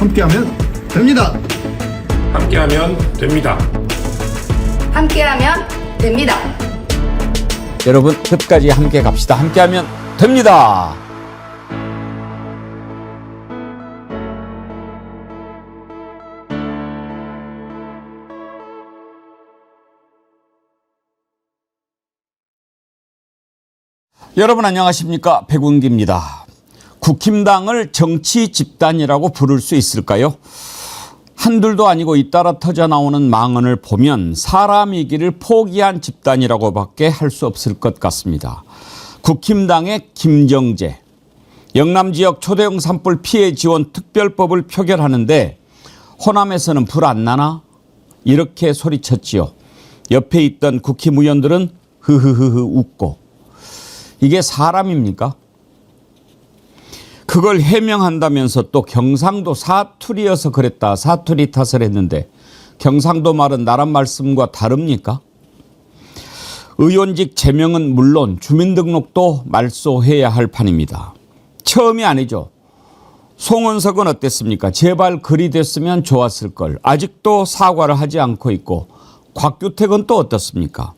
함께하면 됩니다. 함께하면 됩니다. 함께하면 됩니다. 여러분 끝까지 함께 갑시다. 함께하면 됩니다. 여러분 안녕하십니까? 백운기입니다. 국힘당을 정치 집단이라고 부를 수 있을까요? 한둘도 아니고 잇따라 터져나오는 망언을 보면 사람이기를 포기한 집단이라고밖에 할 수 없을 것 같습니다. 국힘당의 김정재, 영남지역 초대형 산불 피해 지원 특별법을 표결하는데 호남에서는 불 안 나나? 이렇게 소리쳤지요. 옆에 있던 국힘 의원들은 흐흐흐흐 웃고. 이게 사람입니까? 그걸 해명한다면서 또 경상도 사투리여서 그랬다. 사투리 탓을 했는데 경상도 말은 나란 말씀과 다릅니까? 의원직 제명은 물론 주민등록도 말소해야 할 판입니다. 처음이 아니죠. 송원석은 어땠습니까? 제발 그리 됐으면 좋았을 걸. 아직도 사과를 하지 않고 있고 곽규택은 또 어떻습니까?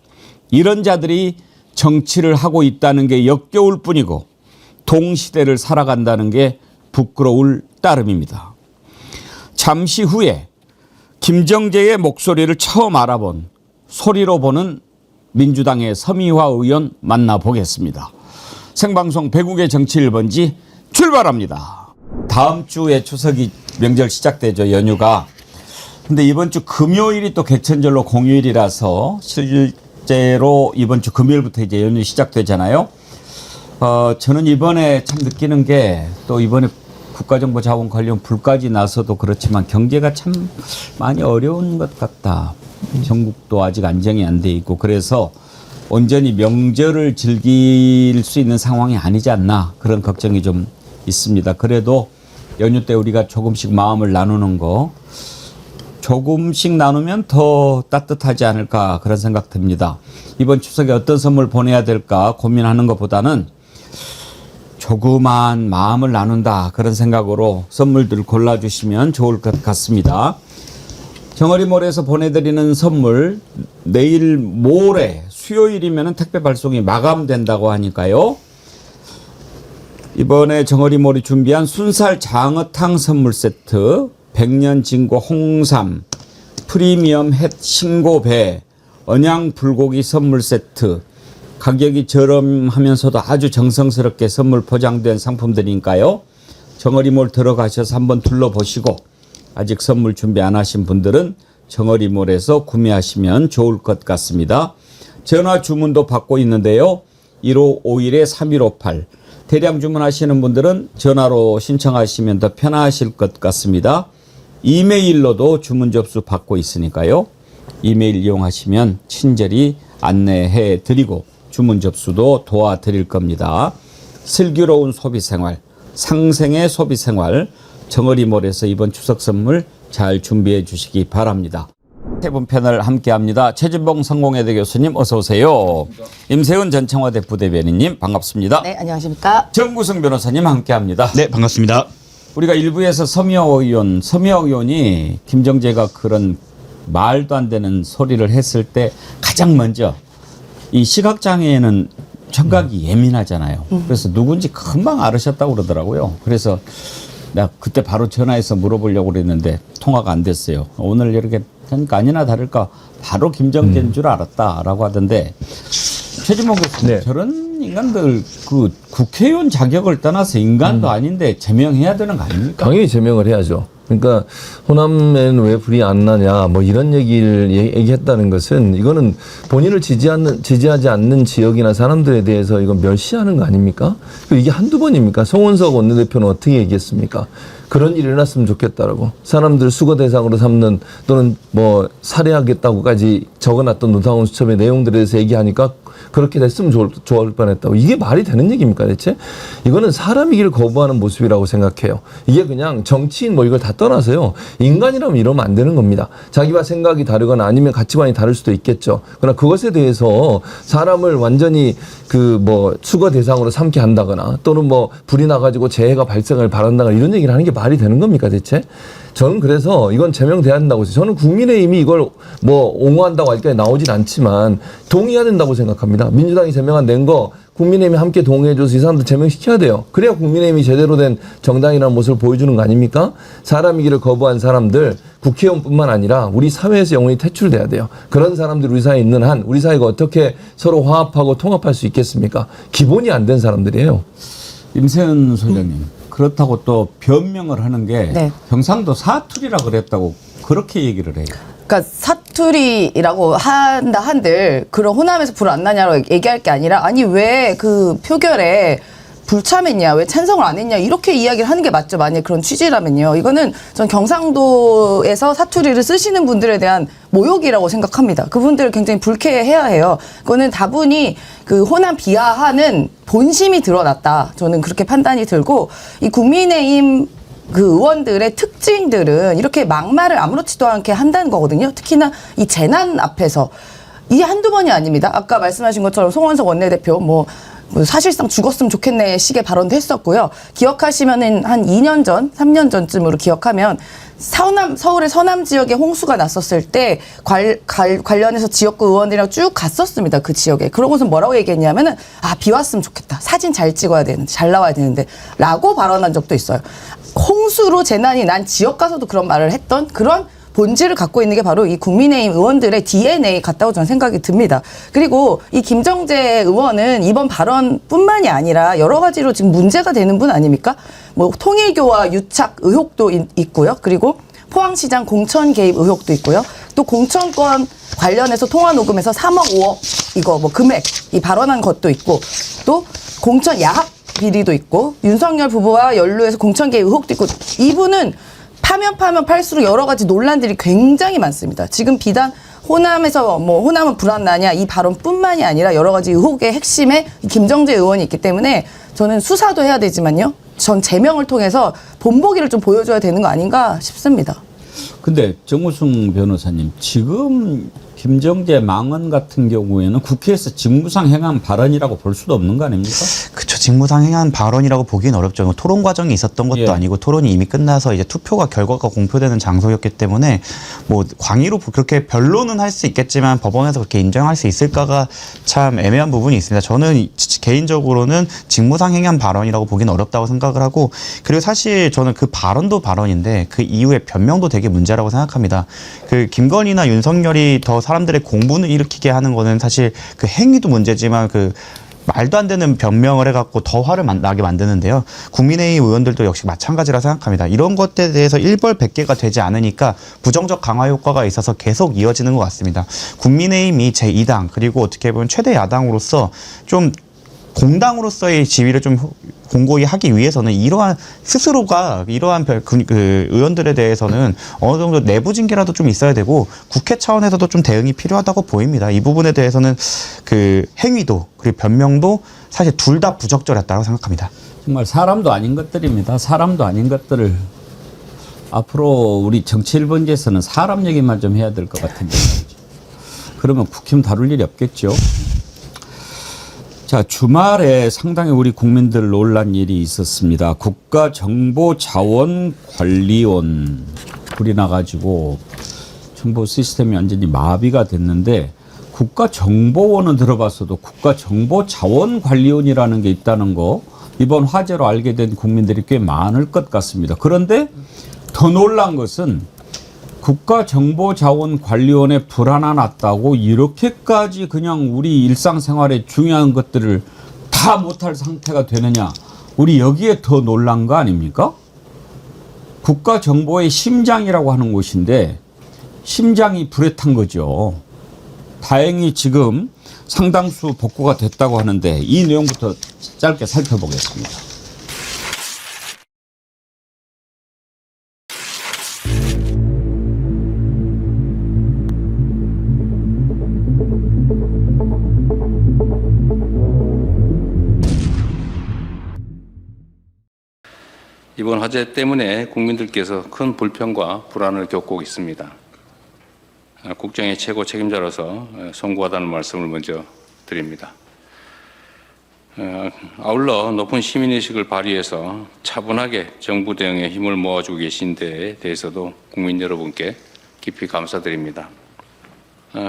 이런 자들이 정치를 하고 있다는 게 역겨울 뿐이고 동시대를 살아간다는 게 부끄러울 따름입니다. 잠시 후에 김정재의 목소리를 처음 알아본 소리로 보는 민주당의 서미화 의원 만나보겠습니다. 생방송 배국의 정치 1번지 출발합니다. 다음 주에 추석이 명절 시작되죠. 연휴가. 근데 이번 주 금요일이 또 개천절로 공휴일이라서 실제로 이번 주 금요일부터 이제 연휴 시작되잖아요. 저는 이번에 참 느끼는 게 또 이번에 국가정보자원관리원불까지 나서도 그렇지만 경제가 참 많이 어려운 것 같다. 전국도 아직 안정이 안 돼 있고 그래서 온전히 명절을 즐길 수 있는 상황이 아니지 않나 그런 걱정이 좀 있습니다. 그래도 연휴 때 우리가 조금씩 마음을 나누는 거 조금씩 나누면 더 따뜻하지 않을까 그런 생각 듭니다. 이번 추석에 어떤 선물 보내야 될까 고민하는 것보다는 조그만 마음을 나눈다 그런 생각으로 선물들 골라주시면 좋을 것 같습니다. 정어리몰에서 보내드리는 선물 내일 모레 수요일이면 택배 발송이 마감된다고 하니까요. 이번에 정어리몰이 준비한 순살 장어탕 선물 세트, 백년 진고 홍삼, 프리미엄 햇 신고배, 언양 불고기 선물 세트, 가격이 저렴하면서도 아주 정성스럽게 선물 포장된 상품들이니까요. 정어리몰 들어가셔서 한번 둘러보시고 아직 선물 준비 안 하신 분들은 정어리몰에서 구매하시면 좋을 것 같습니다. 전화 주문도 받고 있는데요. 1551-3158 대량 주문하시는 분들은 전화로 신청하시면 더 편하실 것 같습니다. 이메일로도 주문 접수 받고 있으니까요. 이메일 이용하시면 친절히 안내해 드리고 주문 접수도 도와드릴 겁니다. 슬기로운 소비생활, 상생의 소비생활, 정어리몰에서 이번 추석 선물 잘 준비해 주시기 바랍니다. 세 분 패널 함께합니다. 최진봉 성공회대 교수님 어서 오세요. 임세은 전 청와대 부대변인님 반갑습니다. 네, 안녕하십니까. 정구승 변호사님 함께합니다. 네, 반갑습니다. 우리가 일부에서 서미화 의원이 김정재가 그런 말도 안 되는 소리를 했을 때 가장 먼저 이 시각장애인은 청각이 예민하잖아요. 그래서 누군지 금방 알으셨다고 그러더라고요. 그래서 내가 그때 바로 전화해서 물어보려고 그랬는데 통화가 안 됐어요. 오늘 이렇게 하니까 아니나 다를까 바로 김정재인 줄 알았다라고 하던데 최진봉 교수님 네. 저런 인간들 그 국회의원 자격을 떠나서 인간도 아닌데 제명해야 되는 거 아닙니까? 당연히 제명을 해야죠. 그러니까 호남에는 왜 불이 안 나냐 뭐 이런 얘기를 얘기했다는 것은 이거는 본인을 지지하지 않는 지역이나 사람들에 대해서 이건 멸시하는 거 아닙니까? 이게 한두 번입니까? 송원석 원내대표는 어떻게 얘기했습니까? 그런 일이 일어났으면 좋겠다라고 사람들 수거 대상으로 삼는 또는 뭐 살해하겠다고까지 적어놨던 노상원 수첩의 내용들에 대해서 얘기하니까 그렇게 됐으면 좋을 뻔했다고. 이게 말이 되는 얘기입니까 대체? 이거는 사람이길 거부하는 모습이라고 생각해요. 이게 그냥 정치인 뭐 이걸 다 떠나서요. 인간이라면 이러면 안 되는 겁니다. 자기와 생각이 다르거나 아니면 가치관이 다를 수도 있겠죠. 그러나 그것에 대해서 사람을 완전히 그 뭐 수거 대상으로 삼게 한다거나 또는 뭐 불이 나가지고 재해가 발생을 바란다거나 이런 얘기를 하는 게 말이 되는 겁니까 대체? 저는 그래서 이건 제명돼야 된다고 해서 저는 국민의힘이 이걸 뭐 옹호한다고 할까지 나오진 않지만 동의해야 된다고 생각합니다. 민주당이 제명안 낸 거 국민의힘이 함께 동의해줘서 이 사람들 제명시켜야 돼요. 그래야 국민의힘이 제대로 된 정당이라는 모습을 보여주는 거 아닙니까? 사람이기를 거부한 사람들 국회의원뿐만 아니라 우리 사회에서 영원히 퇴출돼야 돼요. 그런 사람들이 우리 사회에 있는 한 우리 사회가 어떻게 서로 화합하고 통합할 수 있겠습니까? 기본이 안 된 사람들이에요. 임세은 소장님. 그렇다고 또 변명을 하는 게 네. 경상도 사투리라 그랬다고 그렇게 얘기를 해요. 그러니까 사투리라고 한다 한들 그런 호남에서 불 안 나냐고 얘기할 게 아니라 아니 왜 그 표결에 불참했냐 왜 찬성을 안 했냐 이렇게 이야기를 하는 게 맞죠. 만약에 그런 취지라면요. 이거는 전 경상도에서 사투리를 쓰시는 분들에 대한 모욕이라고 생각합니다. 그분들을 굉장히 불쾌해야 해요. 그거는 다분히 그 호남 비하하는 본심이 드러났다. 저는 그렇게 판단이 들고 이 국민의힘 그 의원들의 특징들은 이렇게 막말을 아무렇지도 않게 한다는 거거든요. 특히나 이 재난 앞에서 이게 한두 번이 아닙니다. 아까 말씀하신 것처럼 송원석 원내대표 뭐 사실상 죽었으면 좋겠네 식의 발언도 했었고요. 기억하시면은 한 2년 전, 3년 전쯤으로 기억하면 서울의 서남 지역에 홍수가 났었을 때 관련해서 지역구 의원들이랑 쭉 갔었습니다. 그 지역에. 그러고서 뭐라고 얘기했냐면은 비 왔으면 좋겠다. 사진 잘 찍어야 되는데, 잘 나와야 되는데 라고 발언한 적도 있어요. 홍수로 재난이 난 지역 가서도 그런 말을 했던 그런 본질을 갖고 있는 게 바로 이 국민의힘 의원들의 DNA 같다고 저는 생각이 듭니다. 그리고 이 김정재 의원은 이번 발언뿐만이 아니라 여러 가지로 지금 문제가 되는 분 아닙니까? 뭐 통일교와 유착 의혹도 있고요. 그리고 포항시장 공천 개입 의혹도 있고요. 또 공천권 관련해서 통화 녹음에서 3억 5억 이거 뭐 금액 이 발언한 것도 있고 또 공천 야합 비리도 있고 윤석열 부부와 연루해서 공천 개입 의혹도 있고 이분은 파면 팔수록 여러 가지 논란들이 굉장히 많습니다. 지금 비단 호남에서 뭐 호남은 불안나냐 이 발언뿐만이 아니라 여러 가지 의혹의 핵심에 김정재 의원이 있기 때문에 저는 수사도 해야 되지만요. 전 제명을 통해서 본보기를 좀 보여줘야 되는 거 아닌가 싶습니다. 근데 정우승 변호사님 지금 김정재 망언 같은 경우에는 국회에서 직무상 행한 발언이라고 볼 수도 없는 거 아닙니까? 그렇죠. 직무상 행한 발언이라고 보기는 어렵죠. 뭐 토론 과정이 있었던 것도 아니고 토론이 이미 끝나서 이제 투표가 결과가 공표되는 장소였기 때문에 뭐 광의로 그렇게 변론은 할 수 있겠지만 법원에서 그렇게 인정할 수 있을까가 참 애매한 부분이 있습니다. 저는 개인적으로는 직무상 행한 발언이라고 보기는 어렵다고 생각을 하고 그리고 사실 저는 그 발언도 발언인데 그 이후에 변명도 되게 문제라고 생각합니다. 그 김건희나 윤석열이 더 사람들의 공분을 일으키게 하는 거는 사실 그 행위도 문제지만 그 말도 안 되는 변명을 해갖고 더 화를 나게 만드는데요. 국민의힘 의원들도 역시 마찬가지라 생각합니다. 이런 것에 대해서 일벌백계가 되지 않으니까 부정적 강화 효과가 있어서 계속 이어지는 것 같습니다. 국민의힘이 제2당 그리고 어떻게 보면 최대 야당으로서 좀 공당으로서의 지위를 좀 공고히 하기 위해서는 이러한 스스로가 이러한 그 의원들에 대해서는 어느 정도 내부 징계라도 좀 있어야 되고 국회 차원에서도 좀 대응이 필요하다고 보입니다. 이 부분에 대해서는 그 행위도 그리고 변명도 사실 둘 다 부적절했다고 생각합니다. 정말 사람도 아닌 것들입니다. 사람도 아닌 것들을 앞으로 우리 정치 1번지에서는 사람 얘기만 좀 해야 될 것 같은데 그러면 국힘 다룰 일이 없겠죠. 자, 주말에 상당히 우리 국민들 놀란 일이 있었습니다. 국가정보자원관리원 불이 나가지고 정보 시스템이 완전히 마비가 됐는데 국가정보원은 들어봤어도 국가정보자원관리원이라는 게 있다는 거 이번 화제로 알게 된 국민들이 꽤 많을 것 같습니다. 그런데 더 놀란 것은 국가정보자원관리원에 불 하나 났다고 이렇게까지 그냥 우리 일상생활에 중요한 것들을 다 못할 상태가 되느냐. 우리 여기에 더 놀란 거 아닙니까? 국가정보의 심장이라고 하는 곳인데 심장이 불에 탄 거죠. 다행히 지금 상당수 복구가 됐다고 하는데 이 내용부터 짧게 살펴보겠습니다. 이번 화재 때문에 국민들께서 큰 불편과 불안을 겪고 있습니다. 국정의 최고 책임자로서 송구하다는 말씀을 먼저 드립니다. 아울러 높은 시민의식을 발휘해서 차분하게 정부 대응에 힘을 모아주고 계신 데에 대해서도 국민 여러분께 깊이 감사드립니다.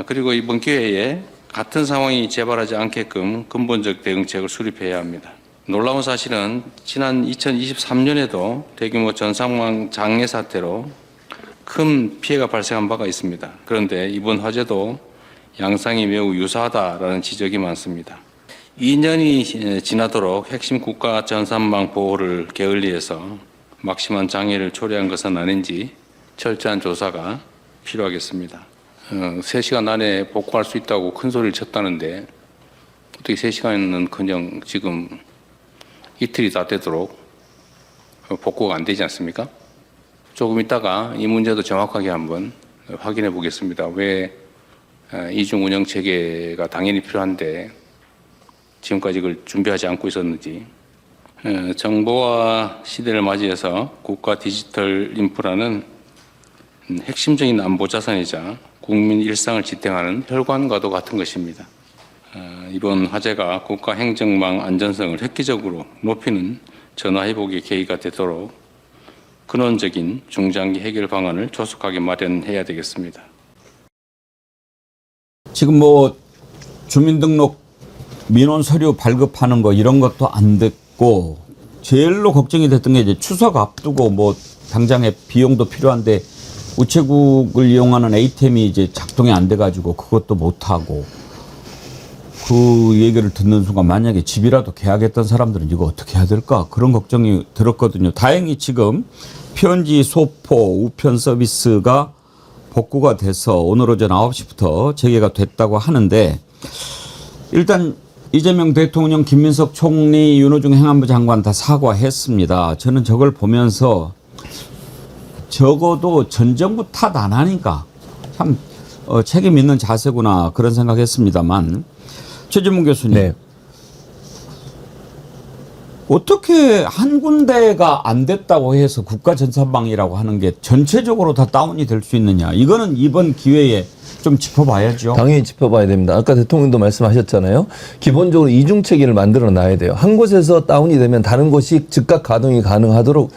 그리고 이번 기회에 같은 상황이 재발하지 않게끔 근본적 대응책을 수립해야 합니다. 놀라운 사실은 지난 2023년에도 대규모 전상망 장애 사태로 큰 피해가 발생한 바가 있습니다. 그런데 이번 화재도 양상이 매우 유사하다라는 지적이 많습니다. 2년이 지나도록 핵심 국가 전산망 보호를 게을리해서 막심한 장애를 초래한 것은 아닌지 철저한 조사가 필요하겠습니다. 3시간 안에 복구할 수 있다고 큰 소리를 쳤다는데 어떻게 3시간은커녕 지금 이틀이 다 되도록 복구가 안 되지 않습니까? 조금 있다가 이 문제도 정확하게 한번 확인해 보겠습니다. 왜 이중 운영 체계가 당연히 필요한데 지금까지 이걸 준비하지 않고 있었는지. 정보화 시대를 맞이해서 국가 디지털 인프라는 핵심적인 안보 자산이자 국민 일상을 지탱하는 혈관과도 같은 것입니다. 이번 화재가 국가 행정망 안전성을 획기적으로 높이는 전화회복의 계기가 되도록 근원적인 중장기 해결 방안을 조속하게 마련해야 되겠습니다. 지금 뭐 주민등록 민원 서류 발급하는 거 이런 것도 안 됐고 제일로 걱정이 됐던 게 이제 추석 앞두고 뭐 당장에 비용도 필요한데 우체국을 이용하는 ATM이 이제 작동이 안 돼가지고 그것도 못 하고 그 얘기를 듣는 순간 만약에 집이라도 계약했던 사람들은 이거 어떻게 해야 될까 그런 걱정이 들었거든요. 다행히 지금 편지 소포 우편 서비스가 복구가 돼서 오늘 오전 9시부터 재개가 됐다고 하는데 일단 이재명 대통령, 김민석 총리, 윤호중 행안부 장관 다 사과했습니다. 저는 저걸 보면서 적어도 전 정부 탓 안 하니까 참 책임 있는 자세구나 그런 생각했습니다만 최진문 교수님 네. 어떻게 한 군데가 안 됐다고 해서 국가 전산망이라고 하는 게 전체적으로 다 다운이 될 수 있느냐 이거는 이번 기회에 좀 짚어봐야죠. 당연히 짚어봐야 됩니다. 아까 대통령도 말씀하셨잖아요. 기본적으로 이중 체계를 만들어 놔야 돼요. 한 곳에서 다운이 되면 다른 곳이 즉각 가동이 가능하도록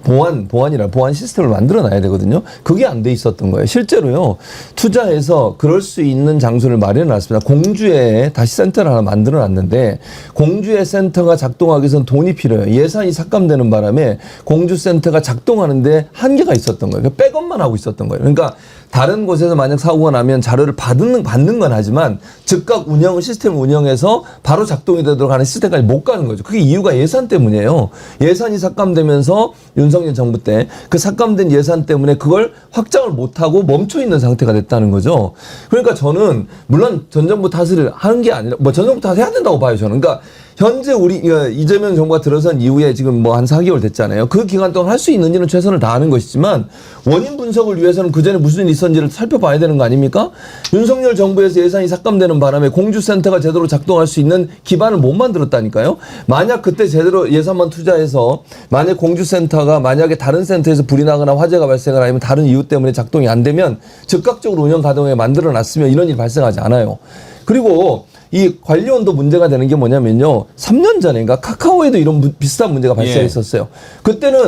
보안 시스템을 만들어 놔야 되거든요. 그게 안 돼 있었던 거예요. 실제로요. 투자해서 그럴 수 있는 장소를 마련해 놨습니다. 공주에 다시 센터를 하나 만들어 놨는데 공주에 센터가 작동하기 위해서는 돈이 필요해요. 예산이 삭감되는 바람에 공주 센터가 작동하는데 한계가 있었던 거예요. 백업만 하고 있었던 거예요. 그러니까 다른 곳에서 만약 사고가 나면 자료를 받는 건 하지만 즉각 시스템을 운영해서 바로 작동이 되도록 하는 시스템까지 못 가는 거죠. 그게 이유가 예산 때문이에요. 예산이 삭감되면서 윤석열 정부 때 그 삭감된 예산 때문에 그걸 확장을 못하고 멈춰 있는 상태가 됐다는 거죠. 그러니까 저는 물론 전 정부 탓을 하는 게 아니라 전 정부 탓을 해야 된다고 봐요. 저는. 그러니까 현재 우리 이재명 정부가 들어선 이후에 지금 뭐 한 4개월 됐잖아요. 그 기간 동안 할 수 있는 일은 최선을 다하는 것이지만 원인 분석을 위해서는 그전에 무슨 일이 있었는지를 살펴봐야 되는 거 아닙니까? 윤석열 정부에서 예산이 삭감되는 바람에 공주센터가 제대로 작동할 수 있는 기반을 못 만들었다니까요. 만약 그때 제대로 예산만 투자해서 만약 공주센터가 만약에 다른 센터에서 불이 나거나 화재가 발생을 하면 다른 이유 때문에 작동이 안 되면 즉각적으로 운영 가동에 만들어 놨으면 이런 일이 발생하지 않아요. 그리고 이 관리원도 문제가 되는 게 뭐냐면요. 3년 전인가 카카오에도 이런 비슷한 문제가 발생했었어요. 그때는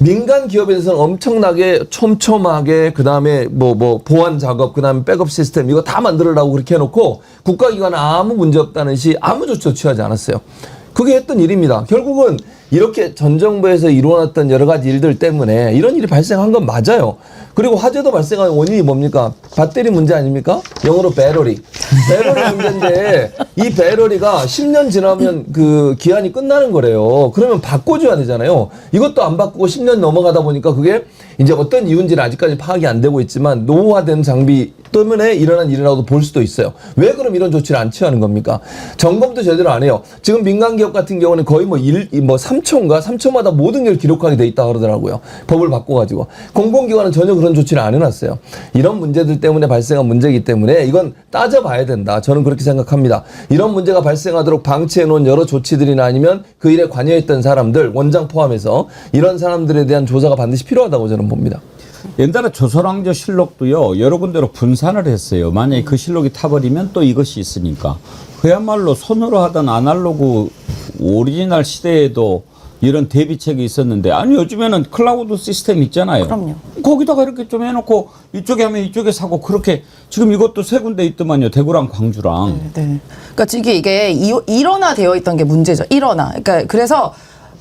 민간 기업에 대해서는 엄청나게 촘촘하게 그다음에 뭐 보안 작업 그다음에 백업 시스템 이거 다 만들으라고 그렇게 해놓고 국가기관은 아무 문제 없다는 시 아무 조치도 취하지 않았어요. 그게 했던 일입니다. 결국은 이렇게 전 정부에서 이루어놨던 여러 가지 일들 때문에 이런 일이 발생한 건 맞아요. 그리고 화재도 발생한 원인이 뭡니까? 배터리 문제 아닙니까? 영어로 배터리. 배터리 문제인데 이 배터리가 10년 지나면 그 기한이 끝나는 거래요. 그러면 바꿔줘야 되잖아요. 이것도 안 바꾸고 10년 넘어가다 보니까 그게 이제 어떤 이유인지는 아직까지 파악이 안 되고 있지만 노후화된 장비 때문에 일어난 일이라고 볼 수도 있어요. 왜 그럼 이런 조치를 안 취하는 겁니까? 점검도 제대로 안 해요. 지금 민간 기업 같은 경우는 거의 3초인가 3초마다 모든 걸 기록하게 돼 있다 그러더라고요. 법을 바꿔가지고. 공공기관은 전혀 그런 그런 조치를 안 해놨어요. 이런 문제들 때문에 발생한 문제이기 때문에 이건 따져봐야 된다. 저는 그렇게 생각합니다. 이런 문제가 발생하도록 방치해놓은 여러 조치들이나 아니면 그 일에 관여했던 사람들, 원장 포함해서 이런 사람들에 대한 조사가 반드시 필요하다고 저는 봅니다. 옛날에 조선왕조 실록도요 여러 군데로 분산을 했어요. 만약에 그 실록이 타버리면 또 이것이 있으니까 그야말로 손으로 하던 아날로그 오리지널 시대에도 이런 대비책이 있었는데 아니 요즘에는 클라우드 시스템 있잖아요. 그럼요. 거기다가 이렇게 좀 해놓고 이쪽에 하면 이쪽에 사고 그렇게 지금 이것도 세 군데 있더만요. 대구랑 광주랑. 네. 그러니까 이게 일원화되어 있던 게 문제죠. 일원화. 그러니까 그래서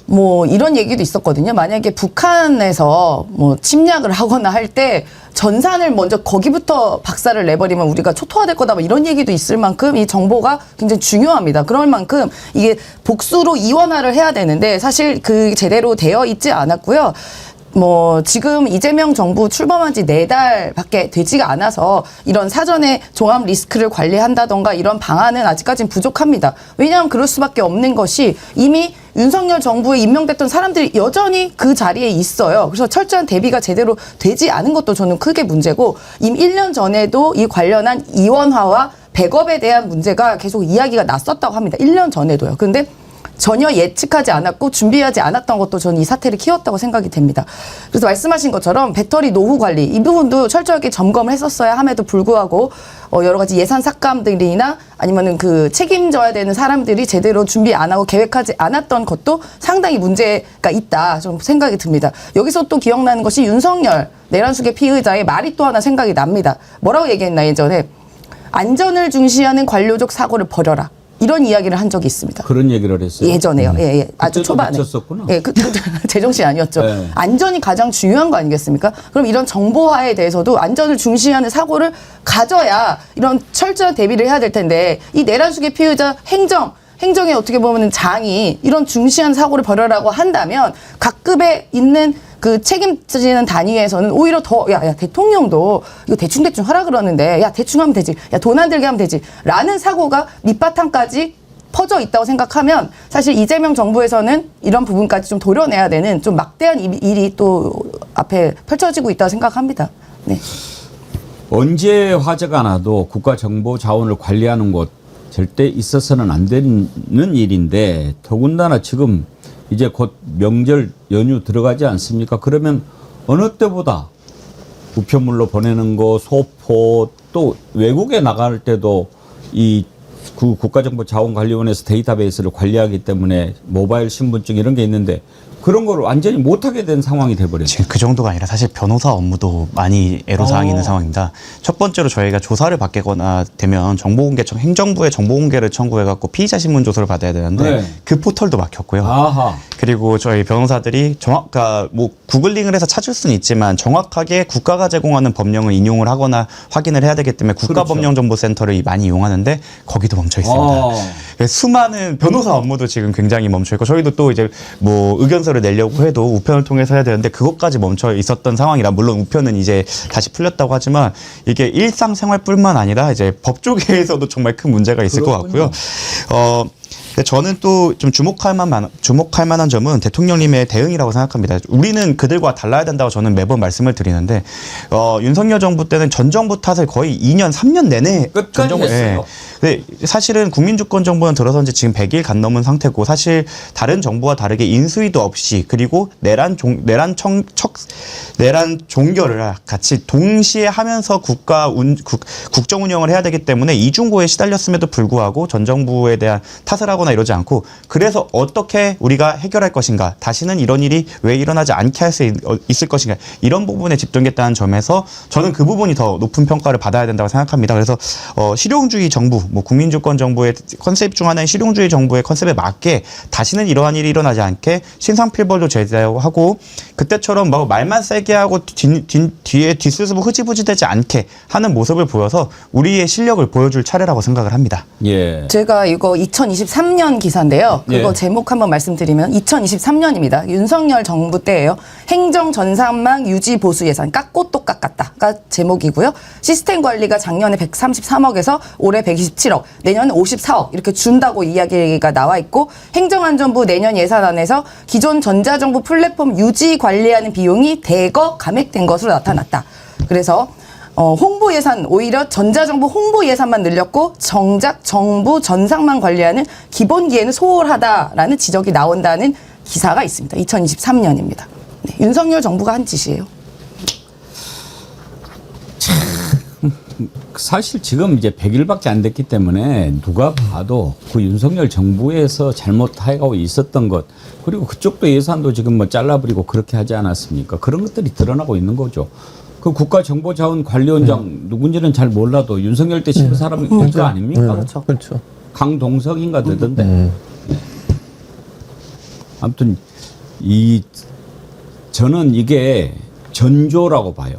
뭐 이런 얘기도 있었거든요. 만약에 북한에서 뭐 침략을 하거나 할 때 전산을 먼저 거기부터 박살을 내버리면 우리가 초토화될 거다 뭐 이런 얘기도 있을 만큼 이 정보가 굉장히 중요합니다. 그럴 만큼 이게 복수로 이원화를 해야 되는데 사실 그 제대로 되어 있지 않았고요. 뭐 지금 이재명 정부 출범한 지 4달밖에 되지가 않아서 이런 사전에 종합 리스크를 관리한다던가 이런 방안은 아직까지는 부족합니다. 왜냐하면 그럴 수밖에 없는 것이 이미 윤석열 정부에 임명됐던 사람들이 여전히 그 자리에 있어요. 그래서 철저한 대비가 제대로 되지 않은 것도 저는 크게 문제고 이미 1년 전에도 이 관련한 이원화와 백업에 대한 문제가 계속 이야기가 났었다고 합니다. 1년 전에도요. 그런데 전혀 예측하지 않았고 준비하지 않았던 것도 저는 이 사태를 키웠다고 생각이 됩니다. 그래서 말씀하신 것처럼 배터리 노후 관리 이 부분도 철저하게 점검을 했었어야 함에도 불구하고 여러 가지 예산 삭감들이나 아니면은 그 책임져야 되는 사람들이 제대로 준비 안 하고 계획하지 않았던 것도 상당히 문제가 있다 좀 생각이 듭니다. 여기서 또 기억나는 것이 윤석열 내란숙의 피의자의 말이 또 하나 생각이 납니다. 뭐라고 얘기했나 예전에 안전을 중시하는 관료적 사고를 버려라. 이런 이야기를 한 적이 있습니다. 그런 얘기를 했어요. 예전에요. 예. 아주 그때도 초반에. 미쳤었구나. 예, 제정신 아니었죠. 네. 안전이 가장 중요한 거 아니겠습니까? 그럼 이런 정보화에 대해서도 안전을 중시하는 사고를 가져야 이런 철저한 대비를 해야 될 텐데 이 내란숙의 피의자 행정에 어떻게 보면 장이 이런 중시한 사고를 벌여라고 한다면 각급에 있는 그 책임지는 단위에서는 오히려 더, 야, 대통령도 이거 대충 하라 그러는데, 야, 대충 하면 되지. 야, 돈 안 들게 하면 되지. 라는 사고가 밑바탕까지 퍼져 있다고 생각하면 사실 이재명 정부에서는 이런 부분까지 좀 도려내야 되는 좀 막대한 일이 또 앞에 펼쳐지고 있다고 생각합니다. 네. 언제 화재가 나도 국가 정보 자원을 관리하는 곳 절대 있어서는 안 되는 일인데 더군다나 지금 이제 곧 명절 연휴 들어가지 않습니까? 그러면 어느 때보다 우편물로 보내는 거, 소포 또 외국에 나갈 때도 이 국가정보자원관리원에서 데이터베이스를 관리하기 때문에 모바일 신분증 이런 게 있는데 그런 걸 완전히 못하게 된 상황이 돼버렸어요. 지금 그 정도가 아니라 사실 변호사 업무도 많이 애로사항이 있는 상황입니다. 첫 번째로 저희가 조사를 받거나 되면 정보공개청 행정부에 정보공개를 청구해갖고 피의자 신문 조서를 받아야 되는데 네. 그 포털도 막혔고요. 아하. 그리고 저희 변호사들이 뭐 구글링을 해서 찾을 수는 있지만 정확하게 국가가 제공하는 법령을 인용을 하거나 확인을 해야 되기 때문에 국가법령정보센터를 많이 이용하는데 거기도 멈춰 있습니다. 수많은 변호사 업무도 지금 굉장히 멈춰 있고 저희도 또 이제 뭐 의견서를 내려고 해도 우편을 통해서 해야 되는데 그것까지 멈춰 있었던 상황이라 물론 우편은 이제 다시 풀렸다고 하지만 이게 일상생활뿐만 아니라 이제 법조계에서도 정말 큰 문제가 있을 것 같고요. 근데 저는 또 좀 주목할 만한 점은 대통령님의 대응이라고 생각합니다. 우리는 그들과 달라야 된다고 저는 매번 말씀을 드리는데 윤석열 정부 때는 전 정부 탓을 거의 2년, 3년 내내 끝까지 했어요. 근데 사실은 국민주권 정부는 들어선 지 지금 100일 간 넘은 상태고 사실 다른 정부와 다르게 인수위도 없이 그리고 내란 종결을 같이 동시에 하면서 국정 운영을 해야 되기 때문에 이중고에 시달렸음에도 불구하고 전 정부에 대한 탓을 하거나 이러지 않고 그래서 어떻게 우리가 해결할 것인가 다시는 이런 일이 왜 일어나지 않게 할 수 있을 것인가 이런 부분에 집중했다는 점에서 저는 그 부분이 더 높은 평가를 받아야 된다고 생각합니다. 그래서 실용주의 정부 뭐 국민주권 정부의 컨셉 중 하나인 실용주의 정부의 컨셉에 맞게 다시는 이러한 일이 일어나지 않게 신상필벌도 제재하고 그때처럼 막 말만 세게 하고 뒤에 뒷수습 흐지부지되지 않게 하는 모습을 보여서 우리의 실력을 보여줄 차례라고 생각을 합니다. 예. 제가 이거 2023년 기사인데요. 그거 예. 제목 한번 말씀드리면 2023년입니다. 윤석열 정부 때예요. 행정 전산망 유지 보수 예산 깎고 또 깎았다. 그러니까 아까 제목이고요. 시스템 관리가 작년에 133억에서 올해 127억, 내년에 54억 이렇게 준다고 이야기가 나와 있고 행정안전부 내년 예산안에서 기존 전자정부 플랫폼 유지 관리하는 비용이 대거 감액된 것으로 나타났다. 그래서 홍보 예산 오히려 전자정부 홍보 예산만 늘렸고 정작 정부 전상만 관리하는 기본기에는 소홀하다라는 지적이 나온다는 기사가 있습니다. 2023년입니다. 네, 윤석열 정부가 한 짓이에요. 사실 지금 이제 100일밖에 안 됐기 때문에 누가 봐도 그 윤석열 정부에서 잘못하고 있었던 것 그리고 그쪽도 예산도 지금 뭐 잘라버리고 그렇게 하지 않았습니까? 그런 것들이 드러나고 있는 거죠. 그 국가정보자원관리원장 누군지는 잘 몰라도 윤석열 때 씹은 사람이 될 거 아닙니까? 그렇죠. 그렇죠. 강동석인가 되던데. 아무튼 저는 이게 전조라고 봐요.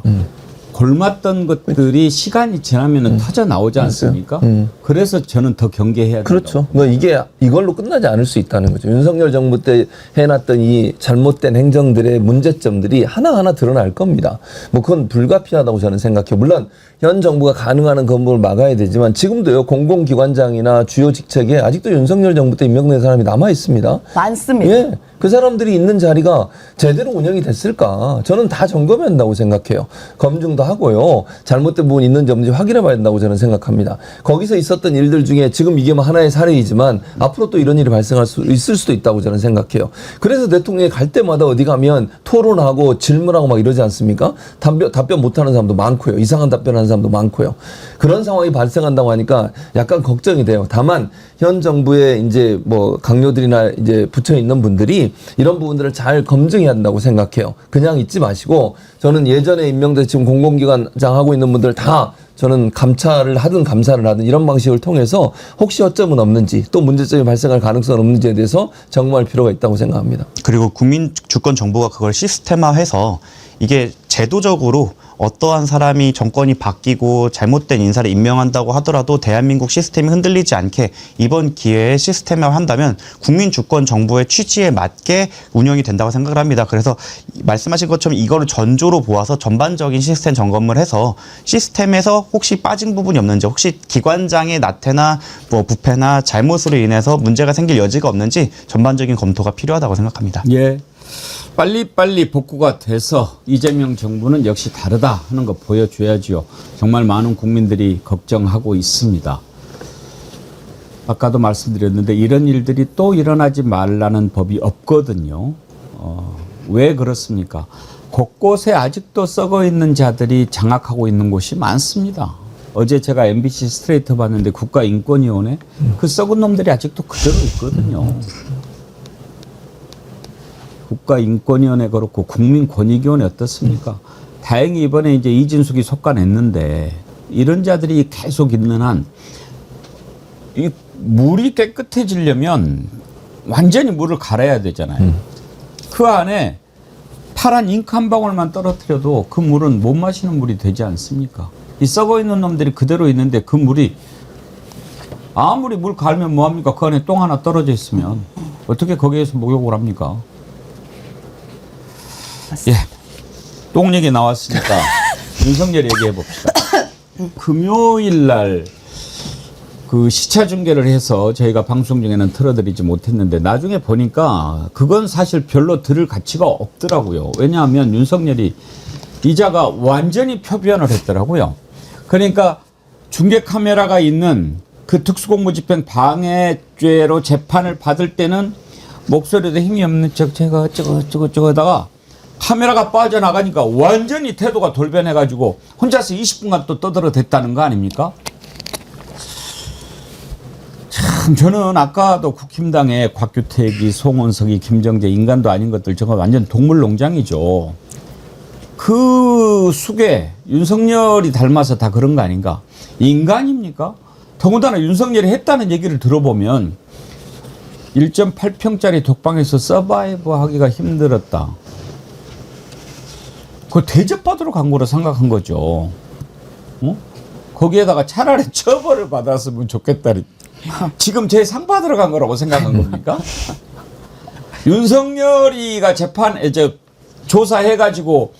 골맞던 것들이 시간이 지나면 터져 나오지 않습니까? 그래서 저는 더 경계해야 된다. 그렇죠. 뭐 이게 이걸로 끝나지 않을 수 있다는 거죠. 윤석열 정부 때 해놨던 이 잘못된 행정들의 문제점들이 하나하나 드러날 겁니다. 뭐 그건 불가피하다고 저는 생각해요. 물론 현 정부가 가능한 건물을 막아야 되지만 지금도요 공공기관장이나 주요 직책에 아직도 윤석열 정부 때 임명된 사람이 남아 있습니다. 많습니다. 예. 그 사람들이 있는 자리가 제대로 운영이 됐을까? 저는 다 점검해야 한다고 생각해요. 검증도 하고요. 잘못된 부분이 있는지 없는지 확인해 봐야 된다고 저는 생각합니다. 거기서 있었던 일들 중에 지금 이게 뭐 하나의 사례이지만 앞으로 또 이런 일이 발생할 수 있을 수도 있다고 저는 생각해요. 그래서 대통령이 갈 때마다 어디 가면 토론하고 질문하고 막 이러지 않습니까? 답변 못하는 사람도 많고요. 이상한 답변하는 사람도 많고요. 그런 상황이 발생한다고 하니까 약간 걱정이 돼요. 다만 현 정부의 이제 뭐 강요들이나 이제 붙여 있는 분들이 이런 부분들을 잘 검증해야 한다고 생각해요. 그냥 잊지 마시고 저는 예전에 임명돼 지금 공공기관장 하고 있는 분들 다 저는 감찰을 하든 감사를 하든 이런 방식을 통해서 혹시 허점은 없는지 또 문제점이 발생할 가능성은 없는지에 대해서 점검할 필요가 있다고 생각합니다. 그리고 국민 주권 정부가 그걸 시스템화해서 이게 제도적으로 어떠한 사람이 정권이 바뀌고 잘못된 인사를 임명한다고 하더라도 대한민국 시스템이 흔들리지 않게 이번 기회에 시스템화한다면 국민 주권 정부의 취지에 맞게 운영이 된다고 생각을 합니다. 그래서 말씀하신 것처럼 이거를 전조로 보아서 전반적인 시스템 점검을 해서 시스템에서 혹시 빠진 부분이 없는지 혹시 기관장의 나태나 뭐 부패나 잘못으로 인해서 문제가 생길 여지가 없는지 전반적인 검토가 필요하다고 생각합니다. 예. 빨리빨리 복구가 돼서 이재명 정부는 역시 다르다 하는 거 보여줘야지요. 정말 많은 국민들이 걱정하고 있습니다. 아까도 말씀드렸는데 이런 일들이 또 일어나지 말라는 법이 없거든요. 왜 그렇습니까? 곳곳에 아직도 썩어 있는 자들이 장악하고 있는 곳이 많습니다. 어제 제가 MBC 스트레이트 봤는데 국가인권위원회 그 썩은 놈들이 아직도 그대로 있거든요. 국가인권위원회 그렇고 국민권익위원회 어떻습니까? 다행히 이번에 이제 이진숙이 속아냈는데 이런 자들이 계속 있는 한 이 물이 깨끗해지려면 완전히 물을 갈아야 되잖아요. 그 안에 파란 잉크 한 방울만 떨어뜨려도 그 물은 못 마시는 물이 되지 않습니까? 이 썩어 있는 놈들이 그대로 있는데 그 물이 아무리 물 갈면 뭐합니까? 그 안에 똥 하나 떨어져 있으면 어떻게 거기에서 목욕을 합니까? 예, 똥 얘기 나왔으니까 윤석열 얘기해 봅시다. 금요일 날 그 시차 중계를 해서 저희가 방송 중에는 틀어드리지 못했는데 나중에 보니까 그건 사실 별로 들을 가치가 없더라고요. 왜냐하면 윤석열이 이자가 완전히 표변을 했더라고요. 그러니까 중계 카메라가 있는 그 특수공무집행 방해죄로 재판을 받을 때는 목소리도 힘이 없는 척 제가 어쩌고 하다가 카메라가 빠져나가니까 완전히 태도가 돌변해가지고 혼자서 20분간 또 떠들어댔다는 거 아닙니까? 참 저는 아까도 국힘당의 곽규택이 송원석이 김정재 인간도 아닌 것들 저거 완전 동물농장이죠. 그 숙에 윤석열이 닮아서 다 그런 거 아닌가? 인간입니까? 더군다나 윤석열이 했다는 얘기를 들어보면 1.8평짜리 독방에서 서바이브 하기가 힘들었다. 그거 대접받으러 간 거로 생각한 거죠. 거기에다가 차라리 처벌을 받았으면 좋겠다. 지금 제 상 받으러 간 거라고 생각한 겁니까? 윤석열이가 조사해가지고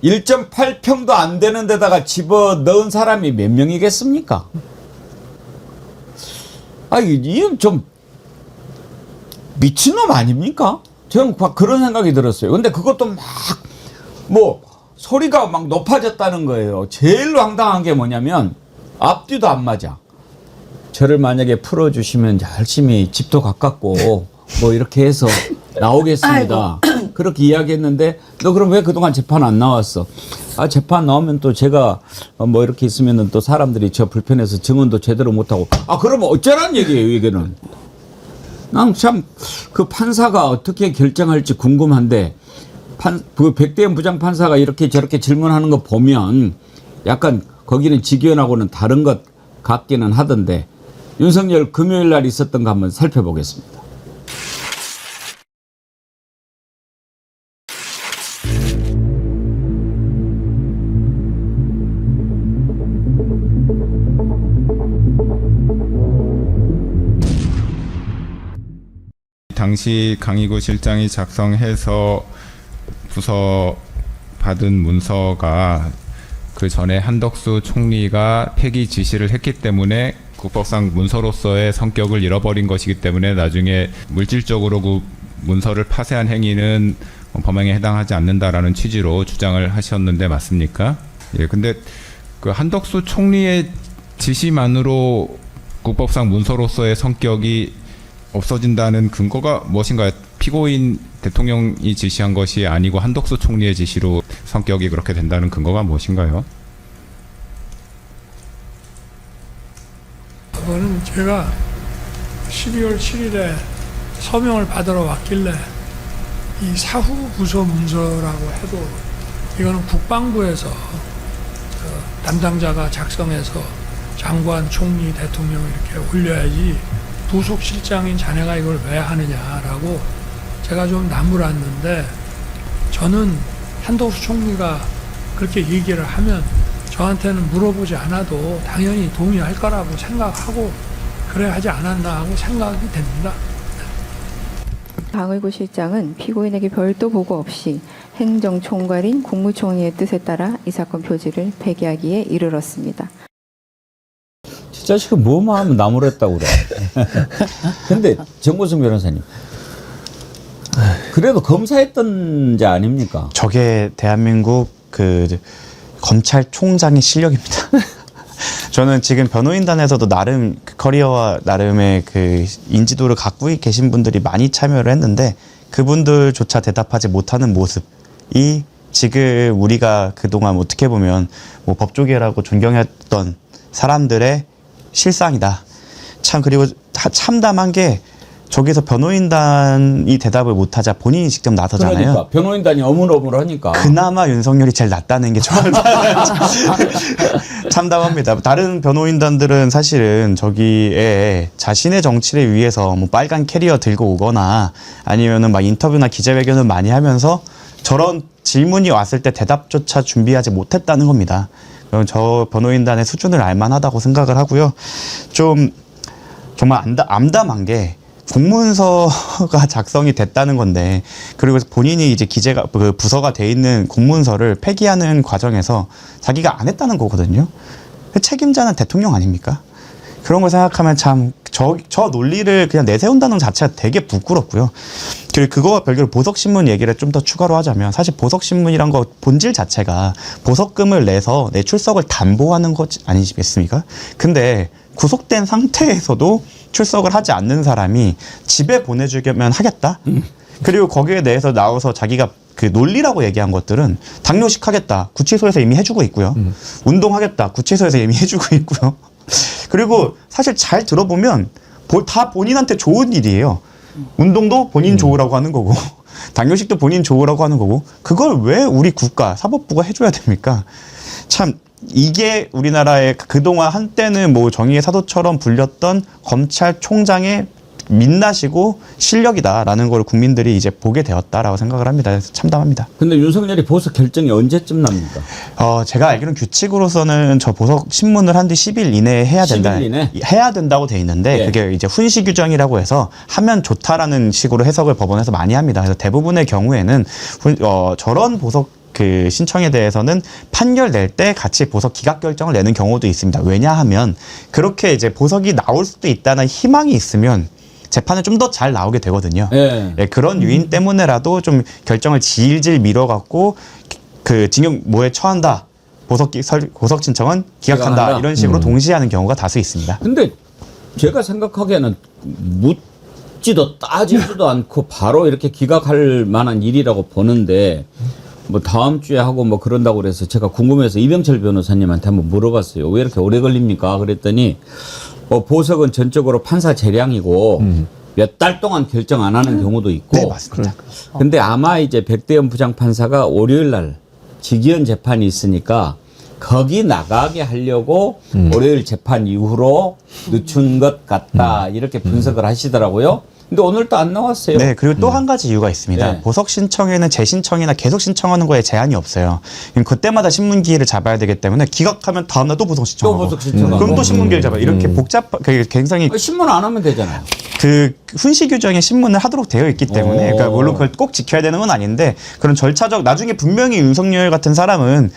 1.8평도 안 되는 데다가 집어 넣은 사람이 몇 명이겠습니까? 아, 이건 좀 미친놈 아닙니까? 저는 그런 생각이 들었어요. 근데 그것도 막 뭐 소리가 막 높아졌다는 거예요. 제일 황당한 게 뭐냐면 앞뒤도 안 맞아. 저를 만약에 풀어주시면 열심히 집도 가깝고 뭐 이렇게 해서 나오겠습니다. 그렇게 이야기했는데 너 그럼 왜 그동안 재판 안 나왔어? 아, 재판 나오면 또 제가 뭐 이렇게 있으면은 또 사람들이 저 불편해서 증언도 제대로 못하고. 아, 그러면 어쩌란 얘기예요, 이게는. 난 참 그 판사가 어떻게 결정할지 궁금한데 그 백대현 부장판사가 이렇게 저렇게 질문하는 거 보면 약간 거기는 직위원하고는 다른 것 같기는 하던데 윤석열 금요일 날 있었던 거 한번 살펴보겠습니다. 당시 강희구 실장이 작성해서 부서 받은 문서가 그 전에 한덕수 총리가 폐기 지시를 했기 때문에 국법상 문서로서의 성격을 잃어버린 것이기 때문에 나중에 물질적으로 그 문서를 파쇄한 행위는 범행에 해당하지 않는다라는 취지로 주장을 하셨는데 맞습니까? 예, 근데 그 한덕수 총리의 지시만으로 국법상 문서로서의 성격이 없어진다는 근거가 무엇인가요? 피고인 대통령이 지시한 것이 아니고 한덕수 총리의 지시로 성격이 그렇게 된다는 근거가 무엇인가요? 그거는 제가 12월 7일에 서명을 받으러 왔길래 이 사후 부서 문서라고 해도 이거는 국방부에서 담당자가 작성해서 장관, 총리, 대통령 이렇게 올려야지 부속실장인 자네가 이걸 왜 하느냐라고 제가 좀 나무랐는데 저는 한덕수 총리가 그렇게 얘기를 하면 저한테는 물어보지 않아도 당연히 동의할 거라고 생각하고 그래 하지 않았나 하고 생각이 됩니다. 강의구 실장은 피고인에게 별도 보고 없이 행정총괄인 국무총리의 뜻에 따라 이 사건 표지를 폐기하기에 이르렀습니다. 저 자식은 뭐만 하면 나무랬다고 그래. 근데 정보승 변호사님, 그래도 검사했던 자 아닙니까? 저게 대한민국 그 검찰총장의 실력입니다. 저는 지금 변호인단에서도 나름 그 커리어와 나름의 그 인지도를 갖고 계신 분들이 많이 참여를 했는데 그분들조차 대답하지 못하는 모습이 지금 우리가 그동안 어떻게 보면 뭐 법조계라고 존경했던 사람들의 실상이다. 참, 그리고 참담한 게 저기서 변호인단이 대답을 못하자 본인이 직접 나서잖아요. 그러니까 변호인단이 어물어물하니까. 그나마 윤석열이 제일 낫다는 게 저한테 참담합니다. 다른 변호인단들은 사실은 저기에 자신의 정치를 위해서 뭐 빨간 캐리어 들고 오거나 아니면은 막 인터뷰나 기자회견을 많이 하면서 저런 질문이 왔을 때 대답조차 준비하지 못했다는 겁니다. 저 변호인단의 수준을 알만하다고 생각을 하고요. 좀 정말 암담한 게 공문서가 작성이 됐다는 건데 그리고 본인이 이제 기재가 그 부서가 돼 있는 공문서를 폐기하는 과정에서 자기가 안 했다는 거거든요. 책임자는 대통령 아닙니까? 그런 걸 생각하면 참 저 논리를 그냥 내세운다는 자체가 되게 부끄럽고요. 그리고 그거와 별개로 보석신문 얘기를 좀 더 추가로 하자면 사실 보석신문이란 거 본질 자체가 보석금을 내서 내 출석을 담보하는 것 아니겠습니까? 근데 구속된 상태에서도 출석을 하지 않는 사람이 집에 보내주면 하겠다? 그리고 거기에 대해서 나와서 자기가 그 논리라고 얘기한 것들은 당뇨식 하겠다. 구치소에서 이미 해주고 있고요. 운동하겠다. 구치소에서 이미 해주고 있고요. 그리고 사실 잘 들어보면 다 본인한테 좋은 일이에요. 운동도 본인 좋으라고 하는 거고 당뇨식도 본인 좋으라고 하는 거고 그걸 왜 우리 국가 사법부가 해줘야 됩니까? 참 이게 우리나라의 그동안 한때는 뭐 정의의 사도처럼 불렸던 검찰총장의 민낯이고 실력이다라는 걸 국민들이 이제 보게 되었다라고 생각을 합니다. 그래서 참담합니다. 근데 윤석열이 보석 결정이 언제쯤 납니까? 제가 알기로는 규칙으로서는 저 보석 신문을 한 뒤 10일 이내에 해야 된다. 10일 이내? 해야 된다고 돼 있는데 예. 그게 이제 훈시 규정이라고 해서 하면 좋다라는 식으로 해석을 법원에서 많이 합니다. 그래서 대부분의 경우에는 저런 보석 그 신청에 대해서는 판결 낼 때 같이 보석 기각 결정을 내는 경우도 있습니다. 왜냐하면 그렇게 이제 보석이 나올 수도 있다는 희망이 있으면 재판은 좀 더 잘 나오게 되거든요. 예. 예, 그런 유인 때문에라도 좀 결정을 질질 미뤄갖고 그 징역모에 처한다. 보석 신청은 기각한다. 기각한다. 이런 식으로 동시에 하는 경우가 다수 있습니다. 근데 제가 생각하기에는 묻지도 따지지도 않고 바로 이렇게 기각할 만한 일이라고 보는데 뭐 다음 주에 하고 뭐 그런다고 그래서 제가 궁금해서 이병철 변호사님한테 한번 물어봤어요. 왜 이렇게 오래 걸립니까? 그랬더니 보석은 전적으로 판사 재량이고 몇 달 동안 결정 안 하는 경우도 있고. 네, 맞습니다. 근데 아마 이제 백대현 부장판사가 월요일 날 직위원 재판이 있으니까 거기 나가게 하려고 월요일 재판 이후로 늦춘 것 같다. 이렇게 분석을 하시더라고요. 근데 오늘 또 안 나왔어요. 네, 그리고 또 한 가지 이유가 있습니다. 네. 보석 신청에는 재신청이나 계속 신청하는 거에 제한이 없어요. 그때마다 신문 기일을 잡아야 되기 때문에 기각하면 다음날 또 보석 신청하고. 또 보석 신청하고. 그럼 또 신문 기일 잡아요. 이렇게 굉장히 신문 안 하면 되잖아요. 그 훈시 규정에 신문을 하도록 되어 있기 때문에 오. 그러니까 물론 그걸 꼭 지켜야 되는 건 아닌데 그런 절차적 나중에 분명히 윤석열 같은 사람은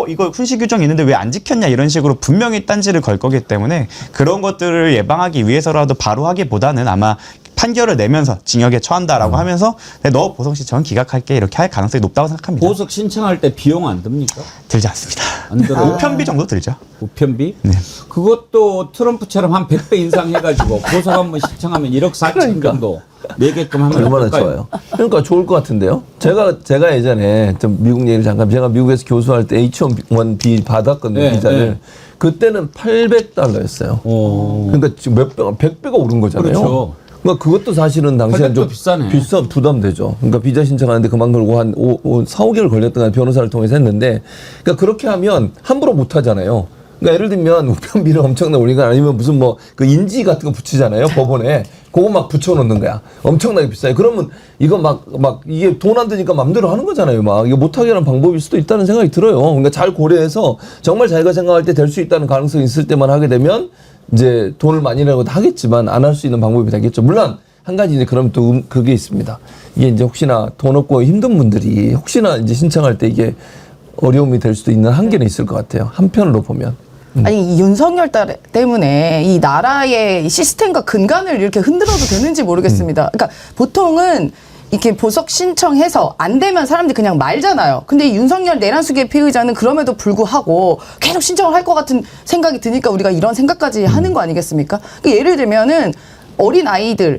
이거 훈시 규정이 있는데 왜 안 지켰냐 이런 식으로 분명히 딴지를 걸 거기 때문에 그런 것들을 예방하기 위해서라도 바로 하기보다는 아마 판결을 내면서 징역에 처한다라고 하면서 너 보석 신청은 기각할게 이렇게 할 가능성이 높다고 생각합니다. 보석 신청할 때 비용 안 듭니까? 들지 않습니다. 안 들어요? 우편비 정도 들죠. 우편비? 네. 그것도 트럼프처럼 한 100배 인상해가지고 보석 한번 신청하면 1억 4천 그러니까. 정도 내게끔 하면 얼마나 어떨까요? 좋아요. 그러니까 좋을 것 같은데요. 제가 예전에 좀 미국 얘기를 잠깐 제가 미국에서 교수할 때 H1B 받았거든요. 네, 비자를. 네. 그때는 $800였어요. 그러니까 지금 몇 배가 100배가 오른 거잖아요. 그렇죠. 그러니까 그것도 사실은 당시에 800도 좀 비싸네. 부담되죠. 그러니까 비자 신청하는데 그만 걸고 한 4, 5개월 걸렸던 변호사를 통해서 했는데 그러니까 그렇게 하면 함부로 못 하잖아요. 그러니까 예를 들면 우편비를 엄청나게 올리거나 아니면 무슨 뭐 그 인지 같은 거 붙이잖아요. 법원에. 그거 막 붙여놓는 거야. 엄청나게 비싸요. 그러면 이거 막 이게 돈 안 드니까 맘대로 하는 거잖아요. 막 이거 못하게 하는 방법일 수도 있다는 생각이 들어요. 그러니까 잘 고려해서 정말 자기가 생각할 때 될 수 있다는 가능성이 있을 때만 하게 되면 이제 돈을 많이 내고 하겠지만 안 할 수 있는 방법이 되겠죠. 물론 한 가지 이제 그럼 또 그게 있습니다. 이게 이제 혹시나 돈 없고 힘든 분들이 혹시나 이제 신청할 때 이게 어려움이 될 수도 있는 한계는 있을 것 같아요. 한편으로 보면. 아니 이 윤석열 때문에 이 나라의 이 시스템과 근간을 이렇게 흔들어도 되는지 모르겠습니다. 그러니까 보통은 이렇게 보석 신청해서 안 되면 사람들이 그냥 말잖아요. 근데 이 윤석열 내란수계 피의자는 그럼에도 불구하고 계속 신청을 할 것 같은 생각이 드니까 우리가 이런 생각까지 하는 거 아니겠습니까? 그러니까 예를 들면은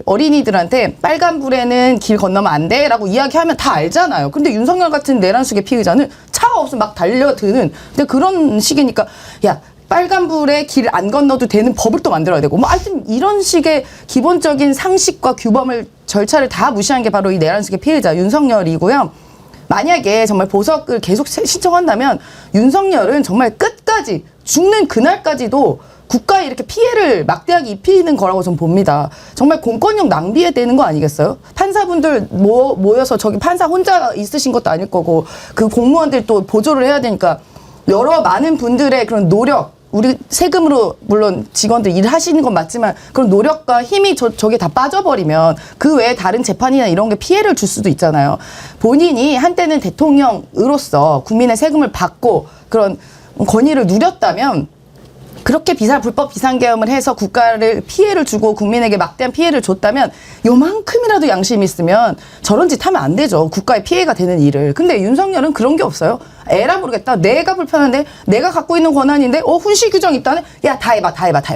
어린이들한테 빨간불에는 길 건너면 안 돼 라고 이야기하면 다 알잖아요. 근데 윤석열 같은 내란수계 피의자는 차가 없으면 막 달려드는 근데 그런 식이니까 야 빨간불에 길 안 건너도 되는 법을 또 만들어야 되고 뭐 하여튼 이런 식의 기본적인 상식과 규범을 절차를 다 무시한 게 바로 이 내란수계 피해자 윤석열이고요. 만약에 정말 보석을 계속 신청한다면 윤석열은 정말 끝까지 죽는 그날까지도 국가에 이렇게 피해를 막대하게 입히는 거라고 좀 봅니다. 정말 공권력 낭비에 되는 거 아니겠어요? 판사분들 모여서 저기 판사 혼자 있으신 것도 아닐 거고 그 공무원들 또 보조를 해야 되니까 여러 많은 분들의 그런 노력 우리 세금으로 물론 직원들 일하시는 건 맞지만 그런 노력과 힘이 저게 다 빠져버리면 그 외에 다른 재판이나 이런 게 피해를 줄 수도 있잖아요. 본인이 한때는 대통령으로서 국민의 세금을 받고 그런 권위를 누렸다면 그렇게 불법 비상계엄을 해서 국가를 피해를 주고 국민에게 막대한 피해를 줬다면 요만큼이라도 양심이 있으면 저런 짓 하면 안 되죠. 국가에 피해가 되는 일을. 근데 윤석열은 그런 게 없어요. 에라 모르겠다. 내가 불편한데 내가 갖고 있는 권한인데 훈시 규정 있다네. 야 다 해봐.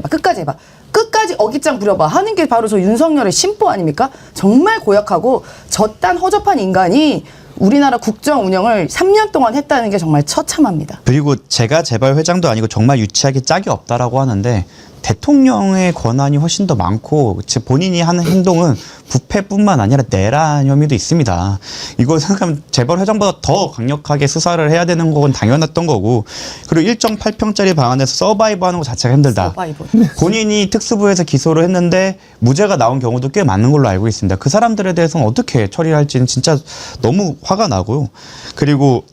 끝까지 해봐. 끝까지 어깃장 부려봐 하는 게 바로 저 윤석열의 심보 아닙니까? 정말 고약하고 저딴 허접한 인간이 우리나라 국정 운영을 3년 동안 했다는 게 정말 처참합니다. 그리고 제가 재벌 회장도 아니고 정말 유치하게 짝이 없다라고 하는데 대통령의 권한이 훨씬 더 많고 본인이 하는 행동은 부패뿐만 아니라 내란 혐의도 있습니다. 이거 생각하면 재벌 회장보다 더 강력하게 수사를 해야 되는 건 당연했던 거고 그리고 1.8평짜리 방 안에서 서바이브하는 것 자체가 힘들다. 본인이 특수부에서 기소를 했는데 무죄가 나온 경우도 꽤 많은 걸로 알고 있습니다. 그 사람들에 대해서는 어떻게 처리할지는 진짜 너무 화가 나고요. 그리고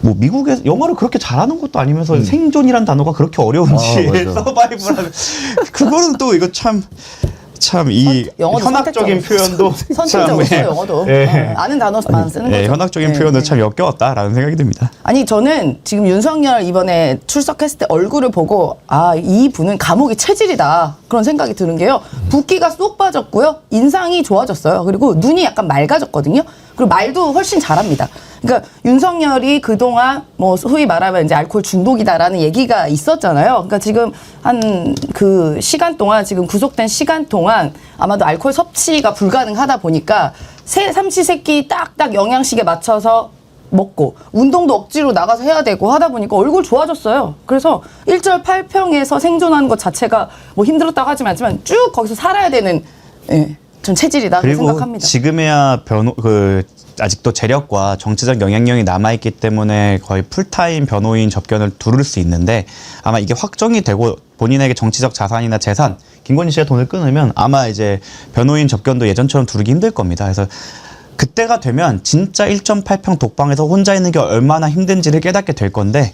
뭐 미국에서 영어를 그렇게 잘하는 것도 아니면서 생존이란 단어가 그렇게 어려운지 서바이브라는 그거는 또 이거 참 참 이 영어도 현학적인 표현도 선택적 참, 영어도 예. 아는 단어만 쓰는 거죠. 현학적인 네, 표현도 네. 참 역겨웠다라는 생각이 듭니다. 아니 저는 지금 윤석열 이번에 출석했을 때 얼굴을 보고 아 이분은 감옥이 체질이다 그런 생각이 드는 게요. 붓기가 쏙 빠졌고요. 인상이 좋아졌어요. 그리고 눈이 약간 맑아졌거든요. 그리고 말도 훨씬 잘합니다. 그러니까 윤석열이 그동안 뭐 소위 말하면 이제 알코올 중독이다라는 얘기가 있었잖아요. 그러니까 지금 한 그 시간 동안 지금 구속된 시간 동안 아마도 알코올 섭취가 불가능하다 보니까 삼시세끼 딱딱 영양식에 맞춰서 먹고 운동도 억지로 나가서 해야 되고 하다 보니까 얼굴 좋아졌어요. 그래서 1절 8평에서 생존하는 것 자체가 뭐 힘들었다고 하지만 쭉 거기서 살아야 되는 전 체질이다 그리고 생각합니다. 지금에야 아직도 재력과 정치적 영향력이 남아있기 때문에 거의 풀타임 변호인 접견을 두를 수 있는데 아마 이게 확정이 되고 본인에게 정치적 자산이나 재산, 김건희 씨가 돈을 끊으면 아마 이제 변호인 접견도 예전처럼 두르기 힘들 겁니다. 그래서 그때가 되면 진짜 1.8평 독방에서 혼자 있는 게 얼마나 힘든지를 깨닫게 될 건데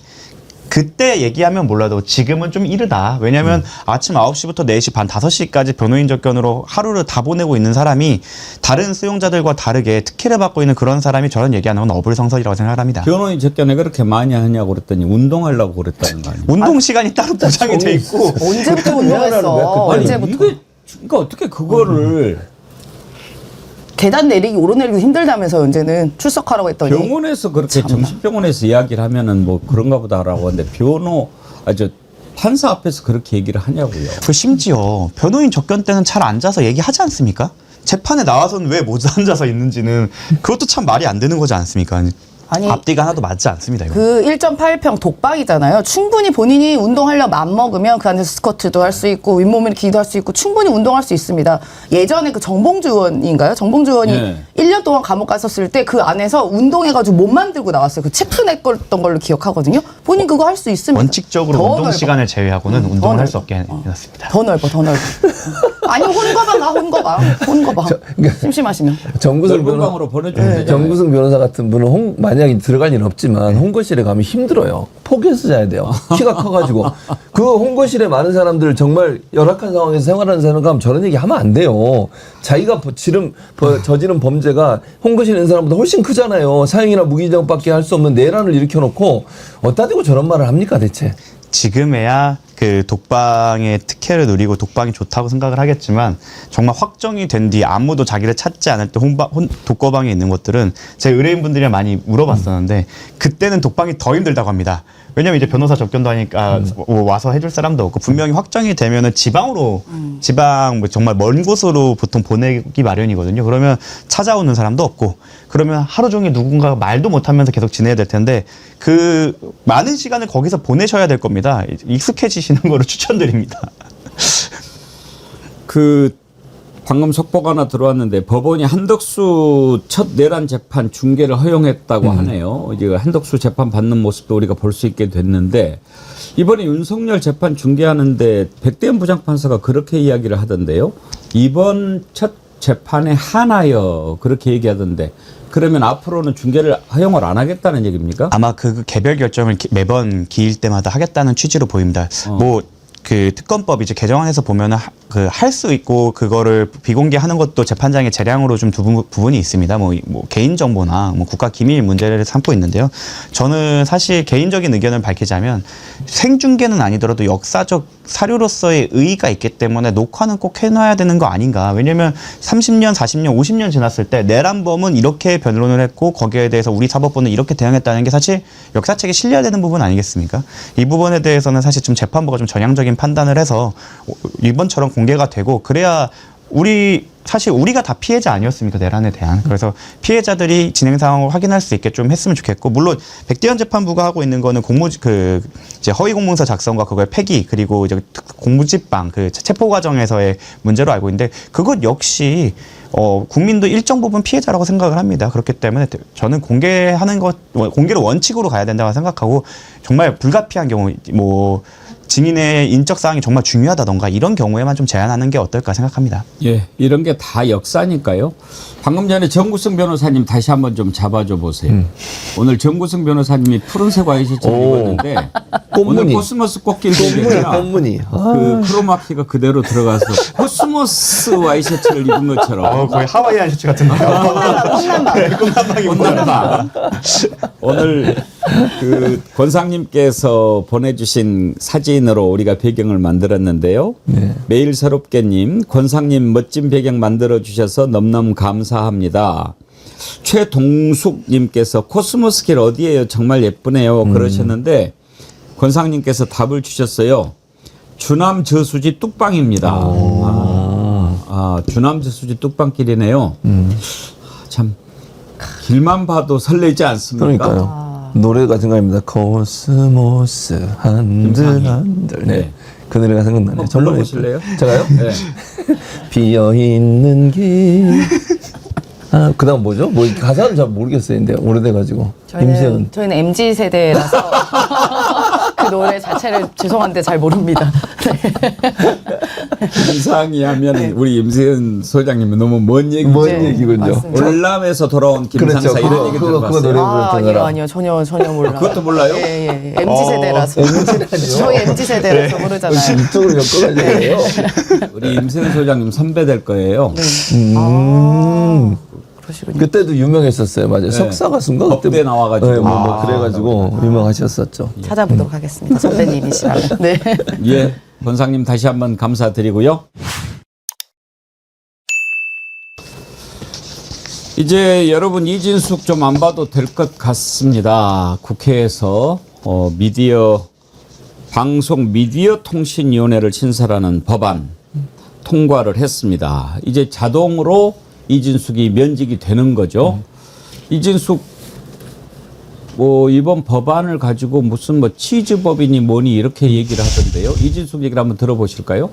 그때 얘기하면 몰라도 지금은 좀 이르다. 왜냐하면 아침 9시부터 4시 반 5시까지 변호인 접견으로 하루를 다 보내고 있는 사람이 다른 수용자들과 다르게 특혜를 받고 있는 그런 사람이 저런 얘기하는 건 어불성설이라고 생각합니다. 변호인 접견에 그렇게 많이 하냐고 그랬더니 운동하려고 그랬다는 거 아니에요? 운동 시간이 따로 보장이 돼 있고 언제부터 운동했어? 아니, 언제부터? 이게 그러니까 어떻게 그거를 계단 내리기 오르내리기 힘들다면서 이제는 출석하라고 했더니 병원에서 그렇게 정신병원에서 이야기를 하면은 뭐 그런가 보다라고 하는데 판사 앞에서 그렇게 얘기를 하냐고요. 그 심지어 변호인 접견 때는 잘 앉아서 얘기하지 않습니까? 재판에 나와서는 왜 못 앉아서 있는지는 그것도 참 말이 안 되는 거지 않습니까? 아니, 앞뒤가 하나도 맞지 않습니다. 이거. 그 1.8평 독박이잖아요. 충분히 본인이 운동하려 맘먹으면 그 안에서 스쿼트도 할 수 있고 윗몸 일으키기도 할 수 있고 충분히 운동할 수 있습니다. 예전에 그 정봉주 의원인가요? 정봉주 의원이 네. 1년 동안 감옥 갔었을 때 그 안에서 운동해가지고 몸 만들고 나왔어요. 그 체프 냈던 걸로 기억하거든요. 본인 그거 할 수 있습니다. 원칙적으로 더 운동 넓어. 시간을 제외하고는 운동을 할 수 넓어. 없게 해놨습니다. 더 넓어. 아니 혼거방. 심심하시면. 정구승 넓은 변호사, 방으로 보내주면 되잖아요. 정구승 변호사 같은 분은 만약에 들어갈 일 없지만 홍거실에 가면 힘들어요. 포기해서 자야 돼요. 키가 커가지고. 그 홍거실에 많은 사람들 정말 열악한 상황에서 생활하는 사람 가면 저런 얘기 하면 안 돼요. 자기가 저지른 범죄가 홍거실에 있는 사람보다 훨씬 크잖아요. 사형이나 무기징역밖에 할 수 없는 내란을 일으켜놓고 어디다 대고 저런 말을 합니까 대체? 지금에야 그 독방의 특혜를 누리고 독방이 좋다고 생각을 하겠지만 정말 확정이 된 뒤 아무도 자기를 찾지 않을 때 독거방에 있는 것들은 제 의뢰인분들이랑 많이 물어봤었는데 그때는 독방이 더 힘들다고 합니다. 왜냐면 이제 변호사 접견도 하니까 와서 해줄 사람도 없고 분명히 확정이 되면은 지방 뭐 정말 먼 곳으로 보통 보내기 마련이거든요. 그러면 찾아오는 사람도 없고 그러면 하루 종일 누군가가 말도 못하면서 계속 지내야 될 텐데 그 많은 시간을 거기서 보내셔야 될 겁니다. 익숙해지시는 거를 추천드립니다. 방금 속보가 하나 들어왔는데 법원이 한덕수 첫 내란 재판 중계를 허용했다고 하네요. 이제 한덕수 재판 받는 모습도 우리가 볼 수 있게 됐는데 이번에 윤석열 재판 중계하는데 백대현 부장판사가 그렇게 이야기를 하던데요. 이번 첫 재판에 한하여 그렇게 얘기하던데 그러면 앞으로는 중계를 허용을 안 하겠다는 얘기입니까? 아마 그 개별 결정을 매번 기일 때마다 하겠다는 취지로 보입니다. 뭐 그 특검법 이제 개정안에서 보면은 그 할 수 있고 그거를 비공개하는 것도 재판장의 재량으로 좀 부분이 있습니다. 뭐 개인 정보나 뭐 국가 기밀 문제를 삼고 있는데요. 저는 사실 개인적인 의견을 밝히자면 생중계는 아니더라도 역사적 사료로서의 의의가 있기 때문에 녹화는 꼭 해놔야 되는 거 아닌가. 왜냐면 30년, 40년, 50년 지났을 때 내란범은 이렇게 변론을 했고 거기에 대해서 우리 사법부는 이렇게 대응했다는 게 사실 역사책에 실려야 되는 부분 아니겠습니까? 이 부분에 대해서는 사실 좀 재판부가 좀 전향적인 판단을 해서 이번처럼 공개가 되고 그래야 사실 우리가 다 피해자 아니었습니까? 내란에 대한. 그래서 피해자들이 진행 상황을 확인할 수 있게 좀 했으면 좋겠고, 물론 백대현 재판부가 하고 있는 거는 이제 허위 공문서 작성과 그거의 폐기, 그리고 이제 공무집방, 그 체포 과정에서의 문제로 알고 있는데, 그것 역시 국민도 일정 부분 피해자라고 생각을 합니다. 그렇기 때문에 저는 공개를 원칙으로 가야 된다고 생각하고, 정말 불가피한 경우, 증인의 인적 사항이 정말 중요하다던가 이런 경우에만 좀 제한하는 게 어떨까 생각합니다. 예, 이런 게 다 역사니까요. 방금 전에 정구승 변호사님 다시 한번 좀 잡아줘 보세요. 오늘 정구승 변호사님이 푸른색 와이셔츠를 입었는데 오늘 꽃무늬. 코스모스 꽃길 배경이라 꽃무늬. 그 크로마키가 그대로 들어가서 코스모스 와이셔츠를 입은 것처럼 거의 하와이안 셔츠 같은데요. 꽃남방. 오늘 그 권상님께서 보내주신 사진으로 우리가 배경을 만들었는데요. 매일새롭게님, 권상님 멋진 배경 만들어 주셔서 넘넘 감사합니다. 최동숙님께서 코스모스길 어디예요? 정말 예쁘네요. 그러셨는데 권상님께서 답을 주셨어요. 주남 저수지 뚝방입니다. 주남 저수지 뚝방길이네요. 참 길만 봐도 설레지 않습니까? 그러니까요. 노래가 생각납니다. 코스모스 한들 한들. 네. 그 노래가 생각나네요. 한번 정말 불러보실래요? 제가요? 네. 비어 있는 길. 그다음 뭐죠? 뭐 가사는 잘 모르겠어요. 근데 오래돼가지고. 임세은. 저희는 MZ 세대라서 그 노래 자체를 죄송한데 잘 모릅니다. 김상희 하면 우리 임세은 소장님은 너무 먼 얘기죠. 먼 얘기군요. 맞습니다. 월남에서 돌아온 김상사 그렇죠. 이런 얘기 그거 들어봤어요. 노래 아니요, 부르잖아요. 아니요, 전혀 몰라요. 그것도 몰라요? 예. MZ 세대라서. 저희 MZ 세대라서 모르잖아요. 이쪽으로 엮어가지고요. 우리 임세은 소장님 선배 될 거예요. 그러시군요. 그때도 유명했었어요. 맞아요. 석사 가수인가? 법대 나와가지고. 네, 뭐 그래가지고 유명하셨었죠. 찾아보도록 하겠습니다. 선배님이시라면. 네. 예, 권상님 다시 한번 감사드리고요. 이제 여러분 이진숙 좀 안 봐도 될 것 같습니다. 국회에서 방송 미디어 통신위원회를 신설하는 법안 통과를 했습니다. 이제 자동으로 이진숙이 면직이 되는 거죠. 이진숙 이번 법안을 가지고 무슨 치즈법이니 뭐니 이렇게 얘기를 하던데요. 이진숙 얘기를 한번 들어보실까요?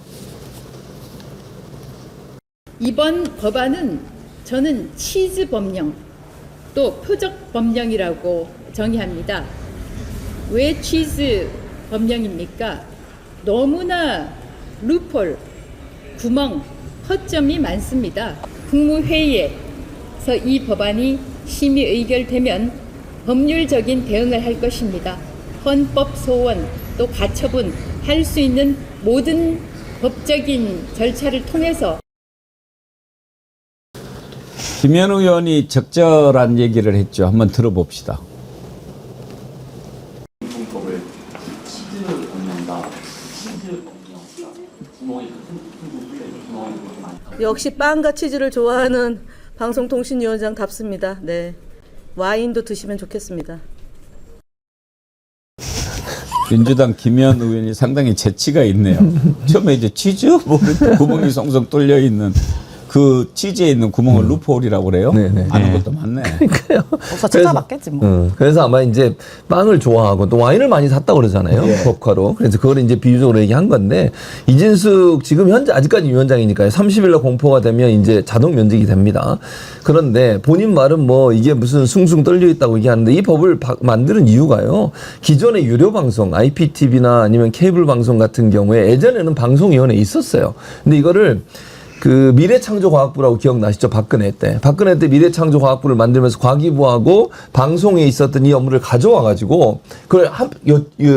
이번 법안은 저는 치즈 법령 또 표적 법령이라고 정의합니다. 왜 치즈 법령입니까? 너무나 루폴, 구멍, 허점이 많습니다. 국무회의에서 이 법안이 심의 의결되면 법률적인 대응을 할 것입니다. 헌법 소원 또 가처분 할 수 있는 모든 법적인 절차를 통해서 김현우 의원이 적절한 얘기를 했죠. 한번 들어봅시다. 역시 빵과 치즈를 좋아하는 방송통신위원장답습니다. 네, 와인도 드시면 좋겠습니다. 민주당 김현우 의원이 상당히 재치가 있네요. 처음에 이제 치즈 구멍이 송송 뚫려 있는 그 치즈에 있는 구멍을 루폴이라고 그래요. 네네. 아는 것도 많네. 벌써 찾아봤겠지 뭐. 그래서 아마 이제 빵을 좋아하고 또 와인을 많이 샀다고 그러잖아요. 법화로. 그래서 그걸 이제 비유적으로 얘기한 건데 이진숙 지금 현재 아직까지 위원장이니까요. 30일날 공포가 되면 이제 자동 면직이 됩니다. 그런데 본인 말은 뭐 이게 무슨 숭숭 떨려 있다고 얘기하는데 이 법을 만드는 이유가요. 기존의 유료 방송, IPTV나 아니면 케이블 방송 같은 경우에 예전에는 방송위원회에 있었어요. 근데 이거를 그 미래창조과학부라고 기억나시죠? 박근혜 때 미래창조과학부를 만들면서 과기부하고 방송에 있었던 이 업무를 가져와가지고 그걸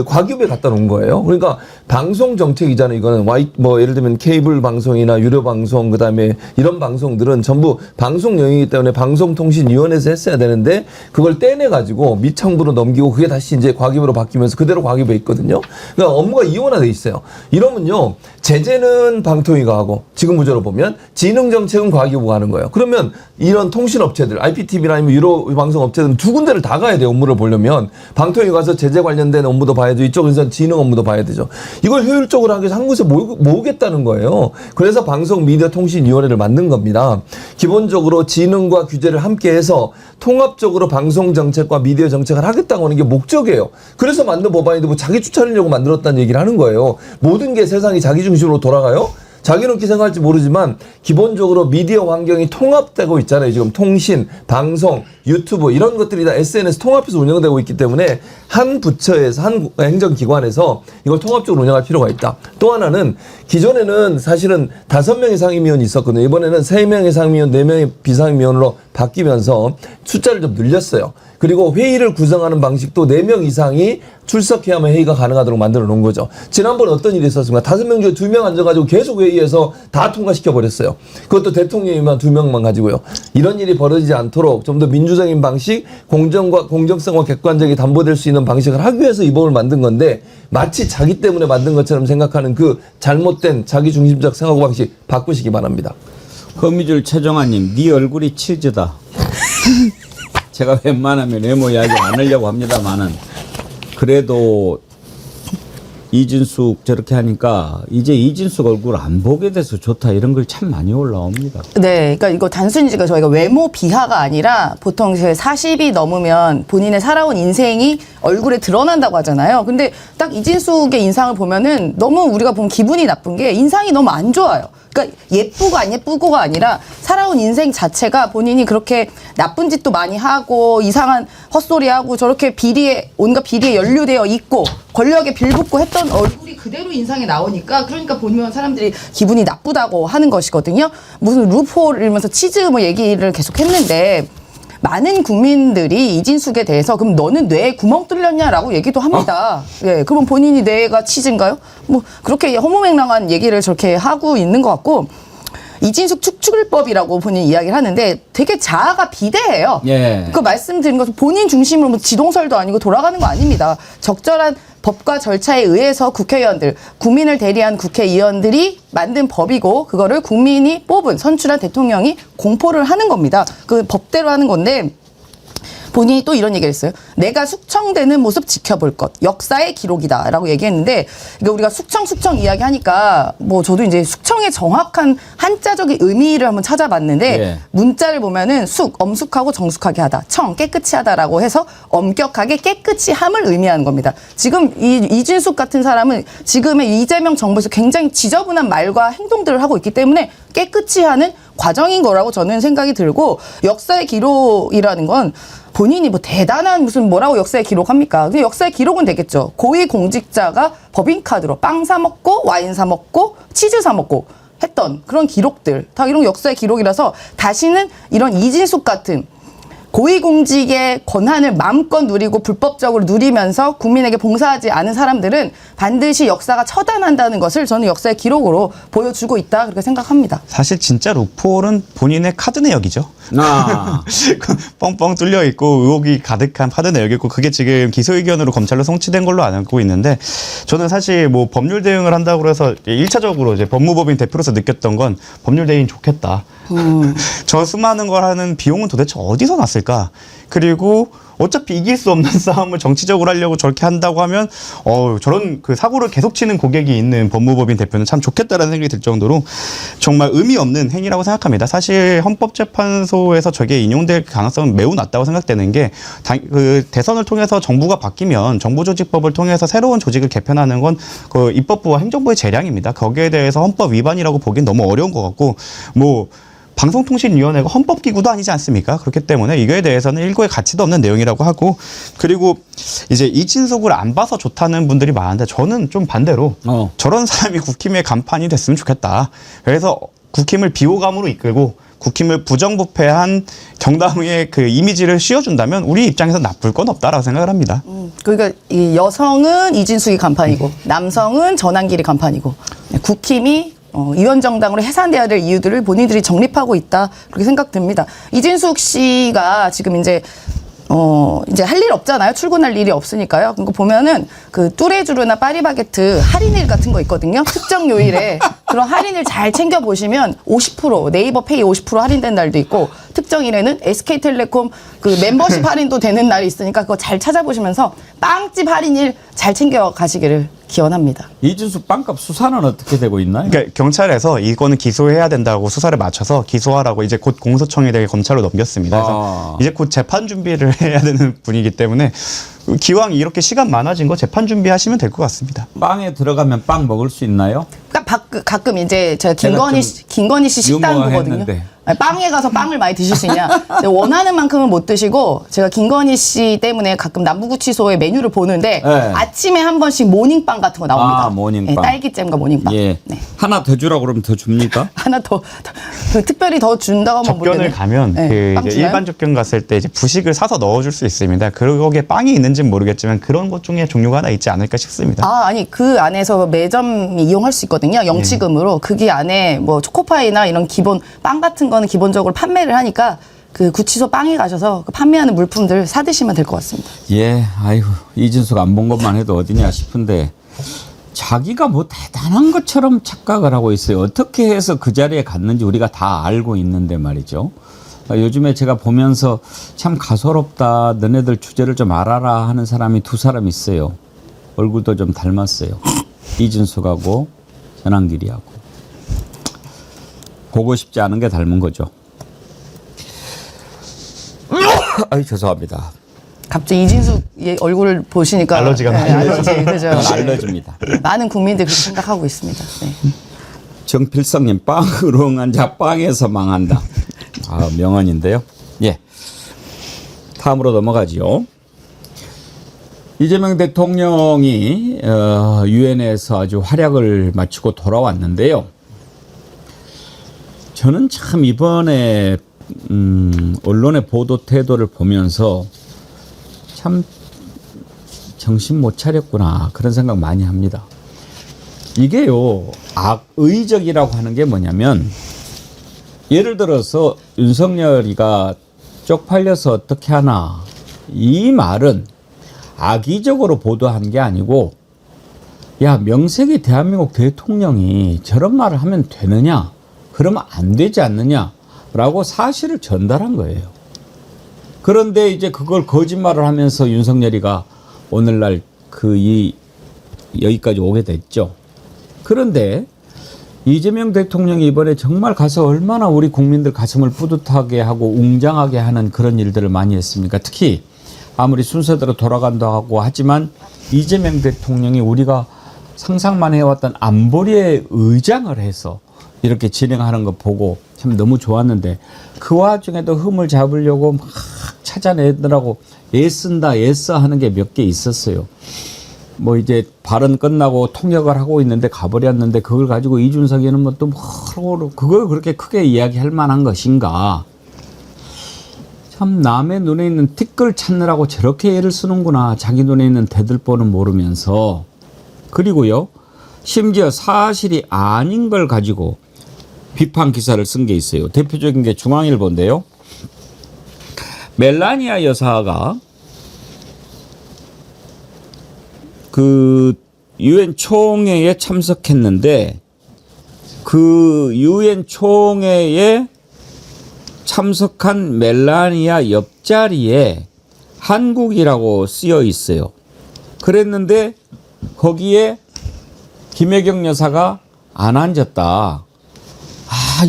과기부에 갖다 놓은 거예요. 그러니까 방송 정책이잖아요. 이거는 뭐 예를 들면 케이블 방송이나 유료 방송 그다음에 이런 방송들은 전부 방송 영역이기 때문에 방송통신위원회에서 했어야 되는데 그걸 떼내가지고 미창부로 넘기고 그게 다시 이제 과기부로 바뀌면서 그대로 과기부에 있거든요. 그러니까 업무가 이원화돼 있어요. 이러면요 제재는 방통위가 하고 지금 구조로 보면 지능정책은 과기부가 하는 거예요. 그러면 이런 통신업체들, IPTV나 아니면 유료 방송업체들은 두 군데를 다 가야 돼요. 업무를 보려면. 방통위 가서 제재 관련된 업무도 봐야 되고 이쪽에서 지능 업무도 봐야 되죠. 이걸 효율적으로 하기 위해서 한 곳에 모으겠다는 거예요. 그래서 방송미디어통신위원회를 만든 겁니다. 기본적으로 지능과 규제를 함께해서 통합적으로 방송정책과 미디어 정책을 하겠다고 하는 게 목적이에요. 그래서 만든 법안인데 뭐 자기 쫓아내려고 만들었다는 얘기를 하는 거예요. 모든 게 세상이 자기 중심으로 돌아가요? 자기는 어떻게 생각할지 모르지만 기본적으로 미디어 환경이 통합되고 있잖아요. 지금 통신, 방송, 유튜브 이런 것들이 다 SNS 통합해서 운영되고 있기 때문에 한 부처에서 한 행정기관에서 이걸 통합적으로 운영할 필요가 있다. 또 하나는 기존에는 사실은 5명의 상임위원이 있었거든요. 이번에는 3명의 상임위원, 4명의 비상임위원으로 바뀌면서 숫자를 좀 늘렸어요. 그리고 회의를 구성하는 방식도 4명 이상이 출석해야만 회의가 가능하도록 만들어 놓은 거죠. 지난번에 어떤 일이 있었습니까? 5명 중에 2명 앉아가지고 계속 회의에서 다 통과시켜 버렸어요. 그것도 대통령이만 2명만 가지고요. 이런 일이 벌어지지 않도록 좀 더 민주적인 방식, 공정성과 객관적이 담보될 수 있는 방식을 하기 위해서 이 법을 만든 건데 마치 자기 때문에 만든 것처럼 생각하는 그 잘못된 자기중심적 생각방식 바꾸시기 바랍니다. 거미줄 최정아님, 네 얼굴이 치즈다. 제가 웬만하면 외모 이야기 안 하려고 합니다만은 그래도 이진숙 저렇게 하니까 이제 이진숙 얼굴 안 보게 돼서 좋다 이런 글 참 많이 올라옵니다. 네, 그러니까 이거 단순히 저희가 외모 비하가 아니라 보통 이제 40이 넘으면 본인의 살아온 인생이 얼굴에 드러난다고 하잖아요. 근데 딱 이진숙의 인상을 보면은 너무 우리가 보면 기분이 나쁜 게 인상이 너무 안 좋아요. 그러니까 예쁘고 안 예쁘고가 아니라 살아온 인생 자체가 본인이 그렇게 나쁜 짓도 많이 하고 이상한 헛소리하고 저렇게 온갖 비리에 연루되어 있고 권력에 빌붙고 했던 얼굴이 그대로 인상에 나오니까 그러니까 보면 사람들이 기분이 나쁘다고 하는 것이거든요. 무슨 루폴 이러면서 치즈 뭐 얘기를 계속 했는데 많은 국민들이 이진숙에 대해서 그럼 너는 뇌에 구멍 뚫렸냐라고 얘기도 합니다. 예, 그럼 본인이 뇌가 치즈인가요? 뭐 그렇게 허무맹랑한 얘기를 저렇게 하고 있는 것 같고 이진숙 축출법이라고 본인이 이야기를 하는데 되게 자아가 비대해요. 예. 그 말씀드린 것은 본인 중심으로 뭐 지동설도 아니고 돌아가는 거 아닙니다. 적절한 법과 절차에 의해서 국회의원들, 국민을 대리한 국회의원들이 만든 법이고 그거를 국민이 뽑은 선출한 대통령이 공포를 하는 겁니다. 그 법대로 하는 건데 본인이 또 이런 얘기를 했어요. 내가 숙청되는 모습 지켜볼 것. 역사의 기록이다라고 얘기했는데 그러니까 우리가 숙청 이야기하니까 뭐 저도 이제 숙청의 정확한 한자적인 의미를 한번 찾아봤는데 예. 문자를 보면은 엄숙하고 정숙하게 하다. 깨끗이 하다라고 해서 엄격하게 깨끗이 함을 의미하는 겁니다. 지금 이진숙 같은 사람은 지금의 이재명 정부에서 굉장히 지저분한 말과 행동들을 하고 있기 때문에 깨끗이 하는 과정인 거라고 저는 생각이 들고 역사의 기록이라는 건 본인이 뭐 대단한 무슨 뭐라고 역사에 기록합니까? 근데 역사의 기록은 되겠죠. 고위공직자가 법인카드로 빵 사 먹고 와인 사 먹고 치즈 사 먹고 했던 그런 기록들 다 이런 역사의 기록이라서 다시는 이런 이진숙 같은 고위공직의 권한을 마음껏 누리고 불법적으로 누리면서 국민에게 봉사하지 않은 사람들은 반드시 역사가 처단한다는 것을 저는 역사의 기록으로 보여주고 있다 그렇게 생각합니다. 사실 진짜 루폴은 본인의 카드 내역이죠. 뻥뻥 뚫려 있고 의혹이 가득한 카드 내역이고 그게 지금 기소 의견으로 검찰로 송치된 걸로 알고 있는데 저는 사실 뭐 법률 대응을 한다고 해서 1차적으로 이제 법무법인 대표로서 느꼈던 건 법률 대응 좋겠다. 저 수많은 걸 하는 비용은 도대체 어디서 났을까? 그리고 어차피 이길 수 없는 싸움을 정치적으로 하려고 저렇게 한다고 하면 저런 그 사고를 계속 치는 고객이 있는 법무법인 대표는 참 좋겠다라는 생각이 들 정도로 정말 의미 없는 행위라고 생각합니다. 사실 헌법재판소에서 저게 인용될 가능성은 매우 낮다고 생각되는 게 그 대선을 통해서 정부가 바뀌면 정부조직법을 통해서 새로운 조직을 개편하는 건 그 입법부와 행정부의 재량입니다. 거기에 대해서 헌법 위반이라고 보기엔 너무 어려운 것 같고 뭐 방송통신위원회가 헌법기구도 아니지 않습니까? 그렇기 때문에 이거에 대해서는 일고의 가치도 없는 내용이라고 하고 그리고 이제 이진숙을 안 봐서 좋다는 분들이 많은데 저는 좀 반대로 저런 사람이 국힘의 간판이 됐으면 좋겠다. 그래서 국힘을 비호감으로 이끌고 국힘을 부정부패한 정당의 그 이미지를 씌워준다면 우리 입장에서 나쁠 건 없다라고 생각을 합니다. 그러니까 이 여성은 이진숙이 간판이고 남성은 전한길이 간판이고 국힘이 이원정당으로 해산돼야 될 이유들을 본인들이 정립하고 있다 그렇게 생각됩니다. 이진숙 씨가 지금 이제 할 일 없잖아요. 출근할 일이 없으니까요. 그거 보면은 그 뚜레쥬르나 파리바게트 할인일 같은 거 있거든요. 특정 요일에 그런 할인을 잘 챙겨 보시면 50% 네이버 페이 50% 할인된 날도 있고 특정 일에는 SK텔레콤 그 멤버십 할인도 되는 날이 있으니까 그거 잘 찾아보시면서 빵집 할인일 잘 챙겨 가시기를 기원합니다. 이준숙 빵값 수사는 어떻게 되고 있나요? 그러니까 경찰에서 이거는 기소해야 된다고 수사를 맞춰서 기소하라고 이제 곧 공소청에다가 검찰로 넘겼습니다. 그래서 이제 곧 재판 준비를 해야 되는 분이기 때문에 기왕 이렇게 시간 많아진 거 재판 준비하시면 될 것 같습니다. 빵에 들어가면 빵 먹을 수 있나요? 그러니까 가끔 이제 제가 제가 김건희 씨 식당 보거든요. 유머했는데. 아니, 빵에 가서 빵을 많이 드실 수 있냐? 원하는 만큼은 못 드시고 제가 김건희 씨 때문에 가끔 남부구치소의 메뉴를 보는데 네. 아침에 한 번씩 모닝빵 같은 거 나옵니다. 아, 모닝빵. 네, 딸기잼과 모닝빵. 예. 네. 하나 더 주라고 그러면 더 줍니까? 하나 더 특별히 더 준다고 하면 접견을 모르겠네. 가면 네, 그 빵 이제 주나요? 일반 접견 갔을 때 이제 부식을 사서 넣어줄 수 있습니다. 거기에 빵이 있는지는 모르겠지만 그런 것 중에 종류가 하나 있지 않을까 싶습니다. 아니 그 안에서 매점이 이용할 수 있거든요. 영치금으로. 그게 안에 뭐 초코파이나 이런 기본 빵 같은 거는 기본적으로 판매를 하니까 그 구치소 빵에 가셔서 그 판매하는 물품들 사 드시면 될 것 같습니다. 예, 아이고 이준석 안 본 것만 해도 어디냐 싶은데 자기가 뭐 대단한 것처럼 착각을 하고 있어요. 어떻게 해서 그 자리에 갔는지 우리가 다 알고 있는데 말이죠. 요즘에 제가 보면서 참 가소롭다. 너네들 주제를 좀 알아라 하는 사람이 두 사람 있어요. 얼굴도 좀 닮았어요. 이준석하고 전한길이하고. 보고 싶지 않은 게 닮은 거죠. 아이 죄송합니다. 갑자기 이진숙 얼굴을 보시니까 알러지가 많이 알러지, 그죠? 알러집니다. 많은 국민들이 그렇게 생각하고 있습니다. 네. 정필성님 빵으로 응한 자 빵에서 망한다. 아, 명언인데요. 예. 다음으로 넘어가지요. 이재명 대통령이 유엔에서 아주 활약을 마치고 돌아왔는데요. 저는 참 이번에 언론의 보도 태도를 보면서 참 정신 못 차렸구나 그런 생각 많이 합니다. 이게요 악의적이라고 하는 게 뭐냐면 예를 들어서 윤석열이가 쪽팔려서 어떻게 하나 이 말은 악의적으로 보도한 게 아니고 야 명색이 대한민국 대통령이 저런 말을 하면 되느냐 그러면 안 되지 않느냐라고 사실을 전달한 거예요. 그런데 이제 그걸 거짓말을 하면서 윤석열이가 오늘날 여기까지 오게 됐죠. 그런데 이재명 대통령이 이번에 정말 가서 얼마나 우리 국민들 가슴을 뿌듯하게 하고 웅장하게 하는 그런 일들을 많이 했습니까? 특히 아무리 순서대로 돌아간다고 하지만 이재명 대통령이 우리가 상상만 해왔던 안보리의 의장을 해서 이렇게 진행하는 거 보고 참 너무 좋았는데 그 와중에도 흠을 잡으려고 막 찾아내느라고 애써 하는 게 몇 개 있었어요. 뭐 이제 발언 끝나고 통역을 하고 있는데 가버렸는데 그걸 가지고 이준석이는 뭐 또 그걸 그렇게 크게 이야기할 만한 것인가. 참 남의 눈에 있는 티끌 찾느라고 저렇게 애를 쓰는구나. 자기 눈에 있는 대들보는 모르면서. 그리고요. 심지어 사실이 아닌 걸 가지고 비판 기사를 쓴 게 있어요. 대표적인 게 중앙일보인데요. 멜라니아 여사가 그 유엔 총회에 참석했는데 그 유엔 총회에 참석한 멜라니아 옆자리에 한국이라고 쓰여 있어요. 그랬는데 거기에 김혜경 여사가 안 앉았다.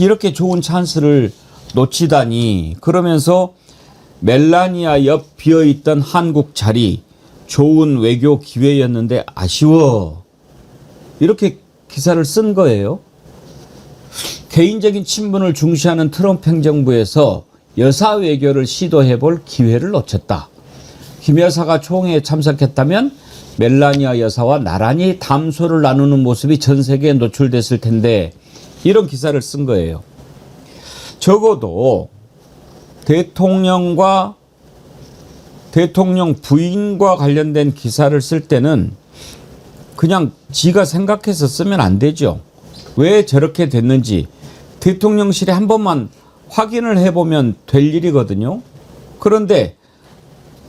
이렇게 좋은 찬스를 놓치다니. 그러면서 멜라니아 옆 비어있던 한국 자리 좋은 외교 기회였는데 아쉬워. 이렇게 기사를 쓴 거예요. 개인적인 친분을 중시하는 트럼프 행정부에서 여사 외교를 시도해 볼 기회를 놓쳤다. 김 여사가 총회에 참석했다면 멜라니아 여사와 나란히 담소를 나누는 모습이 전 세계에 노출됐을 텐데 이런 기사를 쓴 거예요. 적어도 대통령과 대통령 부인과 관련된 기사를 쓸 때는 그냥 지가 생각해서 쓰면 안 되죠. 왜 저렇게 됐는지 대통령실에 한 번만 확인을 해보면 될 일이거든요. 그런데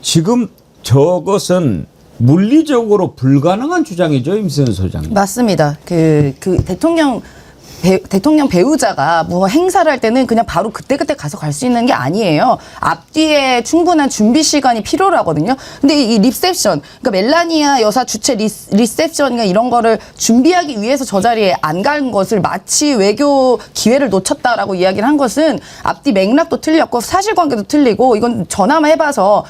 지금 저것은 물리적으로 불가능한 주장이죠, 임세현 소장님. 맞습니다. 그 대통령 배우자가 뭐 행사를 할 때는 그냥 바로 그때그때 가서 갈 수 있는 게 아니에요. 앞뒤에 충분한 준비 시간이 필요하거든요. 근데 이 리셉션, 그러니까 멜라니아 여사 주최 리셉션이나 이런 거를 준비하기 위해서 저 자리에 안 간 것을 마치 외교 기회를 놓쳤다라고 이야기를 한 것은 앞뒤 맥락도 틀렸고 사실관계도 틀리고 이건 전화만 해봐서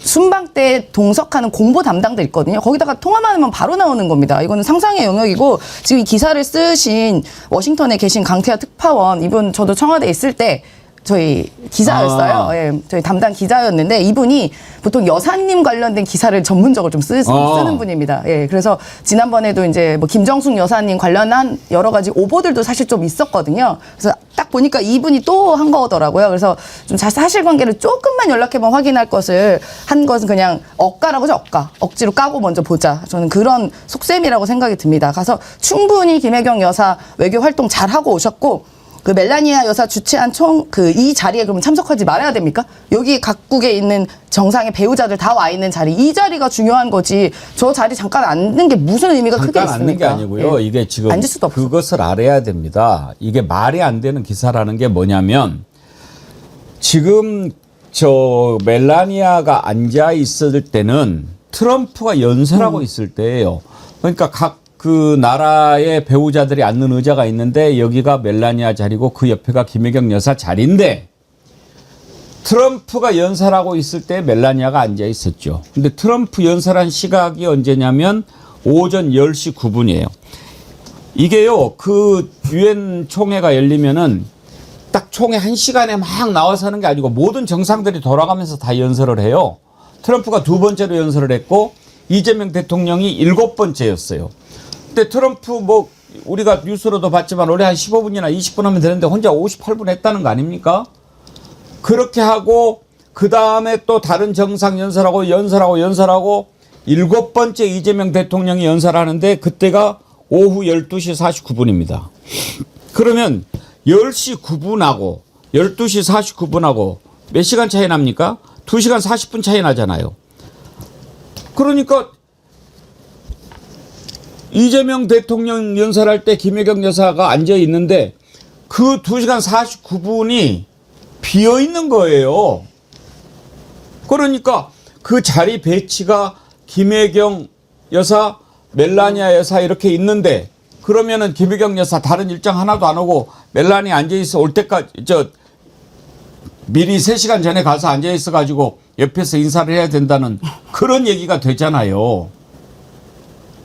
순방 때 동석하는 공보 담당들 있거든요. 거기다가 통화만 하면 바로 나오는 겁니다. 이거는 상상의 영역이고 지금 이 기사를 쓰신 워싱턴에 계신 강태하 특파원 이분 저도 청와대에 있을 때 저희 기자였어요. 예, 저희 담당 기자였는데 이분이 보통 여사님 관련된 기사를 전문적으로 좀 쓰는 분입니다. 예, 그래서 지난번에도 이제 뭐 김정숙 여사님 관련한 여러 가지 오보들도 사실 좀 있었거든요. 그래서 딱 보니까 이분이 또 한 거더라고요. 그래서 좀 사실관계를 조금만 연락해보면 확인할 것을 한 것은 그냥 억까라고 하죠. 억지로 까고 먼저 보자. 저는 그런 속셈이라고 생각이 듭니다. 가서 충분히 김혜경 여사 외교 활동 잘 하고 오셨고. 그 멜라니아 여사 주최한 이 자리에 그러면 참석하지 말아야 됩니까? 여기 각국에 있는 정상의 배우자들 다 와 있는 자리, 이 자리가 중요한 거지. 저 자리 잠깐 앉는 게 무슨 의미가 크게 있습니까? 잠깐 앉는 게 아니고요. 예. 이게 지금 앉을 수도 없어. 그것을 알아야 됩니다. 이게 말이 안 되는 기사라는 게 뭐냐면 지금 저 멜라니아가 앉아 있을 때는 트럼프가 연설하고 있을 때예요. 그러니까 각 그 나라의 배우자들이 앉는 의자가 있는데 여기가 멜라니아 자리고 그 옆에가 김혜경 여사 자리인데 트럼프가 연설하고 있을 때 멜라니아가 앉아 있었죠. 근데 트럼프 연설한 시각이 언제냐면 오전 10시 9분이에요. 이게요, 그 유엔 총회가 열리면은 딱 총회 1시간에 막 나와서 하는 게 아니고 모든 정상들이 돌아가면서 다 연설을 해요. 트럼프가 2번째로 연설을 했고 이재명 대통령이 7번째였어요. 근데 트럼프 뭐 우리가 뉴스로도 봤지만 원래 한 15분이나 20분 하면 되는데 혼자 58분 했다는 거 아닙니까? 그렇게 하고 그 다음에 또 다른 정상 연설하고 7번째 이재명 대통령이 연설하는데 그때가 오후 12시 49분입니다. 그러면 10시 9분하고 12시 49분하고 몇 시간 차이 납니까? 2시간 40분 차이 나잖아요. 그러니까 이재명 대통령 연설할 때 김혜경 여사가 앉아 있는데 그 2시간 49분이 비어 있는 거예요. 그러니까 그 자리 배치가 김혜경 여사, 멜라니아 여사 이렇게 있는데 그러면은 김혜경 여사 다른 일정 하나도 안 오고 멜라니아 앉아 있어 올 때까지 미리 3시간 전에 가서 앉아 있어 가지고 옆에서 인사를 해야 된다는 그런 얘기가 되잖아요.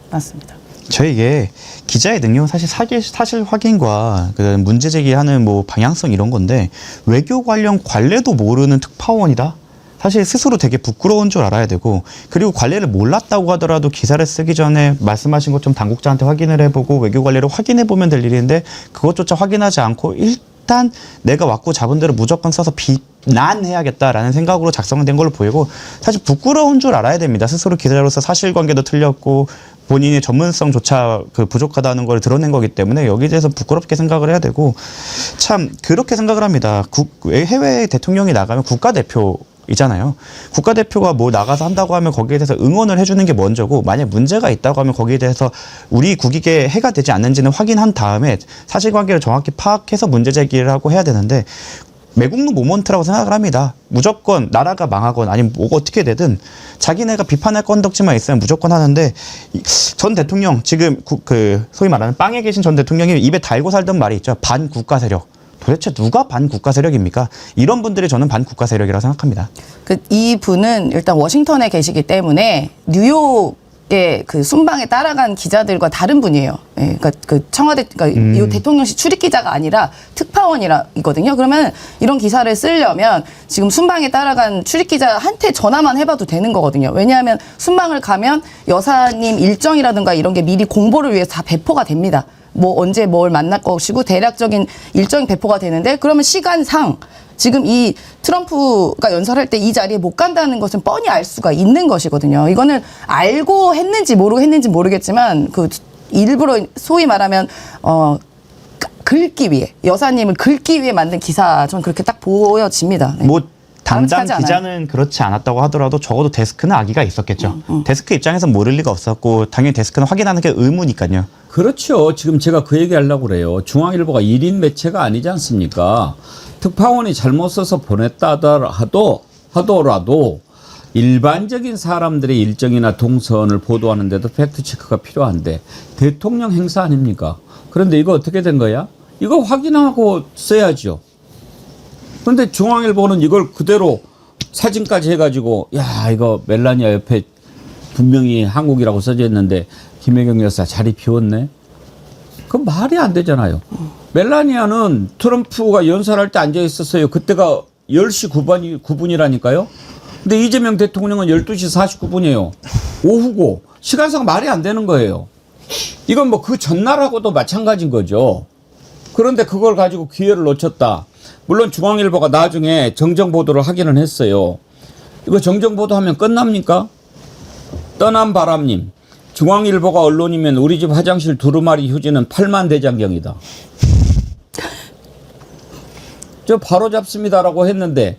맞습니다. 이게 기자의 능력은 사실 확인과 그 문제 제기하는 뭐 방향성 이런 건데 외교 관련 관례도 모르는 특파원이다. 사실 스스로 되게 부끄러운 줄 알아야 되고 그리고 관례를 몰랐다고 하더라도 기사를 쓰기 전에 말씀하신 것처럼 당국자한테 확인을 해보고 외교 관례를 확인해보면 될 일인데 그것조차 확인하지 않고 일단 내가 왔고 잡은 대로 무조건 써서 비난해야겠다라는 생각으로 작성된 걸로 보이고 사실 부끄러운 줄 알아야 됩니다. 스스로 기자로서 사실관계도 틀렸고 본인의 전문성조차 부족하다는 걸 드러낸 거기 때문에 여기에 대해서 부끄럽게 생각을 해야 되고 참 그렇게 생각을 합니다. 해외 대통령이 나가면 국가대표이잖아요. 국가대표가 뭐 나가서 한다고 하면 거기에 대해서 응원을 해주는 게 먼저고 만약 문제가 있다고 하면 거기에 대해서 우리 국익에 해가 되지 않는지는 확인한 다음에 사실관계를 정확히 파악해서 문제 제기를 하고 해야 되는데 매국노 모먼트라고 생각을 합니다. 무조건 나라가 망하건 아니면 뭐가 어떻게 되든 자기네가 비판할 건덕지만 있으면 무조건 하는데 전 대통령 지금 소위 말하는 빵에 계신 전 대통령이 입에 달고 살던 말이 있죠. 반국가 세력. 도대체 누가 반국가 세력입니까? 이런 분들이 저는 반국가 세력이라고 생각합니다. 이 분은 일단 워싱턴에 계시기 때문에 뉴욕의 그 순방에 따라간 기자들과 다른 분이에요. 예, 그러니까 청와대, 이 대통령실 출입 기자가 아니라 특파원이거든요. 그러면 이런 기사를 쓰려면 지금 순방에 따라간 출입 기자한테 전화만 해봐도 되는 거거든요. 왜냐하면 순방을 가면 여사님 일정이라든가 이런 게 미리 공보를 위해서 다 배포가 됩니다. 뭐 언제 뭘 만날 것이고 대략적인 일정이 배포가 되는데 그러면 시간상 지금 이 트럼프가 연설할 때 이 자리에 못 간다는 것은 뻔히 알 수가 있는 것이거든요. 이거는 알고 했는지 모르고 했는지 모르겠지만 일부러 소위 말하면 긁기 위해 여사님을 긁기 위해 만든 기사 저는 그렇게 딱 보여집니다. 네. 뭐 담당 기자는 그렇지 않았다고 하더라도 적어도 데스크는 악의가 있었겠죠. 데스크 입장에서 모를 리가 없었고 당연히 데스크는 확인하는 게 의무니까요. 그렇죠. 지금 제가 그 얘기 하려고 그래요. 중앙일보가 1인 매체가 아니지 않습니까? 특파원이 잘못 써서 보냈다 하더라도 일반적인 사람들의 일정이나 동선을 보도하는데도 팩트체크가 필요한데 대통령 행사 아닙니까? 그런데 이거 어떻게 된 거야? 이거 확인하고 써야죠. 그런데 중앙일보는 이걸 그대로 사진까지 해가지고 야 이거 멜라니아 옆에 분명히 한국이라고 써져 있는데 김혜경 여사 자리 비웠네. 그건 말이 안 되잖아요. 멜라니아는 트럼프가 연설할 때 앉아 있었어요. 그때가 10시 9분이라니까요. 근데 이재명 대통령은 12시 49분이에요. 오후고 시간상 말이 안 되는 거예요. 이건 뭐 그 전날하고도 마찬가지인 거죠. 그런데 그걸 가지고 기회를 놓쳤다. 물론 중앙일보가 나중에 정정 보도를 하기는 했어요. 이거 정정 보도하면 끝납니까? 떠난 바람님. 중앙일보가 언론이면 우리 집 화장실 두루마리 휴지는 8만 대장경이다. 저 바로 잡습니다라고 했는데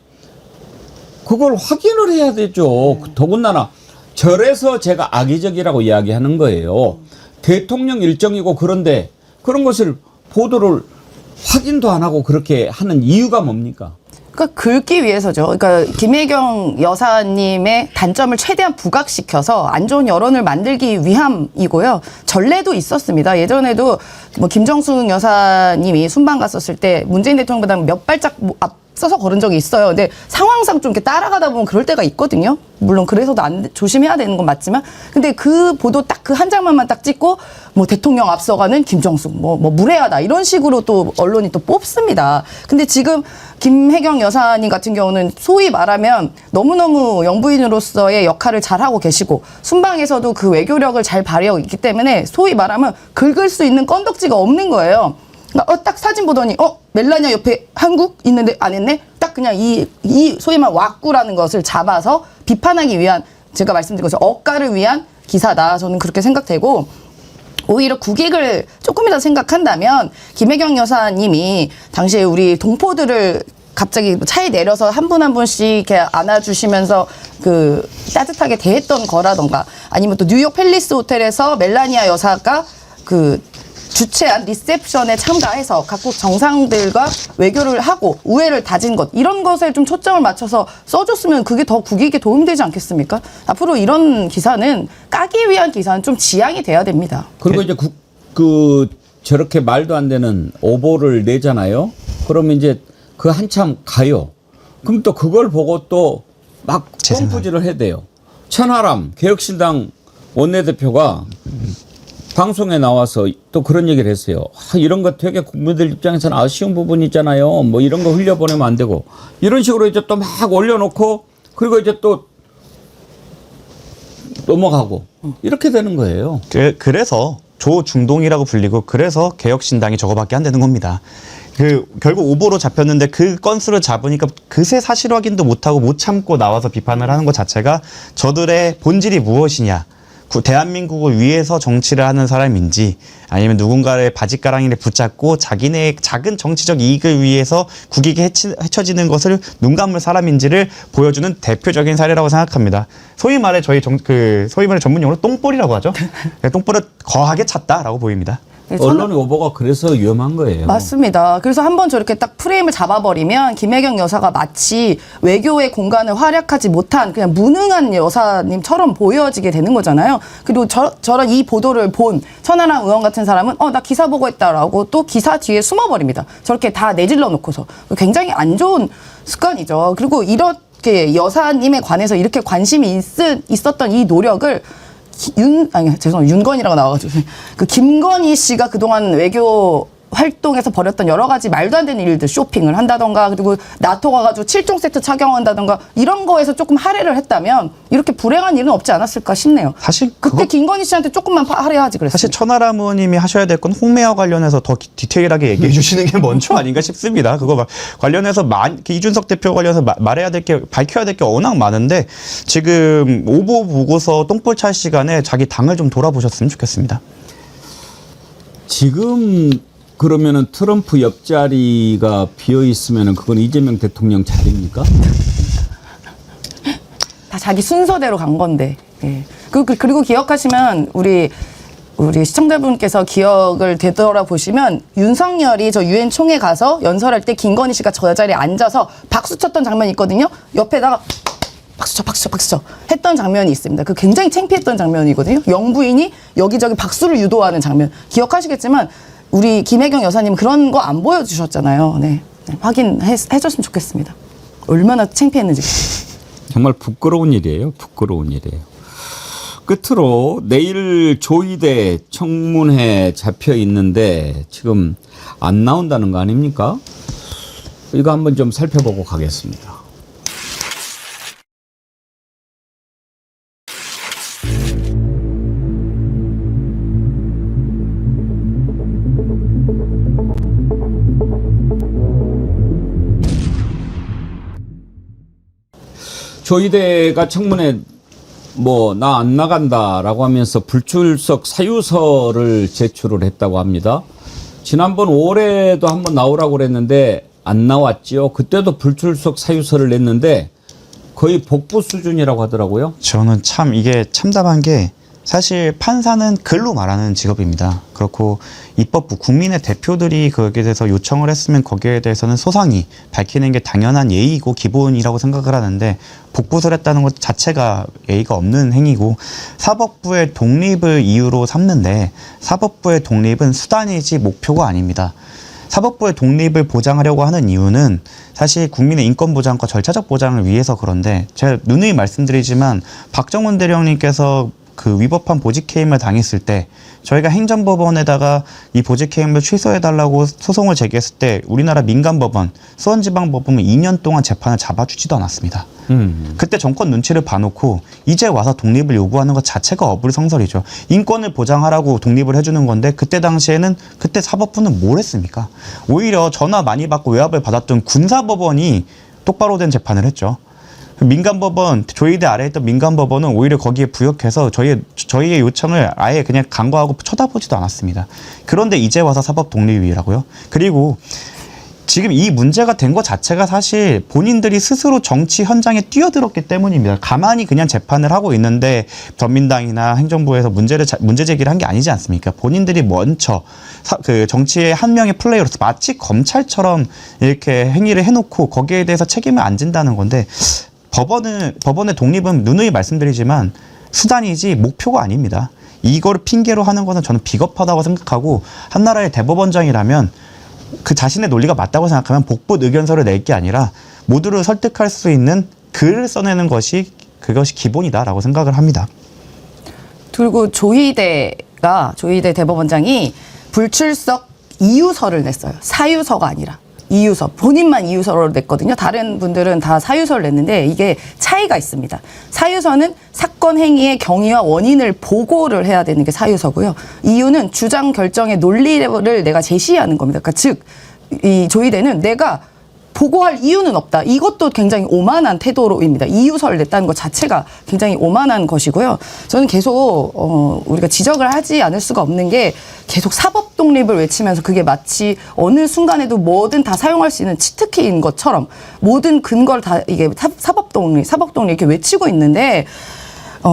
그걸 확인을 해야 되죠. 더군다나 절에서 제가 악의적이라고 이야기하는 거예요. 대통령 일정이고 그런데 그런 것을 보도를 확인도 안 하고 그렇게 하는 이유가 뭡니까? 그러니까 긁기 위해서죠. 그러니까 김혜경 여사님의 단점을 최대한 부각시켜서 안 좋은 여론을 만들기 위함이고요. 전례도 있었습니다. 예전에도 뭐 김정숙 여사님이 순방 갔었을 때 문재인 대통령보다 몇 발짝 앞서서 걸은 적이 있어요. 근데 상황상 좀 이렇게 따라가다 보면 그럴 때가 있거든요. 물론 그래서도 조심해야 되는 건 맞지만, 근데 그 보도 딱 그 한 장면만 딱 찍고 뭐 대통령 앞서가는 김정숙 뭐 무례하다 이런 식으로 또 언론이 또 뽑습니다. 근데 지금 김혜경 여사님 같은 경우는 소위 말하면 너무너무 영부인으로서의 역할을 잘하고 계시고 순방에서도 그 외교력을 잘 발휘하고 있기 때문에 소위 말하면 긁을 수 있는 건덕지가 없는 거예요. 그러니까 딱 사진 보더니 멜라니아 옆에 한국 있는데 안 했네? 딱 그냥 이 소위 말 왁구라는 것을 잡아서 비판하기 위한, 제가 말씀드린 것처럼 억가를 위한 기사다. 저는 그렇게 생각되고, 오히려 국익을 조금이라도 생각한다면 김혜경 여사님이 당시에 우리 동포들을 갑자기 차에 내려서 한 분 한 분씩 이렇게 안아주시면서 그 따뜻하게 대했던 거라던가, 아니면 또 뉴욕 팰리스 호텔에서 멜라니아 여사가 그 주최한 리셉션에 참가해서 각국 정상들과 외교를 하고 우애를 다진 것, 이런 것에 좀 초점을 맞춰서 써줬으면 그게 더 국익에 도움되지 않겠습니까? 앞으로 이런 기사는 까기 위한 기사는 좀 지양이 돼야 됩니다. 그리고 이제 저렇게 말도 안 되는 오보를 내잖아요. 그러면 이제 그 한참 가요. 그럼 또 그걸 보고 또 막 펌프질을 해야 돼요. 천하람 개혁신당 원내대표가 방송에 나와서 또 그런 얘기를 했어요. 이런 거 되게 국민들 입장에서는 아쉬운 부분이 있잖아요. 뭐 이런 거 흘려보내면 안 되고. 이런 식으로 이제 또 막 올려놓고 그리고 이제 또 넘어가고 이렇게 되는 거예요. 그래서 조중동이라고 불리고 그래서 개혁신당이 저거밖에 안 되는 겁니다. 결국 오보로 잡혔는데 그 건수를 잡으니까 그새 사실 확인도 못하고 못 참고 나와서 비판을 하는 것 자체가 저들의 본질이 무엇이냐. 대한민국을 위해서 정치를 하는 사람인지 아니면 누군가의 바짓가랑이를 붙잡고 자기네 작은 정치적 이익을 위해서 국익에 헤쳐지는 것을 눈 감을 사람인지를 보여주는 대표적인 사례라고 생각합니다. 소위 말해 소위 말해 전문용어로 똥볼이라고 하죠. 똥볼을 거하게 찼다라고 보입니다. 언론의 오보가 그래서 위험한 거예요. 맞습니다. 그래서 한번 저렇게 딱 프레임을 잡아버리면 김혜경 여사가 마치 외교의 공간을 활약하지 못한 그냥 무능한 여사님처럼 보여지게 되는 거잖아요. 그리고 저런 이 보도를 본 천하람 의원 같은 사람은 나 기사 보고 있다라고 또 기사 뒤에 숨어버립니다. 저렇게 다 내질러 놓고서. 굉장히 안 좋은 습관이죠. 그리고 이렇게 여사님에 관해서 이렇게 관심이 있었던 이 노력을 윤건이라고 나와가지고 그 김건희 씨가 그동안 외교 활동에서 벌였던 여러 가지 말도 안 되는 일들, 쇼핑을 한다던가 그리고 나토 가가지고 7종 세트 착용한다던가 이런 거에서 조금 할애를 했다면 이렇게 불행한 일은 없지 않았을까 싶네요. 사실 그때 김건희 씨한테 조금만 할애하지 그랬어요. 사실 천하람 의원님이 하셔야 될 건 홍매화 관련해서 더 디테일하게 얘기해 주시는 게 먼저 아닌가 싶습니다. 그거 관련해서 이준석 대표 관련해서 말해야 될 게 밝혀야 될 게 워낙 많은데 지금 오보 보고서 똥볼 찰 시간에 자기 당을 좀 돌아보셨으면 좋겠습니다. 지금 그러면은 트럼프 옆자리가 비어 있으면은 그건 이재명 대통령 자리입니까? 다 자기 순서대로 간 건데. 예. 그리고 기억하시면 우리 시청자분께서 기억을 되돌아보시면 윤석열이 저 유엔 총회 가서 연설할 때 김건희 씨가 저 자리에 앉아서 박수 쳤던 장면이 있거든요. 옆에다가 박수 쳐 했던 장면이 있습니다. 그 굉장히 창피했던 장면이거든요. 영부인이 여기저기 박수를 유도하는 장면. 기억하시겠지만 우리 김혜경 여사님 그런 거 안 보여주셨잖아요. 네. 확인해 줬으면 좋겠습니다. 얼마나 창피했는지. 정말 부끄러운 일이에요. 부끄러운 일이에요. 끝으로 내일 조의대 청문회 잡혀 있는데 지금 안 나온다는 거 아닙니까? 이거 한번 좀 살펴보고 가겠습니다. 조의대가 청문회 나 안 나간다라고 하면서 불출석 사유서를 제출을 했다고 합니다. 지난번 5월에도 한번 나오라고 그랬는데 안 나왔지요. 그때도 불출석 사유서를 냈는데 거의 복부 수준이라고 하더라고요. 저는 참 이게 참담한 게 사실 판사는 글로 말하는 직업입니다. 그렇고 입법부 국민의 대표들이 거기에 대해서 요청을 했으면 거기에 대해서는 소상히 밝히는 게 당연한 예의고 기본이라고 생각을 하는데 복붙을 했다는 것 자체가 예의가 없는 행위고 사법부의 독립을 이유로 삼는데 사법부의 독립은 수단이지 목표가 아닙니다. 사법부의 독립을 보장하려고 하는 이유는 사실 국민의 인권 보장과 절차적 보장을 위해서 그런데 제가 누누이 말씀드리지만 박정훈 대령님께서 그 위법한 보직해임을 당했을 때 저희가 행정법원에다가 이 보직해임을 취소해달라고 소송을 제기했을 때 우리나라 민간법원, 수원지방법원은 2년 동안 재판을 잡아주지도 않았습니다. 그때 정권 눈치를 봐놓고 이제 와서 독립을 요구하는 것 자체가 어불성설이죠. 인권을 보장하라고 독립을 해주는 건데 그때 당시에는 그때 사법부는 뭘 했습니까? 오히려 전화 많이 받고 외압을 받았던 군사법원이 똑바로 된 재판을 했죠. 민간법원, 조의대 아래에 있던 민간법원은 오히려 거기에 부역해서 저희의 요청을 아예 그냥 간과하고 쳐다보지도 않았습니다. 그런데 이제 와서 사법 독립이라고요? 그리고 지금 이 문제가 된 것 자체가 사실 본인들이 스스로 정치 현장에 뛰어들었기 때문입니다. 가만히 그냥 재판을 하고 있는데 전민당이나 행정부에서 문제 제기를 한 게 아니지 않습니까? 본인들이 먼저 그 정치의 한 명의 플레이어로서 마치 검찰처럼 이렇게 행위를 해놓고 거기에 대해서 책임을 안 진다는 건데 법원의 독립은 누누이 말씀드리지만 수단이지 목표가 아닙니다. 이거를 핑계로 하는 것은 저는 비겁하다고 생각하고 한나라의 대법원장이라면 그 자신의 논리가 맞다고 생각하면 복붙 의견서를 낼 게 아니라 모두를 설득할 수 있는 글을 써내는 그것이 기본이다라고 생각을 합니다. 그리고 조의대 대법원장이 불출석 이유서를 냈어요. 사유서가 아니라. 이유서, 본인만 이유서를 냈거든요. 다른 분들은 다 사유서를 냈는데 이게 차이가 있습니다. 사유서는 사건 행위의 경위와 원인을 보고를 해야 되는 게 사유서고요. 이유는 주장 결정의 논리를 내가 제시하는 겁니다. 그러니까 즉, 이 조의대는 내가 보고할 이유는 없다. 이것도 굉장히 오만한 태도로입니다. 이유서를 냈다는 것 자체가 굉장히 오만한 것이고요. 저는 계속 우리가 지적을 하지 않을 수가 없는 게 계속 사법 독립을 외치면서 그게 마치 어느 순간에도 뭐든 다 사용할 수 있는 치트키인 것처럼 모든 근거를 다 이게 사법 독립 이렇게 외치고 있는데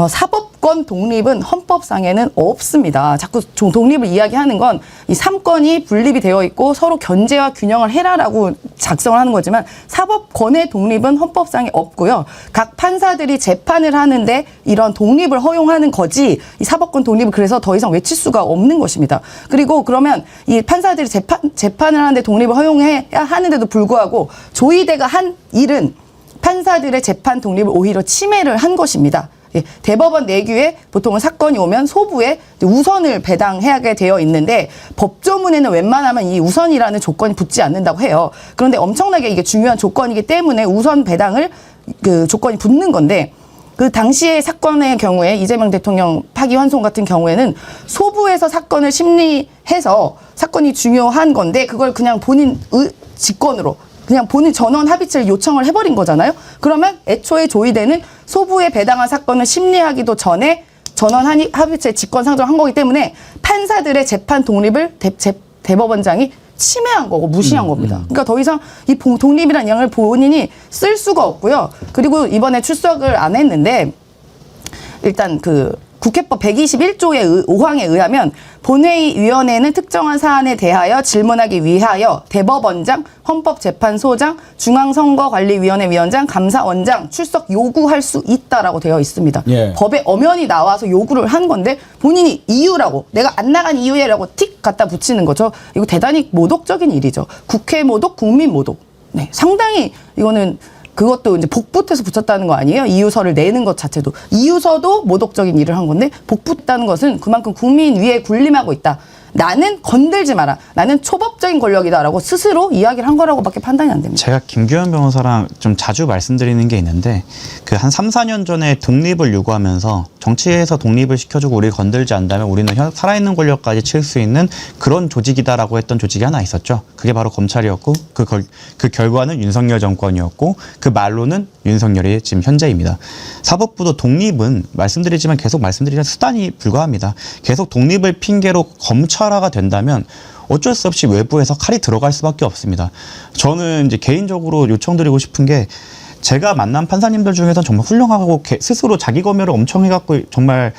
사법권 독립은 헌법상에는 없습니다. 자꾸 독립을 이야기하는 건 이 3권이 분립이 되어 있고 서로 견제와 균형을 해라라고 작성을 하는 거지만 사법권의 독립은 헌법상에 없고요. 각 판사들이 재판을 하는데 이런 독립을 허용하는 거지 이 사법권 독립을 그래서 더 이상 외칠 수가 없는 것입니다. 그리고 그러면 이 판사들이 재판을 하는데 독립을 허용해야 하는데도 불구하고 조의대가 한 일은 판사들의 재판 독립을 오히려 침해를 한 것입니다. 예, 대법원 내규에 보통은 사건이 오면 소부에 우선을 배당하게 되어 있는데 법조문에는 웬만하면 이 우선이라는 조건이 붙지 않는다고 해요. 그런데 엄청나게 이게 중요한 조건이기 때문에 우선 배당을 그 조건이 붙는 건데 그 당시의 사건의 경우에 이재명 대통령 파기환송 같은 경우에는 소부에서 사건을 심리해서 사건이 중요한 건데 그걸 그냥 본인 직권으로 그냥 본인 전원 합의체를 요청을 해버린 거잖아요. 그러면 애초에 조의대는 소부에 배당한 사건을 심리하기도 전에 전원 합의체 직권 상정한 거기 때문에 판사들의 재판 독립을 대법원장이 침해한 거고 무시한 겁니다. 그러니까 더 이상 이 독립이라는 양을 본인이 쓸 수가 없고요. 그리고 이번에 출석을 안 했는데 일단 그 국회법 121조의 5항에 의하면 본회의위원회는 특정한 사안에 대하여 질문하기 위하여 대법원장, 헌법재판소장, 중앙선거관리위원회 위원장, 감사원장 출석 요구할 수 있다라고 되어 있습니다. 예. 법에 엄연히 나와서 요구를 한 건데 본인이 이유라고 내가 안 나간 이유에라고 틱 갖다 붙이는 거죠. 이거 대단히 모독적인 일이죠. 국회 모독, 국민 모독. 네, 상당히 이거는 그것도 이제 복붙해서 붙였다는 거 아니에요? 이유서를 내는 것 자체도. 이유서도 모독적인 일을 한 건데 복붙다는 것은 그만큼 국민 위에 군림하고 있다. 나는 건들지 마라. 나는 초법적인 권력이다라고 스스로 이야기를 한 거라고밖에 판단이 안 됩니다. 제가 김규현 변호사랑 좀 자주 말씀드리는 게 있는데 그 한 3, 4년 전에 독립을 요구하면서 정치에서 독립을 시켜주고 우리 건들지 않다면 우리는 살아있는 권력까지 칠 수 있는 그런 조직이다라고 했던 조직이 하나 있었죠. 그게 바로 검찰이었고 그 결과는 윤석열 정권이었고 그 말로는 윤석열이 지금 현재입니다. 사법부도 독립은 말씀드리지만 계속 말씀드리는 수단이 불과합니다. 계속 독립을 핑계로 검찰화가 된다면 어쩔 수 없이 외부에서 칼이 들어갈 수밖에 없습니다. 저는 이제 개인적으로 요청드리고 싶은 게 제가 만난 판사님들 중에서 정말 훌륭하고 스스로 자기 검열을 엄청 해갖고 정말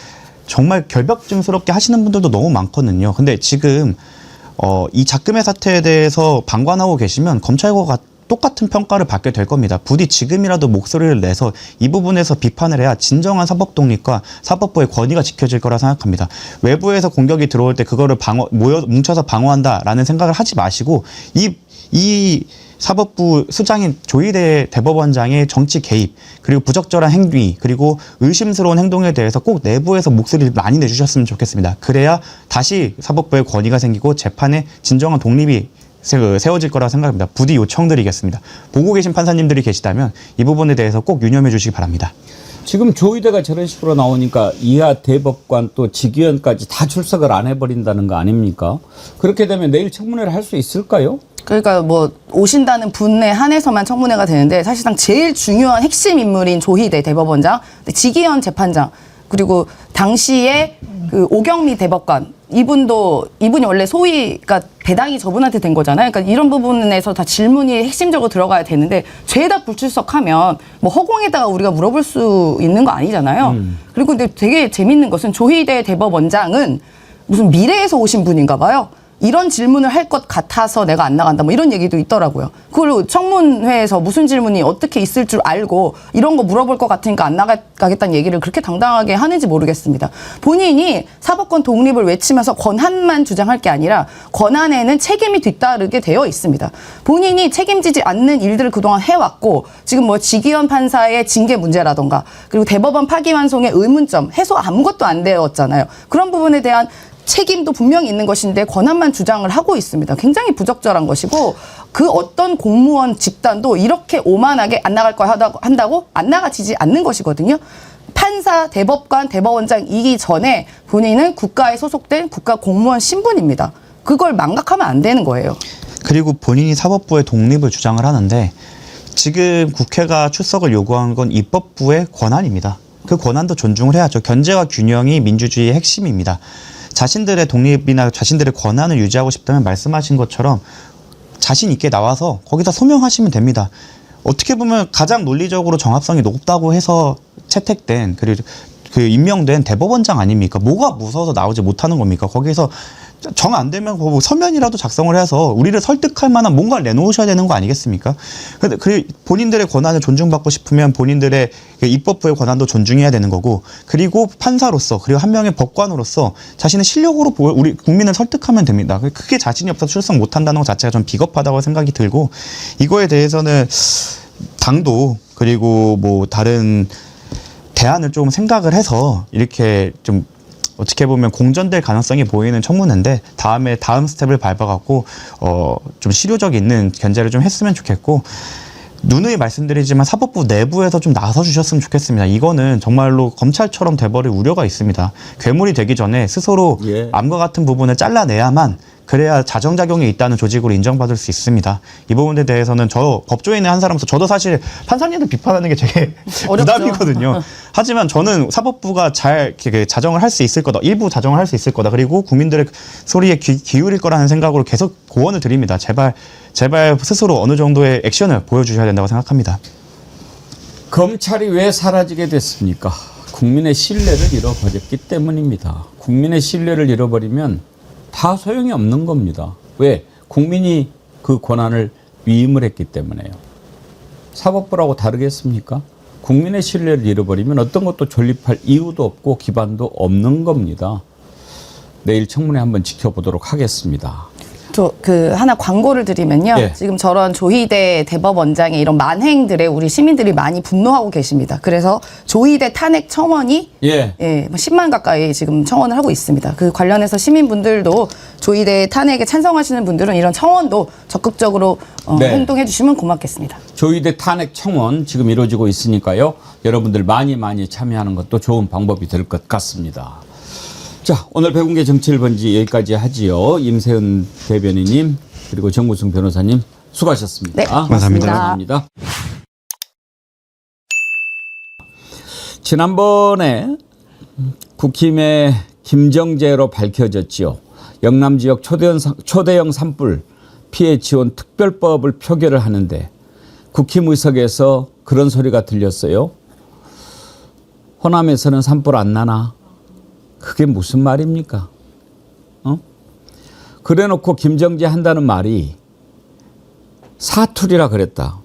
결벽증스럽게 하시는 분들도 너무 많거든요. 근데 지금 이 작금의 사태에 대해서 방관하고 계시면 검찰과 똑같은 평가를 받게 될 겁니다. 부디 지금이라도 목소리를 내서 이 부분에서 비판을 해야 진정한 사법 독립과 사법부의 권위가 지켜질 거라 생각합니다. 외부에서 공격이 들어올 때 그거를 뭉쳐서 방어한다라는 생각을 하지 마시고 이 사법부 수장인 조희대 대법원장의 정치 개입 그리고 부적절한 행위 그리고 의심스러운 행동에 대해서 꼭 내부에서 목소리를 많이 내주셨으면 좋겠습니다. 그래야 다시 사법부의 권위가 생기고 재판에 진정한 독립이 세워질 거라고 생각합니다. 부디 요청드리겠습니다. 보고 계신 판사님들이 계시다면 이 부분에 대해서 꼭 유념해 주시기 바랍니다. 지금 조희대가 저런 식으로 나오니까 이하 대법관 또 직위원까지 다 출석을 안 해버린다는 거 아닙니까? 그렇게 되면 내일 청문회를 할 수 있을까요? 그러니까 뭐 오신다는 분에 한해서만 청문회가 되는데 사실상 제일 중요한 핵심 인물인 조희대 대법원장, 지기현 재판장 그리고 당시에 그 오경미 대법관 이분이 원래 소위가 배당이 저분한테 된 거잖아요. 그러니까 이런 부분에서 다 질문이 핵심적으로 들어가야 되는데 죄다 불출석하면 뭐 허공에다가 우리가 물어볼 수 있는 거 아니잖아요. 그리고 근데 되게 재밌는 것은 조희대 대법원장은 무슨 미래에서 오신 분인가 봐요. 이런 질문을 할 것 같아서 내가 안 나간다 뭐 이런 얘기도 있더라고요. 그걸 청문회에서 무슨 질문이 어떻게 있을 줄 알고 이런 거 물어볼 것 같으니까 안 나가겠다는 얘기를 그렇게 당당하게 하는지 모르겠습니다. 본인이 사법권 독립을 외치면서 권한만 주장할 게 아니라 권한에는 책임이 뒤따르게 되어 있습니다. 본인이 책임지지 않는 일들을 그동안 해왔고 지금 뭐 지기현 판사의 징계 문제라던가 그리고 대법원 파기환송의 의문점 해소 아무것도 안 되었잖아요. 그런 부분에 대한 책임도 분명히 있는 것인데 권한만 주장을 하고 있습니다. 굉장히 부적절한 것이고 그 어떤 공무원 집단도 이렇게 오만하게 안 나갈 거야 한다고 안 나가지지 않는 것이거든요. 판사, 대법관, 대법원장이기 전에 본인은 국가에 소속된 국가 공무원 신분입니다. 그걸 망각하면 안 되는 거예요. 그리고 본인이 사법부의 독립을 주장을 하는데 지금 국회가 출석을 요구한 건 입법부의 권한입니다. 그 권한도 존중을 해야죠. 견제와 균형이 민주주의의 핵심입니다. 자신들의 독립이나 자신들의 권한을 유지하고 싶다면 말씀하신 것처럼 자신 있게 나와서 거기다 소명하시면 됩니다. 어떻게 보면 가장 논리적으로 정합성이 높다고 해서 채택된 그리고 그 임명된 대법원장 아닙니까? 뭐가 무서워서 나오지 못하는 겁니까? 거기서 정 안 되면 서면이라도 작성을 해서 우리를 설득할 만한 뭔가를 내놓으셔야 되는 거 아니겠습니까? 근데 그 본인들의 권한을 존중받고 싶으면 본인들의 입법부의 권한도 존중해야 되는 거고 그리고 판사로서 그리고 한 명의 법관으로서 자신의 실력으로 우리 국민을 설득하면 됩니다. 그게 자신이 없어서 출석 못한다는 것 자체가 좀 비겁하다고 생각이 들고 이거에 대해서는 당도 그리고 뭐 다른 대안을 좀 생각을 해서 이렇게 좀 어떻게 보면 공전될 가능성이 보이는 청문회인데 다음 스텝을 밟아갖고 좀 실효적 있는 견제를 좀 했으면 좋겠고 누누이 말씀드리지만 사법부 내부에서 좀 나서 주셨으면 좋겠습니다. 이거는 정말로 검찰처럼 돼버릴 우려가 있습니다. 괴물이 되기 전에 스스로 암과 같은 부분을 잘라내야만 그래야 자정작용이 있다는 조직으로 인정받을 수 있습니다. 이 부분에 대해서는 저 법조인의 한 사람으로서 저도 사실 판사님들 비판하는 게 되게 부담이거든요. 하지만 저는 사법부가 잘 자정을 할 수 있을 거다. 일부 자정을 할 수 있을 거다. 그리고 국민들의 소리에 기울일 거라는 생각으로 계속 고언을 드립니다. 제발 스스로 어느 정도의 액션을 보여주셔야 된다고 생각합니다. 검찰이 왜 사라지게 됐습니까? 국민의 신뢰를 잃어버렸기 때문입니다. 국민의 신뢰를 잃어버리면 다 소용이 없는 겁니다. 왜? 국민이 그 권한을 위임을 했기 때문에요. 사법부라고 다르겠습니까? 국민의 신뢰를 잃어버리면 어떤 것도 존립할 이유도 없고 기반도 없는 겁니다. 내일 청문회 한번 지켜보도록 하겠습니다. 하나 광고를 드리면요. 예. 지금 저런 조희대 대법원장의 이런 만행들에 우리 시민들이 많이 분노하고 계십니다. 그래서 조희대 탄핵 청원이 예. 10만 가까이 지금 청원을 하고 있습니다. 그 관련해서 시민분들도 조희대 탄핵에 찬성하시는 분들은 이런 청원도 적극적으로 네. 행동해 주시면 고맙겠습니다. 조희대 탄핵 청원 지금 이루어지고 있으니까요. 여러분들 많이 참여하는 것도 좋은 방법이 될 것 같습니다. 자, 오늘 백운계 정치 1번지 여기까지 하지요. 임세은 대변인님 그리고 정무승 변호사님 수고하셨습니다. 네, 감사합니다. 감사합니다. 지난번에 국힘의 김정재로 밝혀졌지요. 영남 지역 초대형 산불 피해 지원 특별법을 표결을 하는데 국힘 의석에서 그런 소리가 들렸어요. 호남에서는 산불 안 나나? 그게 무슨 말입니까? 그래 놓고 김정재 한다는 말이 사투리라 그랬다.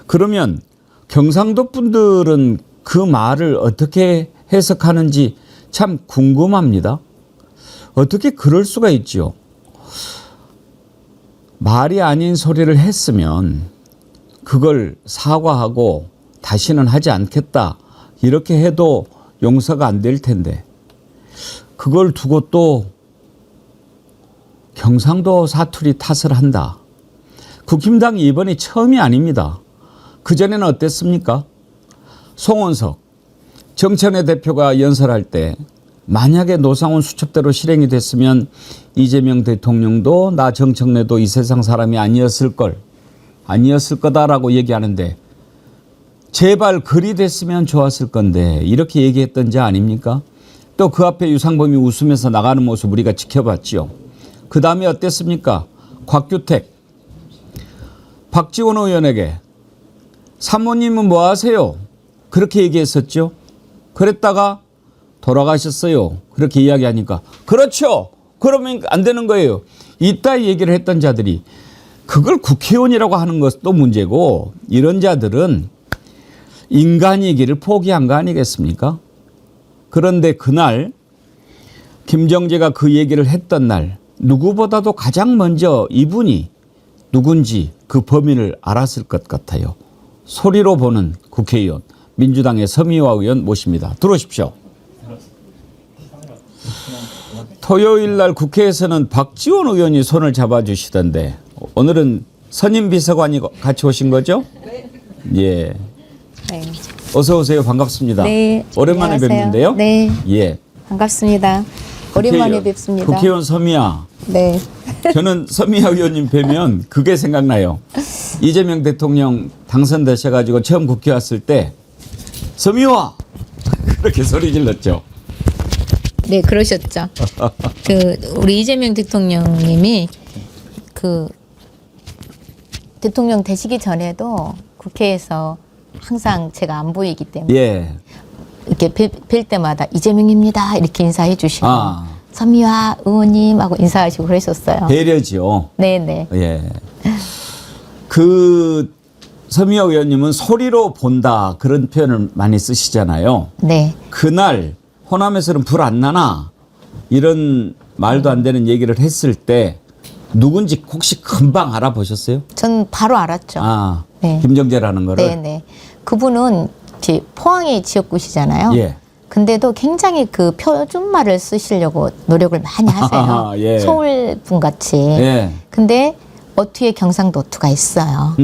그러면 경상도 분들은 그 말을 어떻게 해석하는지 참 궁금합니다. 어떻게 그럴 수가 있지요? 말이 아닌 소리를 했으면 그걸 사과하고 다시는 하지 않겠다. 이렇게 해도 용서가 안 될 텐데 그걸 두고 또 경상도 사투리 탓을 한다. 국힘당이 이번이 처음이 아닙니다. 그전에는 어땠습니까? 송원석 정천회 대표가 연설할 때 만약에 노상훈 수첩대로 실행이 됐으면 이재명 대통령도 나 정청래도 이 세상 사람이 아니었을 거다라고 얘기하는데 제발 그리 됐으면 좋았을 건데 이렇게 얘기했던 자 아닙니까? 또 그 앞에 유상범이 웃으면서 나가는 모습 우리가 지켜봤죠. 그 다음에 어땠습니까? 곽규택 박지원 의원에게 사모님은 뭐 하세요? 그렇게 얘기했었죠. 그랬다가 돌아가셨어요. 그렇게 이야기하니까 그렇죠. 그러면 안 되는 거예요. 이따 얘기를 했던 자들이 그걸 국회의원이라고 하는 것도 문제고 이런 자들은 인간이기를 포기한 거 아니겠습니까? 그런데 그날 김정재가 그 얘기를 했던 날 누구보다도 가장 먼저 이분이 누군지 그 범인을 알았을 것 같아요. 소리로 보는 국회의원 민주당의 서미화 의원 모십니다. 들어오십시오. 토요일 날 국회에서는 박지원 의원이 손을 잡아주시던데 오늘은 선임 비서관이 같이 오신 거죠? 예. 네. 어서 오세요. 반갑습니다. 네. 오랜만에 안녕하세요. 뵙는데요. 네. 예. 반갑습니다. 오랜만에 뵙습니다. 국회의원 서미화. 네. 저는 서미화 의원님 뵈면 그게 생각나요. 이재명 대통령 당선되셔가지고 처음 국회 왔을 때 서미화 그렇게 소리 질렀죠. 네, 그러셨죠. 우리 이재명 대통령님이 대통령 되시기 전에도 국회에서 항상 제가 안 보이기 때문에 예. 이렇게 뵐 때마다 이재명입니다 이렇게 인사해 주시고 서미화 의원님하고 인사하시고 그러셨어요. 배려죠. 네네. 예. 그 서미화 의원님은 소리로 본다 그런 표현을 많이 쓰시잖아요. 네. 그날 호남에서는 불 안 나나 이런 말도 안 되는 얘기를 했을 때 누군지 혹시 금방 알아보셨어요? 전 바로 알았죠. 아, 네. 김정재라는 거를? 네네. 그분은 포항의 지역구시잖아요. 예. 근데도 굉장히 그 표준말을 쓰시려고 노력을 많이 하세요. 예. 서울 분같이. 예. 근데 어투에 경상도투가 있어요.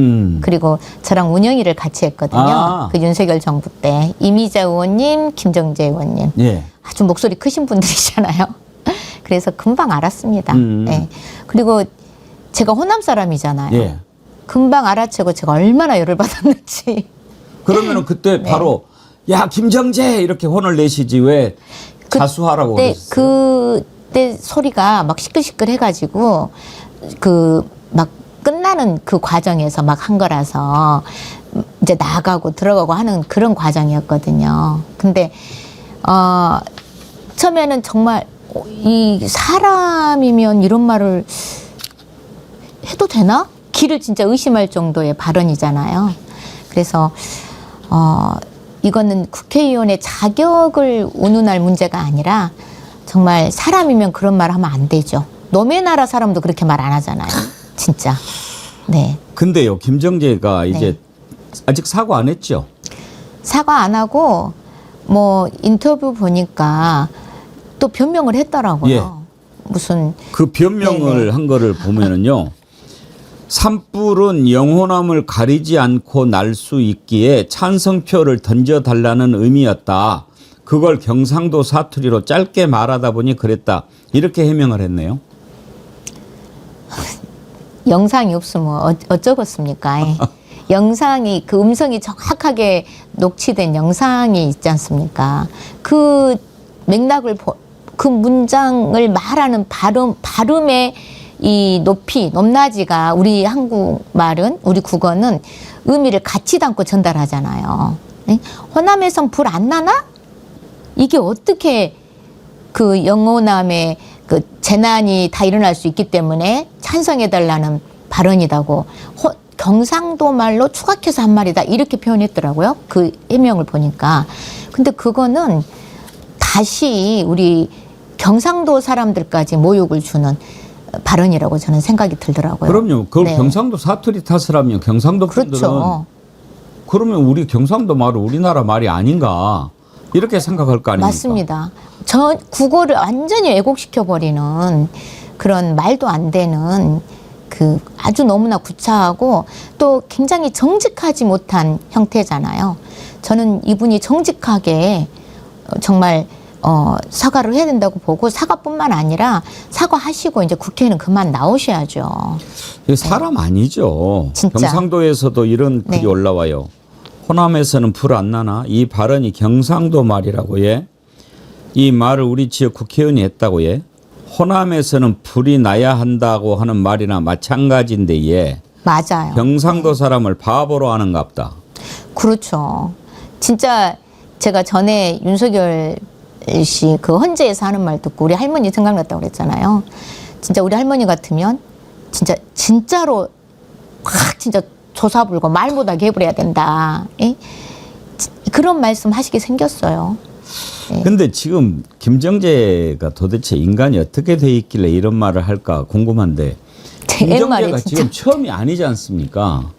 그리고 저랑 운영위를 같이 했거든요. 그 윤석열 정부 때. 이미자 의원님, 김정재 의원님. 예. 아주 목소리 크신 분들이잖아요. 그래서 금방 알았습니다. 네. 그리고 제가 호남 사람이잖아요. 예. 금방 알아채고 제가 얼마나 열을 받았는지. 그러면은 그때 네. 바로 야 김정재 이렇게 혼을 내시지 왜 자수하라고 그러셨어요? 그때 소리가 막 시끌시끌 해가지고 막 끝나는 그 과정에서 막 한 거라서 이제 나가고 들어가고 하는 그런 과정이었거든요. 근데 처음에는 정말 이 사람이면 이런 말을 해도 되나? 기를 진짜 의심할 정도의 발언이잖아요. 그래서 이거는 국회의원의 자격을 운운할 문제가 아니라 정말 사람이면 그런 말 하면 안 되죠. 노매 나라 사람도 그렇게 말 안 하잖아요. 진짜. 네. 근데요, 김정재가 이제 아직 사과 안 했죠? 사과 안 하고 뭐 인터뷰 보니까 또 변명을 했더라고요. 예. 무슨 그 변명을 네네. 한 거를 보면은요. 산불은 영호남을 가리지 않고 날 수 있기에 찬성표를 던져달라는 의미였다. 그걸 경상도 사투리로 짧게 말하다 보니 그랬다. 이렇게 해명을 했네요. 영상이 없으면 어쩌겠습니까? 영상이 그 음성이 정확하게 녹취된 영상이 있지 않습니까? 그 맥락을 그 문장을 말하는 발음의 이 높낮이가 우리 한국말은 우리 국어는 의미를 같이 담고 전달하잖아요. 네? 호남에선 불 안 나나? 이게 어떻게 그 영호남의 그 재난이 다 일어날 수 있기 때문에 찬성해달라는 발언이라고 경상도 말로 추각해서 한 말이다 이렇게 표현했더라고요. 그 해명을 보니까. 근데 그거는 다시 우리 경상도 사람들까지 모욕을 주는 발언이라고 저는 생각이 들더라고요. 그럼요. 그걸 네. 경상도 사투리 탓을 하면 경상도 분들은 그렇죠. 그러면 우리 경상도 말은 우리나라 말이 아닌가 이렇게 생각할 거 아닙니까? 맞습니다. 국어를 완전히 왜곡시켜버리는 그런 말도 안 되는 그 아주 너무나 구차하고 또 굉장히 정직하지 못한 형태잖아요. 저는 이분이 정직하게 정말 사과를 해야 된다고 보고 사과뿐만 아니라 사과하시고 이제 국회에는 그만 나오셔야죠. 이게 사람 아니죠. 진짜. 경상도에서도 이런 글이 네. 올라와요. 호남에서는 불 안 나나? 이 발언이 경상도 말이라고 예. 이 말을 우리 지역 국회의원이 했다고 예. 호남에서는 불이 나야 한다고 하는 말이나 마찬가지인데 예. 맞아요. 경상도 사람을 바보로 하는갑다. 그렇죠. 진짜 제가 전에 윤석열 씨 그 헌재에서 하는 말 듣고 우리 할머니 생각났다고 그랬잖아요. 진짜 우리 할머니 같으면 진짜로 확 진짜 조사 불고 말 못하게 해버려야 된다. 예? 그런 말씀 하시게 생겼어요. 예. 근데 지금 김정재가 도대체 인간이 어떻게 돼 있길래 이런 말을 할까 궁금한데 제 말이 김정재가 진짜 지금 처음이 아니지 않습니까?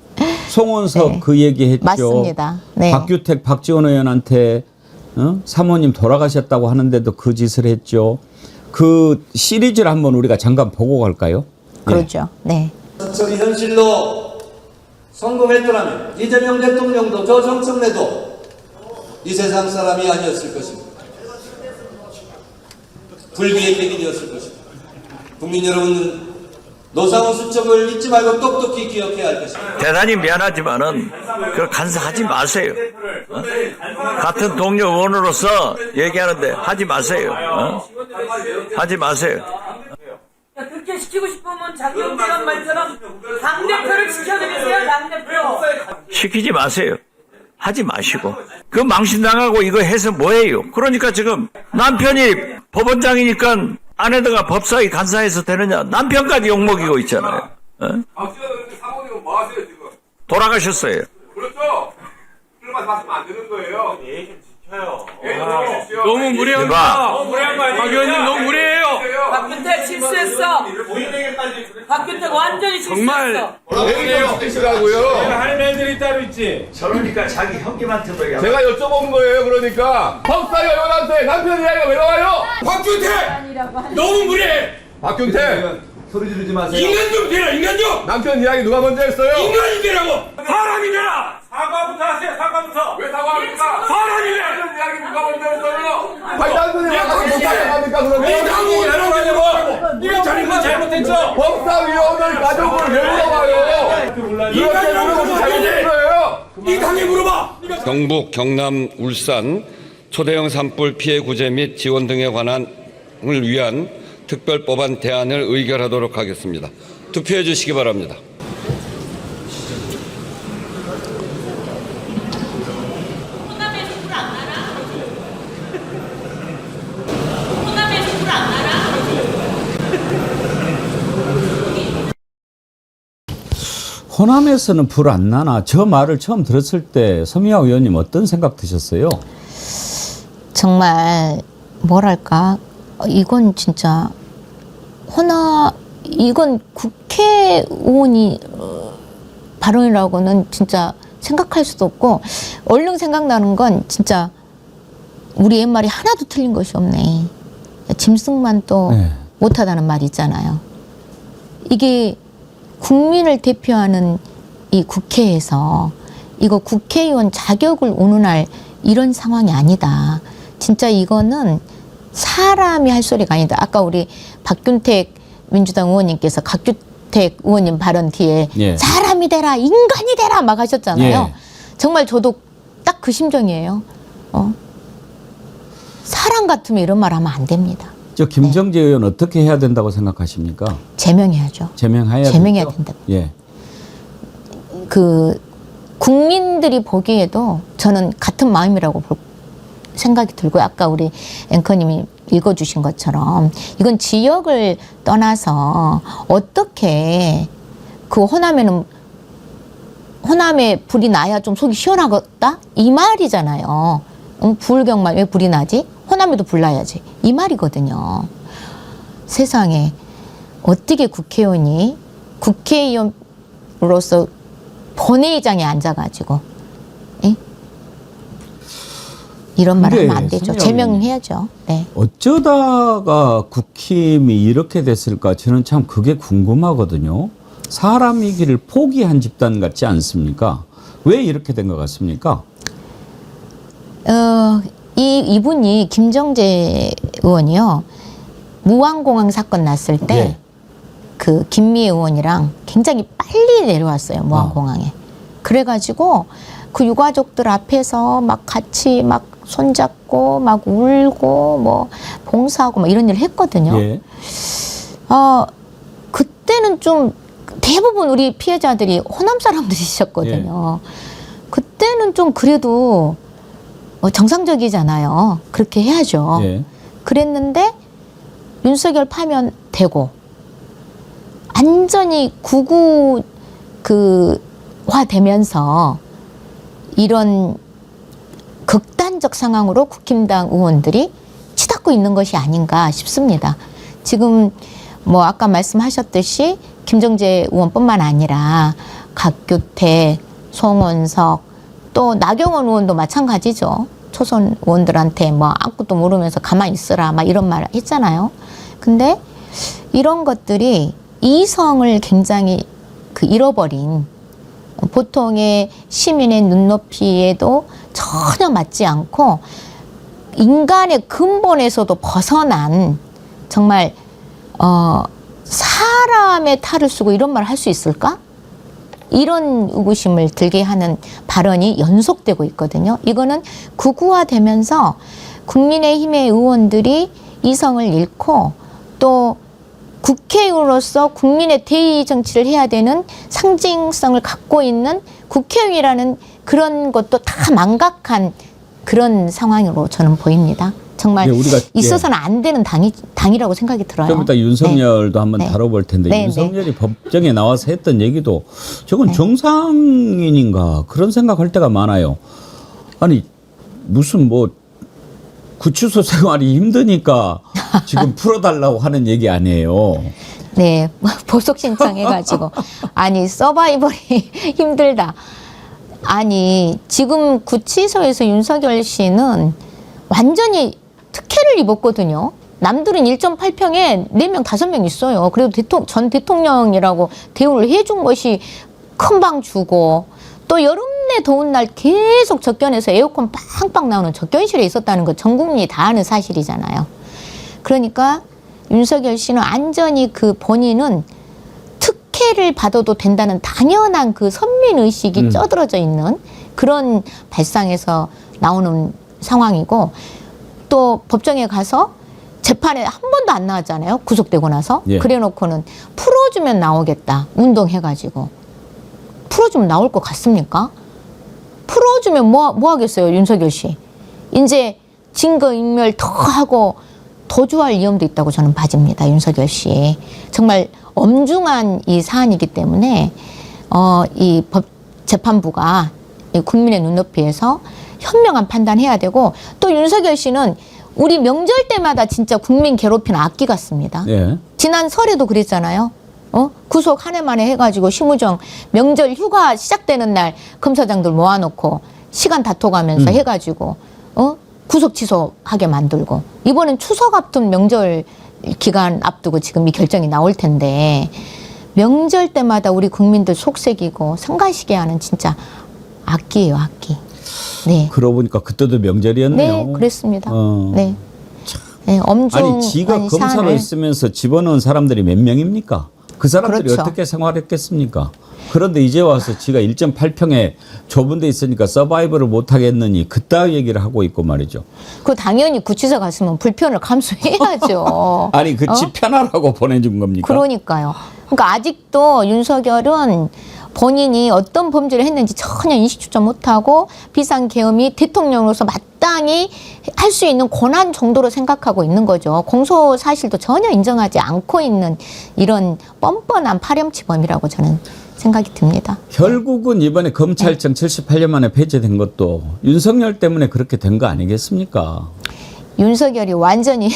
송원석 네. 그 얘기했죠. 맞습니다. 네. 박규택 박지원 의원한테 사모님 돌아가셨다고 하는데도 그 짓을 했죠. 그 시리즈를 한번 우리가 잠깐 보고 갈까요? 그렇죠. 네. 정책이 현실로 성공했더라면 이재명 대통령도 저 정청래도 이 세상 사람이 아니었을 것입니다. 불비의 객이었을 것입니다. 국민 여러분은 노상훈 수첩을 잊지 말고 똑똑히 기억해야 할 것입니다. 대단히 미안하지만은 그 간사하지 마세요. 같은 동료 의원으로서 얘기하는데 하지 마세요. 하지 마세요. 그렇게 시키고 싶으면 장경태가 말처럼 당대표를 지켜드리세요. 당대표. 시키지 마세요. 하지 마시고. 그 망신당하고 이거 해서 뭐예요? 그러니까 지금 남편이 법원장이니까 아내가 법사위 간사해서 되느냐? 남편까지 욕먹이고 있잖아요. 사모님은 뭐 하세요 지금? 돌아가셨어요. 그렇죠. 그런 말씀 하시면 안 되는 거예요. 예의 좀 지켜요. 너무 무례합니다. 너무 무례한 거 아니에요? 박 의원님 너무 무례해요. 박균택 실수했어. 박균택 완전히 실수했어. 예의 좀 지키시라고요. 할 말들이 따로 있지. 저러니까 자기 형님한테도 얘기하고. 제가 여쭤본 거예요. 그러니까 법사위 의원한테 남편 이야기가 왜 나와요? 박균택! 너무 무례해! 박균택! 소리 지르지 마세요. 인간 좀 되라, 인간 좀! 남편 이야기 누가 먼저 했어요? 인간이 되라고! 사람이 되라! 사과부터 하세요, 사과부터! 왜 사과합니까? 사람이 돼! 남편 이야기 누가 먼저 했어요? 아니, 남편이 왜 가서 못하겠습니까, 그러면? 이 당국이 잘못하냐고! 이거 자리가 잘못했죠? 법사위원을 가족을 왜 물어봐요? 이렇게 물어보면 잘못된 거예요! 이 당에 물어봐! 경북, 경남, 울산 초대형 산불 피해 구제 및 지원 등에 관한을 위한 특별법안 대안을 의결하도록 하겠습니다. 투표해 주시기 바랍니다. 호남에서 불 안 나라? 호남에서 불 안 나라? 호남에서는 불 안 나나? 저 말을 처음 들었을 때 서미화 의원님 어떤 생각 드셨어요? 정말 뭐랄까 이건 진짜 이건 국회의원이 발언이라고는 진짜 생각할 수도 없고, 얼른 생각나는 건 진짜 우리 옛말이 하나도 틀린 것이 없네. 짐승만 또 못하다는 말이 있잖아요. 이게 국민을 대표하는 이 국회에서 이거 국회의원 자격을 운운할 이런 상황이 아니다. 진짜 이거는 사람이 할 소리가 아니다. 아까 우리 박균택 민주당 의원님께서 박균택 의원님 발언 뒤에 사람이 되라, 인간이 되라 막 하셨잖아요. 정말 저도 딱 그 심정이에요. 사람 같으면 이런 말 하면 안 됩니다. 저 김정재 의원 어떻게 해야 된다고 생각하십니까? 제명해야죠. 제명해야 된다. 예. 그 국민들이 보기에도 저는 같은 마음이라고 생각이 들고요. 아까 우리 앵커님이 읽어주신 것처럼 이건 지역을 떠나서 어떻게 그 호남에 불이 나야 좀 속이 시원하겠다? 이 말이잖아요. 부울경만 왜 불이 나지? 호남에도 불 나야지. 이 말이거든요. 세상에 어떻게 국회의원이 국회의원으로서 본회의장에 앉아가지고 이런 말 하면 안 되죠. 제명해야죠. 네. 어쩌다가 국힘이 이렇게 됐을까? 저는 참 그게 궁금하거든요. 사람이기를 포기한 집단 같지 않습니까? 왜 이렇게 된 것 같습니까? 이분이 김정재 의원이요. 무안공항 사건 났을 때 그 김미애 의원이랑 굉장히 빨리 내려왔어요. 무안공항에. 그래가지고 그 유가족들 앞에서 막 같이 막 손잡고 막 울고 뭐 봉사하고 막 이런 일을 했거든요. 그때는 좀 대부분 우리 피해자들이 호남 사람들이셨거든요. 그때는 좀 그래도 정상적이잖아요. 그렇게 해야죠. 그랬는데 윤석열 파면 되고 완전히 극우화되면서 이런 극단적 상황으로 국힘당 의원들이 치닫고 있는 것이 아닌가 싶습니다. 지금 뭐 아까 말씀하셨듯이 김정재 의원뿐만 아니라 박규택, 송원석, 또 나경원 의원도 마찬가지죠. 초선 의원들한테 뭐 아무것도 모르면서 가만히 있으라 막 이런 말 했잖아요. 근데 이런 것들이 이성을 굉장히 잃어버린 보통의 시민의 눈높이에도 전혀 맞지 않고 인간의 근본에서도 벗어난 정말 사람의 탈을 쓰고 이런 말 할 수 있을까? 이런 의구심을 들게 하는 발언이 연속되고 있거든요. 이거는 극우화되면서 국민의힘의 의원들이 이성을 잃고 또 국회의원으로서 국민의 대의 정치를 해야 되는 상징성을 갖고 있는 국회의원이라는 그런 것도 다 망각한 그런 상황으로 저는 보입니다. 정말 우리가 있어서는 안 되는 당이라고 생각이 들어요. 좀 이따 윤석열도 한번 다뤄볼 텐데 윤석열이 법정에 나와서 했던 얘기도 저건 정상인인가 그런 생각할 때가 많아요. 아니 무슨 뭐 구치소 생활이 힘드니까 지금 풀어달라고 하는 얘기 아니에요. 네, 보석 신청해가지고 아니 서바이벌이 힘들다. 아니 지금 구치소에서 윤석열 씨는 완전히 특혜를 입었거든요. 남들은 1.8평에 4명, 5명 있어요. 그래도 전 대통령이라고 대우를 해준 것이 큰 방 주고 또 여름내 더운 날 계속 적견에서 에어컨 빵빵 나오는 적견실에 있었다는 거 전 국민이 다 아는 사실이잖아요. 그러니까 윤석열 씨는 완전히 그 본인은 특혜를 받아도 된다는 당연한 그 선민의식이 쩌들어져 있는 그런 발상에서 나오는 상황이고 또 법정에 가서 재판에 한 번도 안 나왔잖아요. 구속되고 나서. 그래 놓고는 풀어주면 나오겠다. 운동해가지고. 풀어주면 나올 것 같습니까? 풀어주면 뭐 하겠어요, 윤석열 씨. 이제 증거인멸 더 하고 도주할 위험도 있다고 저는 봐집니다, 윤석열 씨. 정말 엄중한 이 사안이기 때문에 이 재판부가 이 국민의 눈높이에서 현명한 판단해야 되고 또 윤석열 씨는 우리 명절 때마다 진짜 국민 괴롭히는 악기 같습니다. 지난 설에도 그랬잖아요. 구속 한 해 만에 해가지고 심우정 명절 휴가 시작되는 날 검사장들 모아놓고 시간 다퉈가면서 해가지고 구속 취소하게 만들고 이번엔 추석 앞둔 명절 기간 앞두고 지금 이 결정이 나올 텐데 명절 때마다 우리 국민들 속색이고 성가시게 하는 진짜 악기예요, 악기. 네. 그러고 보니까 그때도 명절이었네요. 네, 그랬습니다. 네. 네, 아니 지가 검사로 있으면서 집어넣은 사람들이 몇 명입니까? 그 사람들이 그렇죠. 어떻게 생활했겠습니까? 그런데 이제 와서 지가 1.8평에 좁은 데 있으니까 서바이벌을 못 하겠느니 그따 얘기를 하고 있고 말이죠. 그 당연히 구치소 갔으면 불편을 감수해야죠. 아니 그 집 편하라고 보내준 겁니까? 그러니까요. 그러니까 아직도 윤석열은 본인이 어떤 범죄를 했는지 전혀 인식조차 못하고 비상계엄이 대통령으로서 마땅히 할 수 있는 권한 정도로 생각하고 있는 거죠. 공소 사실도 전혀 인정하지 않고 있는 이런 뻔뻔한 파렴치범이라고 저는 생각이 듭니다. 결국은 이번에 검찰청 78년 만에 폐지된 것도 윤석열 때문에 그렇게 된 거 아니겠습니까? 윤석열이 완전히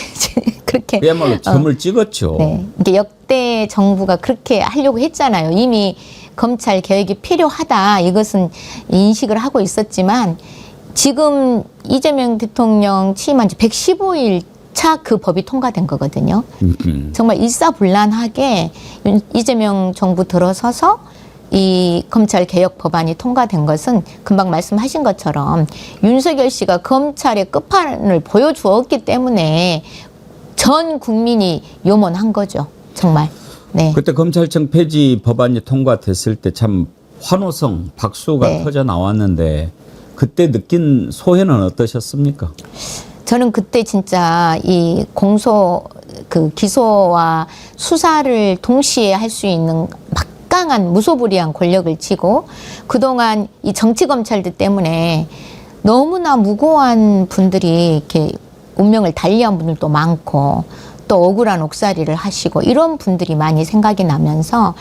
그렇게 그야말로 점을 찍었죠. 네. 이게 역대 정부가 그렇게 하려고 했잖아요. 이미 검찰 개혁이 필요하다. 이것은 인식을 하고 있었지만 지금 이재명 대통령 취임한 지 115일 차 그 법이 통과된 거거든요. 정말 일사불란하게 이재명 정부 들어서서 이 검찰 개혁 법안이 통과된 것은 금방 말씀하신 것처럼 윤석열 씨가 검찰의 끝판을 보여주었기 때문에 전 국민이 요몬한 거죠. 정말. 네. 그때 검찰청 폐지 법안이 통과됐을 때 참 환호성, 박수가 네. 터져 나왔는데 그때 느낀 소회는 어떠셨습니까? 저는 그때 진짜 이 공소 그 기소와 수사를 동시에 할 수 있는 막강한 무소불위한 권력을 쥐고 그동안 이 정치 검찰들 때문에 너무나 무고한 분들이 이렇게 운명을 달리한 분들도 많고 또 억울한 옥살이를 하시고 이런 분들이 많이 생각이 나면서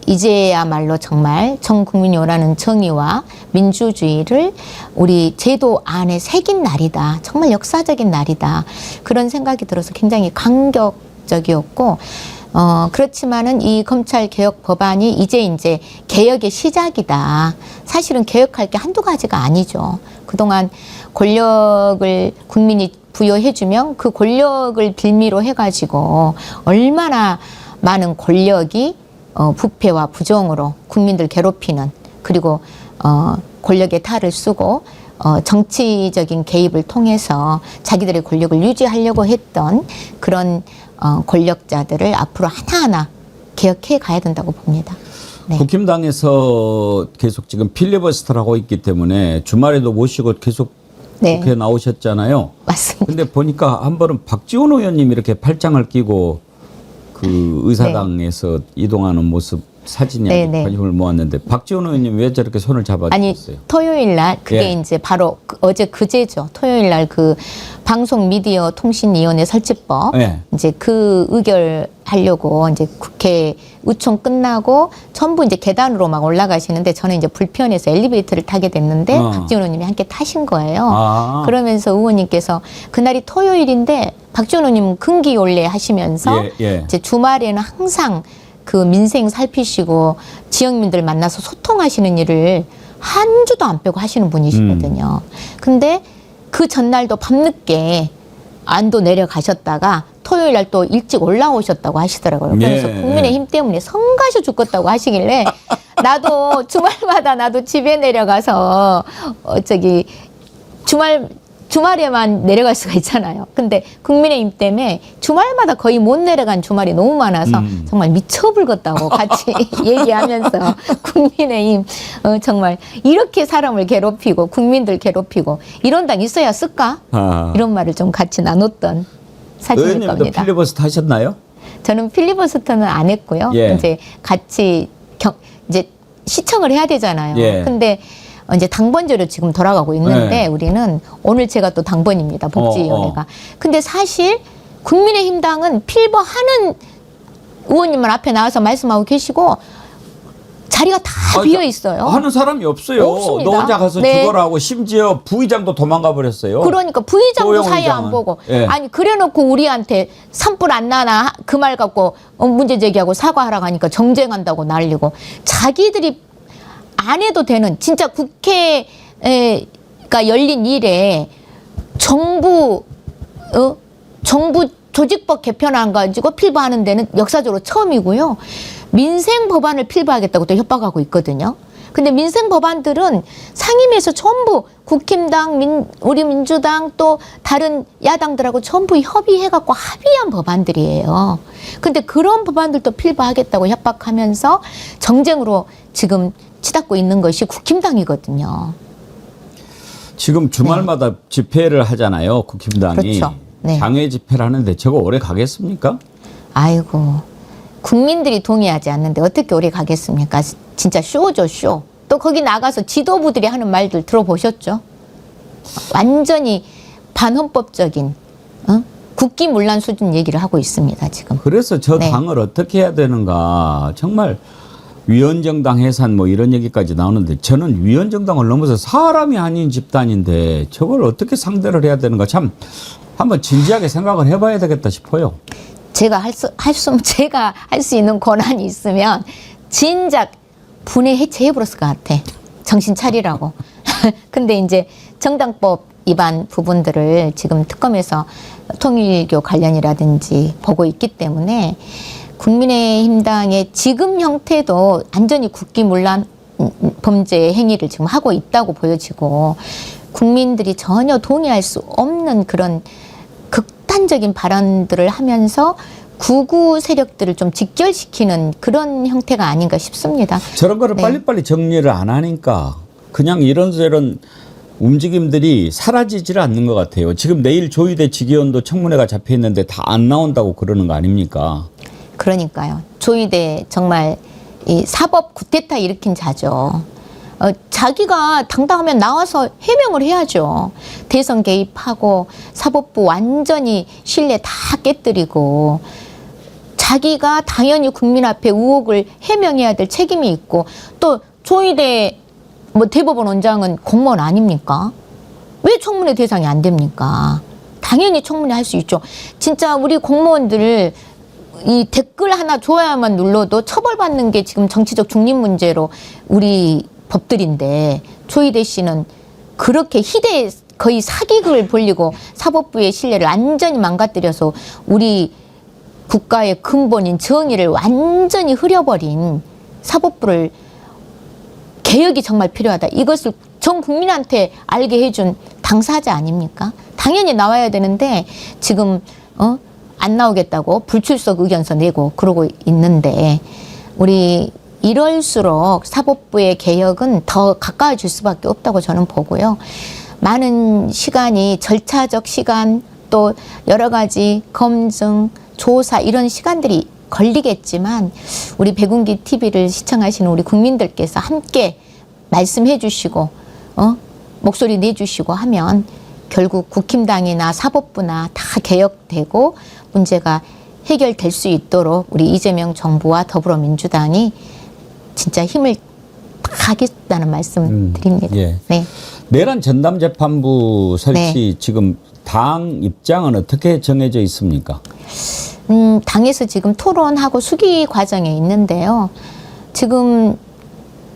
이제야말로 정말 전 국민이 원하는 정의와 민주주의를 우리 제도 안에 새긴 날이다. 정말 역사적인 날이다. 그런 생각이 들어서 굉장히 감격적이었고 그렇지만은 이 검찰 개혁 법안이 이제 개혁의 시작이다. 사실은 개혁할 게 한두 가지가 아니죠. 그동안 권력을 국민이 부여해주면 그 권력을 빌미로 해가지고 얼마나 많은 권력이 부패와 부정으로 국민들 괴롭히는 그리고 권력의 탈을 쓰고 정치적인 개입을 통해서 자기들의 권력을 유지하려고 했던 그런 권력자들을 앞으로 하나하나 개혁해 가야 된다고 봅니다. 네. 국힘당에서 계속 지금 필리버스터를 하고 있기 때문에 주말에도 모시고 계속 네. 국회에 나오셨잖아요. 맞습니다. 근데 보니까 한 번은 박지원 의원님 이렇게 팔짱을 끼고 그 의사당에서 이동하는 모습 사진이 네, 아주 네. 관심을 모았는데 박지원 의원님 왜 저렇게 손을 잡아주셨어요? 아니 토요일 날 그게 예. 이제 바로 어제 그제죠. 토요일 날 그 방송 미디어 통신위원회 설치법 예. 이제 그 의결하려고 이제 국회 의총 끝나고 전부 이제 계단으로 막 올라가시는데 저는 이제 불편해서 엘리베이터를 타게 됐는데 박지원 의원님이 함께 타신 거예요. 그러면서 의원님께서 그날이 토요일인데 박지원 의원님은 금기올레 하시면서 이제 주말에는 항상 그 민생 살피시고 지역민들 만나서 소통하시는 일을 한 주도 안 빼고 하시는 분이시거든요. 근데 그 전날도 밤늦게 안도 내려가셨다가 토요일 날 또 일찍 올라오셨다고 하시더라고요. 그래서 국민의힘 때문에 성가셔 죽겠다고 하시길래 나도 주말마다 나도 집에 내려가서 주말에만 내려갈 수가 있잖아요. 근데 국민의힘 때문에 주말마다 거의 못 내려간 주말이 너무 많아서 정말 미쳐불겠다고 같이 얘기하면서 국민의힘 정말 이렇게 사람을 괴롭히고 국민들 괴롭히고 이런 당 있어야 쓸까? 이런 말을 좀 같이 나눴던 사진일 의원님도 겁니다. 필리버스터 하셨나요? 저는 필리버스터는 안 했고요. 이제 같이 이제 시청을 해야 되잖아요. 근데 이제 당번제로 지금 돌아가고 있는데 우리는 오늘 제가 또 당번입니다. 복지위원회가. 근데 사실 국민의힘 당은 필버 하는 의원님만 앞에 나와서 말씀하고 계시고 자리가 다 비어 있어요. 하는 사람이 없어요. 없습니다. 너 혼자 가서 네. 죽어라 하고 심지어 부의장도 도망가 버렸어요. 그러니까 부의장도 조영 사이 안 의장은. 보고 예. 아니 그래놓고 우리한테 산불 안 나나 그 말 갖고 문제 제기하고 사과하라고 하니까 정쟁한다고 난리고 자기들이 안 해도 되는 진짜 국회가 열린 이래 정부 조직법 개편안 가지고 필부하는 데는 역사적으로 처음이고요. 민생 법안을 필부하겠다고 또 협박하고 있거든요. 근데 민생 법안들은 상임위에서 전부 국힘당, 우리 민주당 또 다른 야당들하고 전부 협의해갖고 합의한 법안들이에요. 근데 그런 법안들도 필부하겠다고 협박하면서 정쟁으로 지금 치닫고 있는 것이 국힘당이거든요. 지금 주말마다 집회를 하잖아요. 국힘당이. 그렇죠. 네. 장외 집회를 하는데 저거 오래 가겠습니까? 아이고 국민들이 동의하지 않는데 어떻게 오래 가겠습니까? 진짜 쇼죠 쇼. 또 거기 나가서 지도부들이 하는 말들 들어보셨죠? 완전히 반헌법적인 국기문란 수준 얘기를 하고 있습니다 지금. 그래서 저 네. 당을 어떻게 해야 되는가. 정말 위원정당 해산 뭐 이런 얘기까지 나오는데 저는 위원정당을 넘어서 사람이 아닌 집단인데 저걸 어떻게 상대를 해야 되는가 참 한번 진지하게 생각을 해봐야 되겠다 싶어요. 제가 제가 할 수 있는 권한이 있으면 진작 분해 해체해버렸을 것 같아. 정신 차리라고. 근데 이제 정당법 위반 부분들을 지금 특검에서 통일교 관련이라든지 보고 있기 때문에 국민의힘당의 지금 형태도 완전히 국기문란 범죄 행위를 지금 하고 있다고 보여지고 국민들이 전혀 동의할 수 없는 그런 극단적인 발언들을 하면서 구구 세력들을 좀 직결시키는 그런 형태가 아닌가 싶습니다. 저런 거를 네. 빨리빨리 정리를 안 하니까 그냥 이런저런 움직임들이 사라지질 않는 것 같아요. 지금 내일 조희대 직위원도 청문회가 잡혀 있는데 다 안 나온다고 그러는 거 아닙니까? 그러니까요. 조희대 정말 이 사법 구테타 일으킨 자죠. 자기가 당당하면 나와서 해명을 해야죠. 대선 개입하고 사법부 완전히 신뢰 다 깨뜨리고 자기가 당연히 국민 앞에 의혹을 해명해야 될 책임이 있고 또 조희대 뭐 대법원 원장은 공무원 아닙니까? 왜 청문회 대상이 안 됩니까? 당연히 청문회 할 수 있죠. 진짜 우리 공무원들 이 댓글 하나 좋아야만 눌러도 처벌받는 게 지금 정치적 중립 문제로 우리 법들인데 조희대 씨는 그렇게 희대의 거의 사기극을 벌리고 사법부의 신뢰를 완전히 망가뜨려서 우리 국가의 근본인 정의를 완전히 흐려버린 사법부를 개혁이 정말 필요하다. 이것을 전 국민한테 알게 해준 당사자 아닙니까? 당연히 나와야 되는데 지금 안 나오겠다고 불출석 의견서 내고 그러고 있는데 우리 이럴수록 사법부의 개혁은 더 가까워질 수밖에 없다고 저는 보고요. 많은 시간이 절차적 시간 또 여러 가지 검증, 조사 이런 시간들이 걸리겠지만 우리 백운기 TV를 시청하시는 우리 국민들께서 함께 말씀해 주시고 목소리 내주시고 하면 결국 국힘당이나 사법부나 다 개혁되고 문제가 해결될 수 있도록 우리 이재명 정부와 더불어민주당이 진짜 힘을 다 하겠다는 말씀 드립니다. 예. 네. 내란 전담재판부 설치 네. 지금 당 입장은 어떻게 정해져 있습니까? 당에서 지금 토론하고 수기 과정에 있는데요. 지금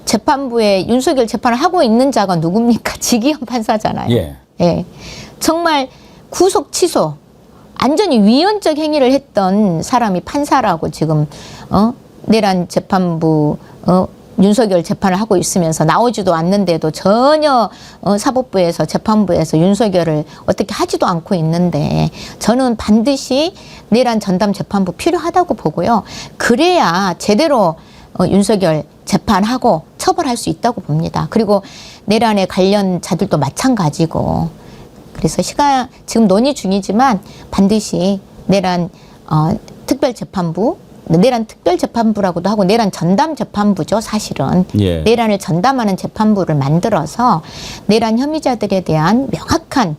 재판부에 윤석열 재판을 하고 있는 자가 누굽니까? 지기현 판사잖아요. 예. 예. 정말 구속 취소, 완전히 위헌적 행위를 했던 사람이 판사라고 지금 내란 재판부 윤석열 재판을 하고 있으면서 나오지도 않는데도 전혀 사법부에서 재판부에서 윤석열을 어떻게 하지도 않고 있는데 저는 반드시 내란 전담 재판부 필요하다고 보고요. 그래야 제대로 윤석열 재판하고 처벌할 수 있다고 봅니다. 그리고 내란에 관련자들도 마찬가지고 그래서 지금 논의 중이지만 반드시 내란 특별재판부 내란 특별재판부라고도 하고 내란 전담재판부죠 사실은. 예. 내란을 전담하는 재판부를 만들어서 내란 혐의자들에 대한 명확한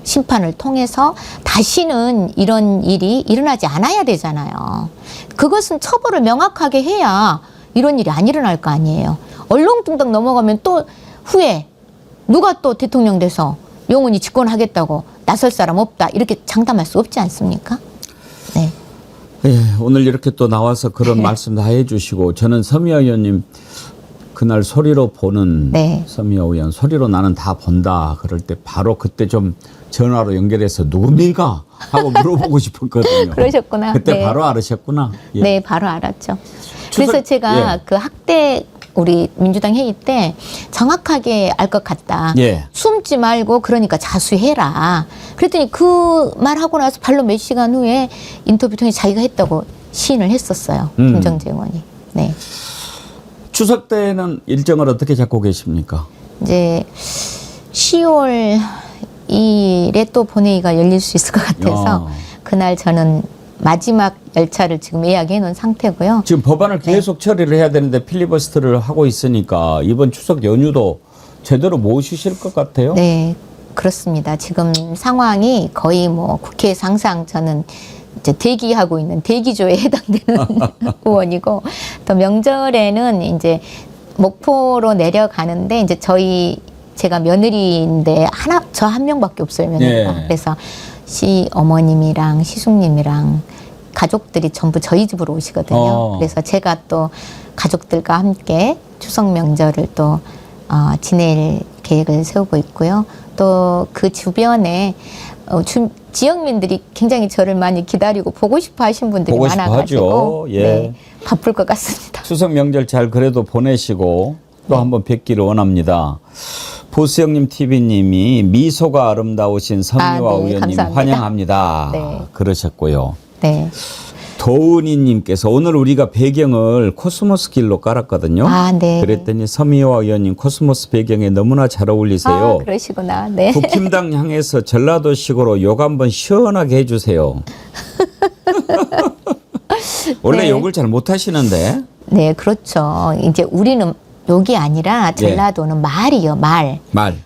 심판을 통해서 다시는 이런 일이 일어나지 않아야 되잖아요. 그것은 처벌을 명확하게 해야 이런 일이 안 일어날 거 아니에요. 얼렁뚱땅 넘어가면 또 후에 누가 또 대통령 돼서 영원히 집권하겠다고 나설 사람 없다 이렇게 장담할 수 없지 않습니까? 네. 예, 오늘 이렇게 또 나와서 그런 말씀 다 해주시고 저는 서미화 의원님 그날 소리로 보는 네. 서미화 의원 소리로 나는 다 본다 그럴 때 바로 그때 좀 전화로 연결해서 누굽니까 하고 물어보고 싶었거든요. 그러셨구나. 그때 네. 바로 알으셨구나. 예. 네, 바로 알았죠. 그래서 제가 예. 그 학대 우리 민주당 회의 때 정확하게 알 것 같다. 예. 숨지 말고 그러니까 자수해라. 그랬더니 그 말하고 나서 바로 몇 시간 후에 인터뷰 통해 자기가 했다고 시인을 했었어요. 김정재 의원이. 네. 추석 때는 일정을 어떻게 잡고 계십니까? 이제 10월 2일에 또 본회의가 열릴 수 있을 것 같아서 그날 저는 마지막 열차를 지금 예약해 놓은 상태고요. 지금 법안을 계속 처리를 해야 되는데 필리버스터를 하고 있으니까 이번 추석 연휴도 제대로 못 쉬실 것 같아요. 네, 그렇습니다. 지금 상황이 거의 뭐 국회에서 항상 저는 이제 대기하고 있는 대기조에 해당되는 의원이고 또 명절에는 이제 목포로 내려가는데 이제 제가 며느리인데 저 한 명밖에 없어요, 며느리가. 네. 그래서 시어머님이랑 시숙님이랑 가족들이 전부 저희 집으로 오시거든요. 그래서 제가 또 가족들과 함께 추석 명절을 또 지낼 계획을 세우고 있고요. 또 그 주변에 지역민들이 굉장히 저를 많이 기다리고 보고 싶어 하신 분들이 보고 싶어 많아가지고 하죠. 예. 네, 바쁠 것 같습니다. 추석 명절 잘 그래도 보내시고 또 한번 뵙기를 원합니다. 보수영님 TV님이 미소가 아름다우신 서미화 네, 의원님 감사합니다. 환영합니다. 네. 그러셨고요. 네. 도은이님께서 오늘 우리가 배경을 코스모스 길로 깔았거든요. 네. 그랬더니 서미화 의원님 코스모스 배경에 너무나 잘 어울리세요. 그러시구나. 네. 국힘당 향해서 전라도식으로 욕 한번 시원하게 해주세요. 원래 네. 욕을 잘 못하시는데. 네, 그렇죠. 이제 우리는 욕이 아니라 전라도는 말이요, 말.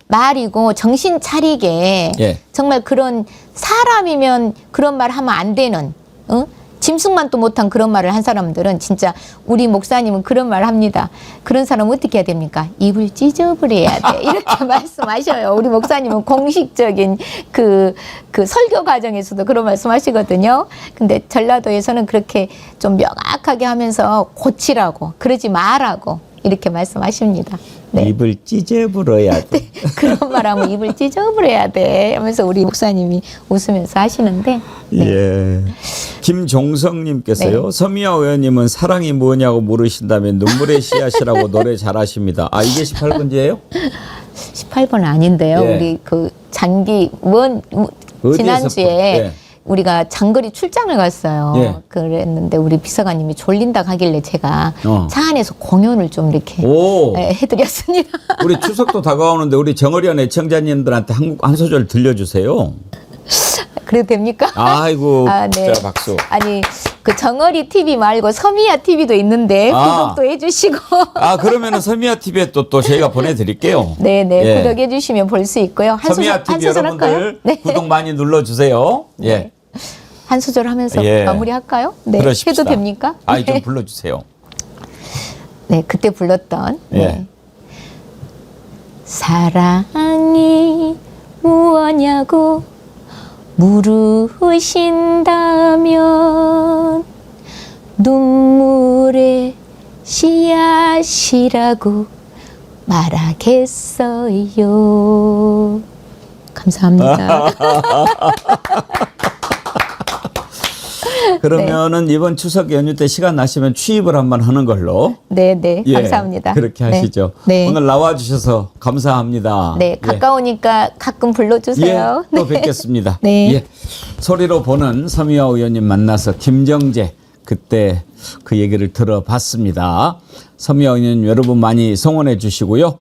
말이고 정신 차리게 예. 정말 그런 사람이면 그런 말 하면 안 되는 짐승만도 못한 그런 말을 한 사람들은 진짜 우리 목사님은 그런 말 합니다. 그런 사람은 어떻게 해야 됩니까? 입을 찢어버려야 돼. 이렇게 말씀하셔요. 우리 목사님은 공식적인 그 설교 과정에서도 그런 말씀하시거든요. 근데 전라도에서는 그렇게 좀 명확하게 하면서 고치라고 그러지 말라고 이렇게 말씀하십니다. 네. 입을 찢어버려야 돼. 그런 말하면 입을 찢어버려야 돼 하면서 우리 목사님이 웃으면서 하시는데 예. 김종성님께서요. 네. 서미화 의원님은 사랑이 뭐냐고 물으신다면 눈물의 씨앗이라고 노래 잘하십니다. 아 이게 18번째예요? 18번 아닌데요. 예. 우리 그 어디에서 지난주에 예. 우리가 장거리 출장을 갔어요. 예. 그랬는데 우리 비서관님이 졸린다 하길래 제가 어. 차 안에서 공연을 좀 이렇게 해드렸습니다. 우리 추석도 다가오는데 우리 정어리한 애청자님들한테 한 소절 들려주세요. 그래도 됩니까? 아이고 네. 자, 박수. 아니 그 정어리 TV 말고 서미야 TV도 있는데 구독도 해주시고. 그러면은 서미화 TV에 또 저희가 보내드릴게요. 네네 예. 구독해주시면 볼 수 있고요. 서미화 TV 여러분들 구독 많이 눌러주세요. 예. 한 소절 하면서 마무리할까요? 네. 그러십시다. 해도 됩니까? 좀 불러주세요. 네, 그때 불렀던 예. 사랑이 무엇냐고 물으신다면 눈물의 씨앗이라고 말하겠어요. 감사합니다. 그러면은 이번 추석 연휴 때 시간 나시면 취입을 한번 하는 걸로. 네, 감사합니다. 그렇게 하시죠. 네. 오늘 나와주셔서 감사합니다. 네, 가까우니까 가끔 불러주세요. 예, 또 뵙겠습니다. 네. 예, 소리로 보는 서미화 의원님 만나서 김정재 그때 그 얘기를 들어봤습니다. 서미화 의원님 여러분 많이 성원해 주시고요.